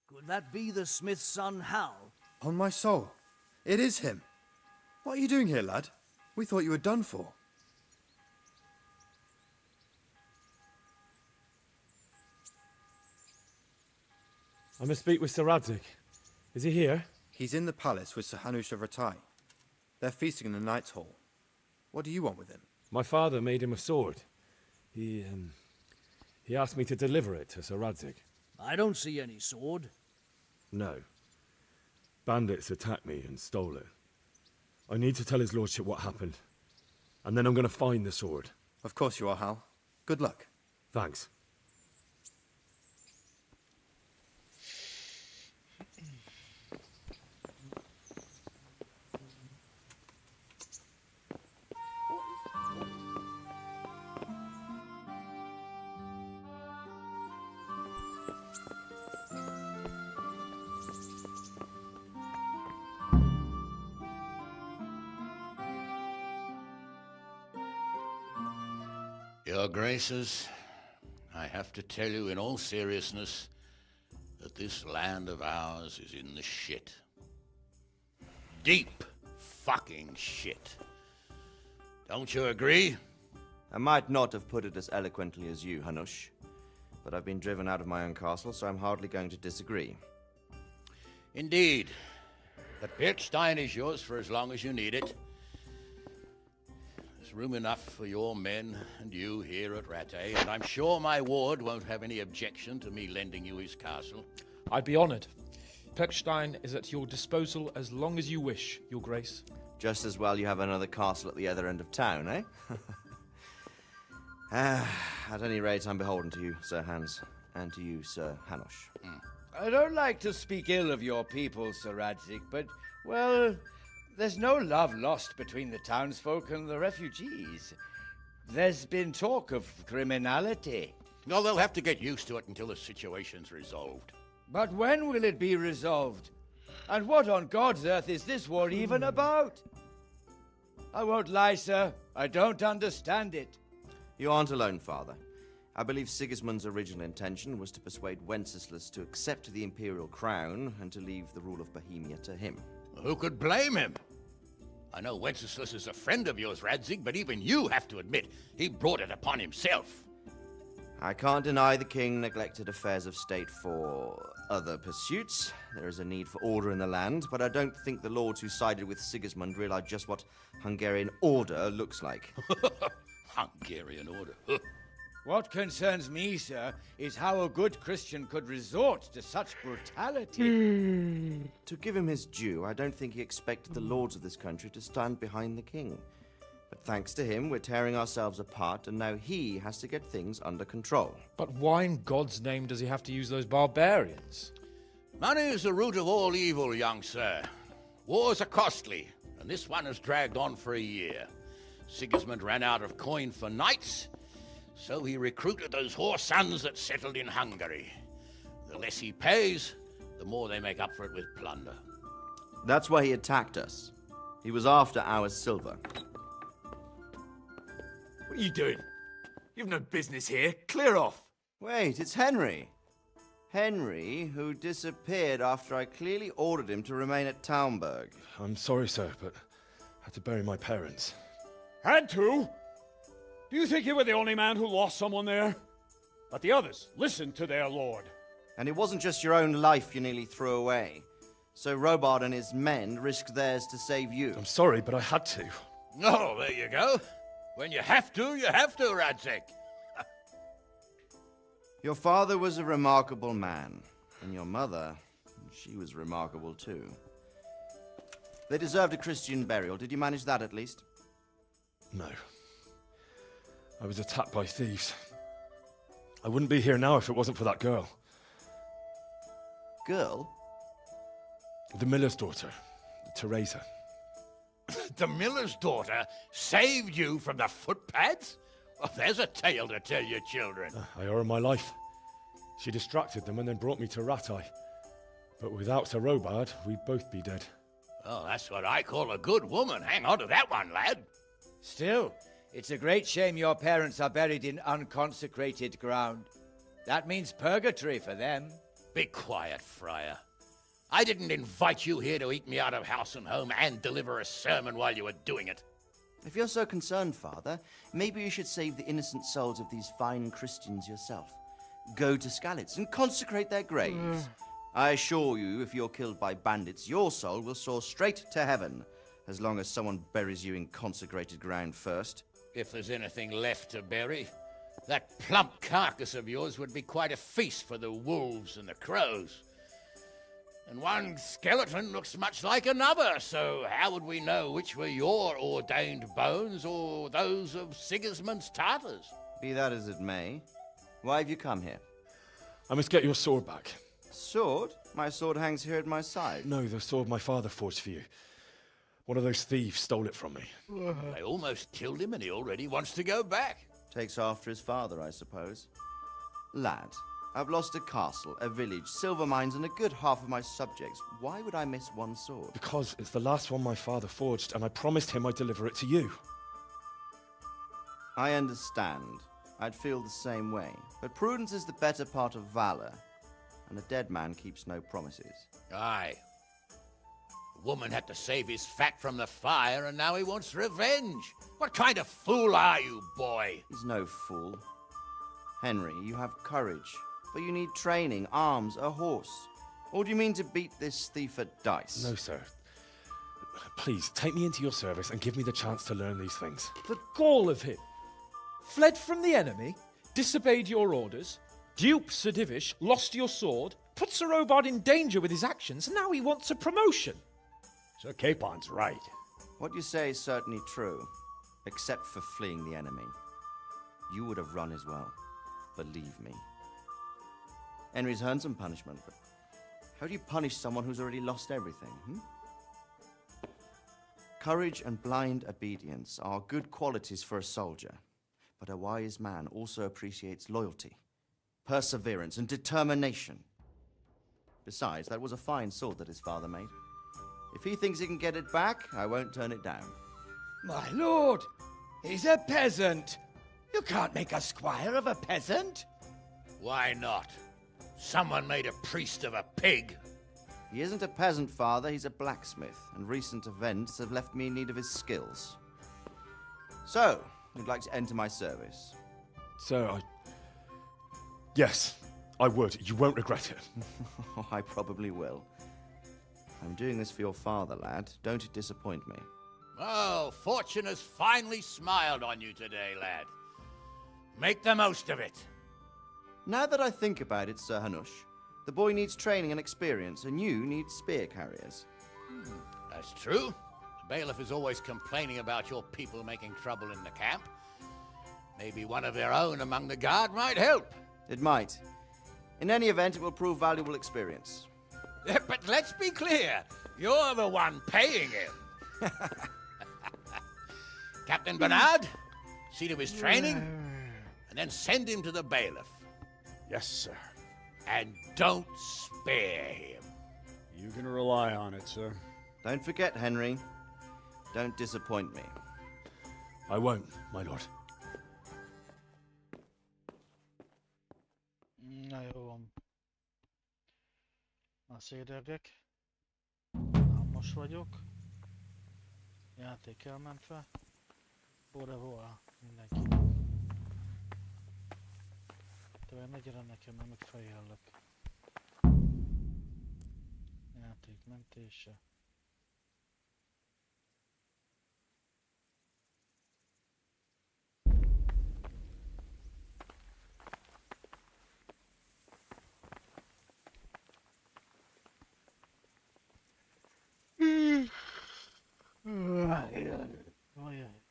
Could that be the smith's son, Hal? On my soul, it is him. What are you doing here, lad? We thought you were done for. I must speak with Sir Radzig. Is he here? He's in the palace with Sir Hanush of Ratai. They're feasting in the Knight's Hall. What do you want with him? My father made him a sword. He asked me to deliver it to Sir Radzig. I don't see any sword. No. Bandits attacked me and stole it. I need to tell his lordship what happened. And then I'm going to find the sword. Of course you are, Hal. Good luck. Thanks. Your Graces, I have to tell you in all seriousness that this land of ours is in the shit. Deep fucking shit. Don't you agree? I might not have put it as eloquently as you, Hanush, but I've been driven out of my own castle, so I'm hardly going to disagree. Indeed. But Birkstein is yours for as long as you need it. There's room enough for your men and you here at Rattay, and I'm sure my ward won't have any objection to me lending you his castle. I'd be honoured. Birkstein is at your disposal as long as you wish, Your Grace. Just as well you have another castle at the other end of town, eh? At any rate, I'm beholden to you, Sir Hans, and to you, Sir Hanush. I don't like to speak ill of your people, Sir Radzig, but, well, there's no love lost between the townsfolk and the refugees. There's been talk of criminality. Well, they'll have to get used to it until the situation's resolved. But when will it be resolved? And what on God's earth is this war even about? I won't lie, sir. I don't understand it. You aren't alone, Father. I believe Sigismund's original intention was to persuade Wenceslas to accept the imperial crown and to leave the rule of Bohemia to him. Who could blame him? I know Wenceslas is a friend of yours, Radzig, but even you have to admit he brought it upon himself. I can't deny the king neglected affairs of state for other pursuits. There is a need for order in the land, but I don't think the lords who sided with Sigismund realized just what Hungarian order looks like. Hungarian order? What concerns me, sir, is how a good Christian could resort to such brutality. To give him his due, I don't think he expected the lords of this country to stand behind the king. But thanks to him, we're tearing ourselves apart, and now he has to get things under control. But why in God's name does he have to use those barbarians? Money is the root of all evil, young sir. Wars are costly, and this one has dragged on for a year. Sigismund ran out of coin for knights, so he recruited those whore sons that settled in Hungary. The less he pays, the more they make up for it with plunder. That's why he attacked us. He was after our silver. What are you doing? You've no business here. Clear off. Wait, it's Henry. Henry, who disappeared after I clearly ordered him to remain at Taunberg. I'm sorry, sir, but I had to bury my parents. Had to? Do you think you were the only man who lost someone there? But the others listened to their lord. And it wasn't just your own life you nearly threw away. So Robard and his men risked theirs to save you. I'm sorry, but I had to. Oh, there you go. When you have to, Radzig. Your father was a remarkable man, and your mother, she was remarkable too. They deserved a Christian burial. Did you manage that at least? No. I was attacked by thieves. I wouldn't be here now if it wasn't for that girl. Girl? The miller's daughter, Teresa. The miller's daughter saved you from the footpads? Well, there's a tale to tell your children. I owe her my life. She distracted them and then brought me to Rattay. But without Sir Robard, we'd both be dead. Oh, that's what I call a good woman. Hang on to that one, lad. Still, it's a great shame your parents are buried in unconsecrated ground. That means purgatory for them. Be quiet, Friar. I didn't invite you here to eat me out of house and home and deliver a sermon while you were doing it. If you're so concerned, Father, maybe you should save the innocent souls of these fine Christians yourself. Go to Skalitz and consecrate their graves. I assure you, if you're killed by bandits, your soul will soar straight to heaven, as long as someone buries you in consecrated ground first. If there's anything left to bury, that plump carcass of yours would be quite a feast for the wolves and the crows. And one skeleton looks much like another, so how would we know which were your ordained bones or those of Sigismund's Tartars? Be that as it may, why have you come here? I must get your sword back. Sword? My sword hangs here at my side. No, the sword my father forged for you. One of those thieves stole it from me. They almost killed him and he already wants to go back. Takes after his father, I suppose. Lad, I've lost a castle, a village, silver mines, and a good half of my subjects. Why would I miss one sword? Because it's the last one my father forged, and I promised him I'd deliver it to you. I understand. I'd feel the same way. But prudence is the better part of valor, and a dead man keeps no promises. Aye. The woman had to save his fat from the fire, and now he wants revenge. What kind of fool are you, boy? He's no fool. Henry, you have courage, but you need training, arms, a horse. Or do you mean to beat this thief at dice? No, sir. Please, take me into your service and give me the chance to learn these things. The gall of him. Fled from the enemy, disobeyed your orders, duped Sir Divish, lost your sword, put Sir Robard in danger with his actions, and now he wants a promotion. Sir Capon's right. What you say is certainly true, except for fleeing the enemy. You would have run as well, believe me. Henry's earned some punishment, but how do you punish someone who's already lost everything, Courage and blind obedience are good qualities for a soldier, but a wise man also appreciates loyalty, perseverance, and determination. Besides, that was a fine sword that his father made. If he thinks he can get it back, I won't turn it down. My lord, he's a peasant. You can't make a squire of a peasant. Why not? Someone made a priest of a pig. He isn't a peasant, Father. He's a blacksmith, and recent events have left me in need of his skills. So, you'd like to enter my service? Sir, Yes, I would. You won't regret it. I probably will. I'm doing this for your father, lad. Don't disappoint me. Oh, fortune has finally smiled on you today, lad. Make the most of it. Now that I think about it, Sir Hanush, the boy needs training and experience, and you need spear carriers. That's true. The bailiff is always complaining about your people making trouble in the camp. Maybe one of their own among the guard might help. It might. In any event, it will prove valuable experience. But let's be clear. You're the one paying him. Captain Bernard, see to his training, and then send him to the bailiff. Yes, sir. And don't spare him. You can rely on it, sir. Don't forget, Henry. Don't disappoint me. I won't, my lord. Na jó van. Na szédelgek. Most vagyok. Játék elmentve. Bora voa mindenki. Te ne gyere nekem, mert meg feljellek. Játék Harmadik mentése. Ajaj.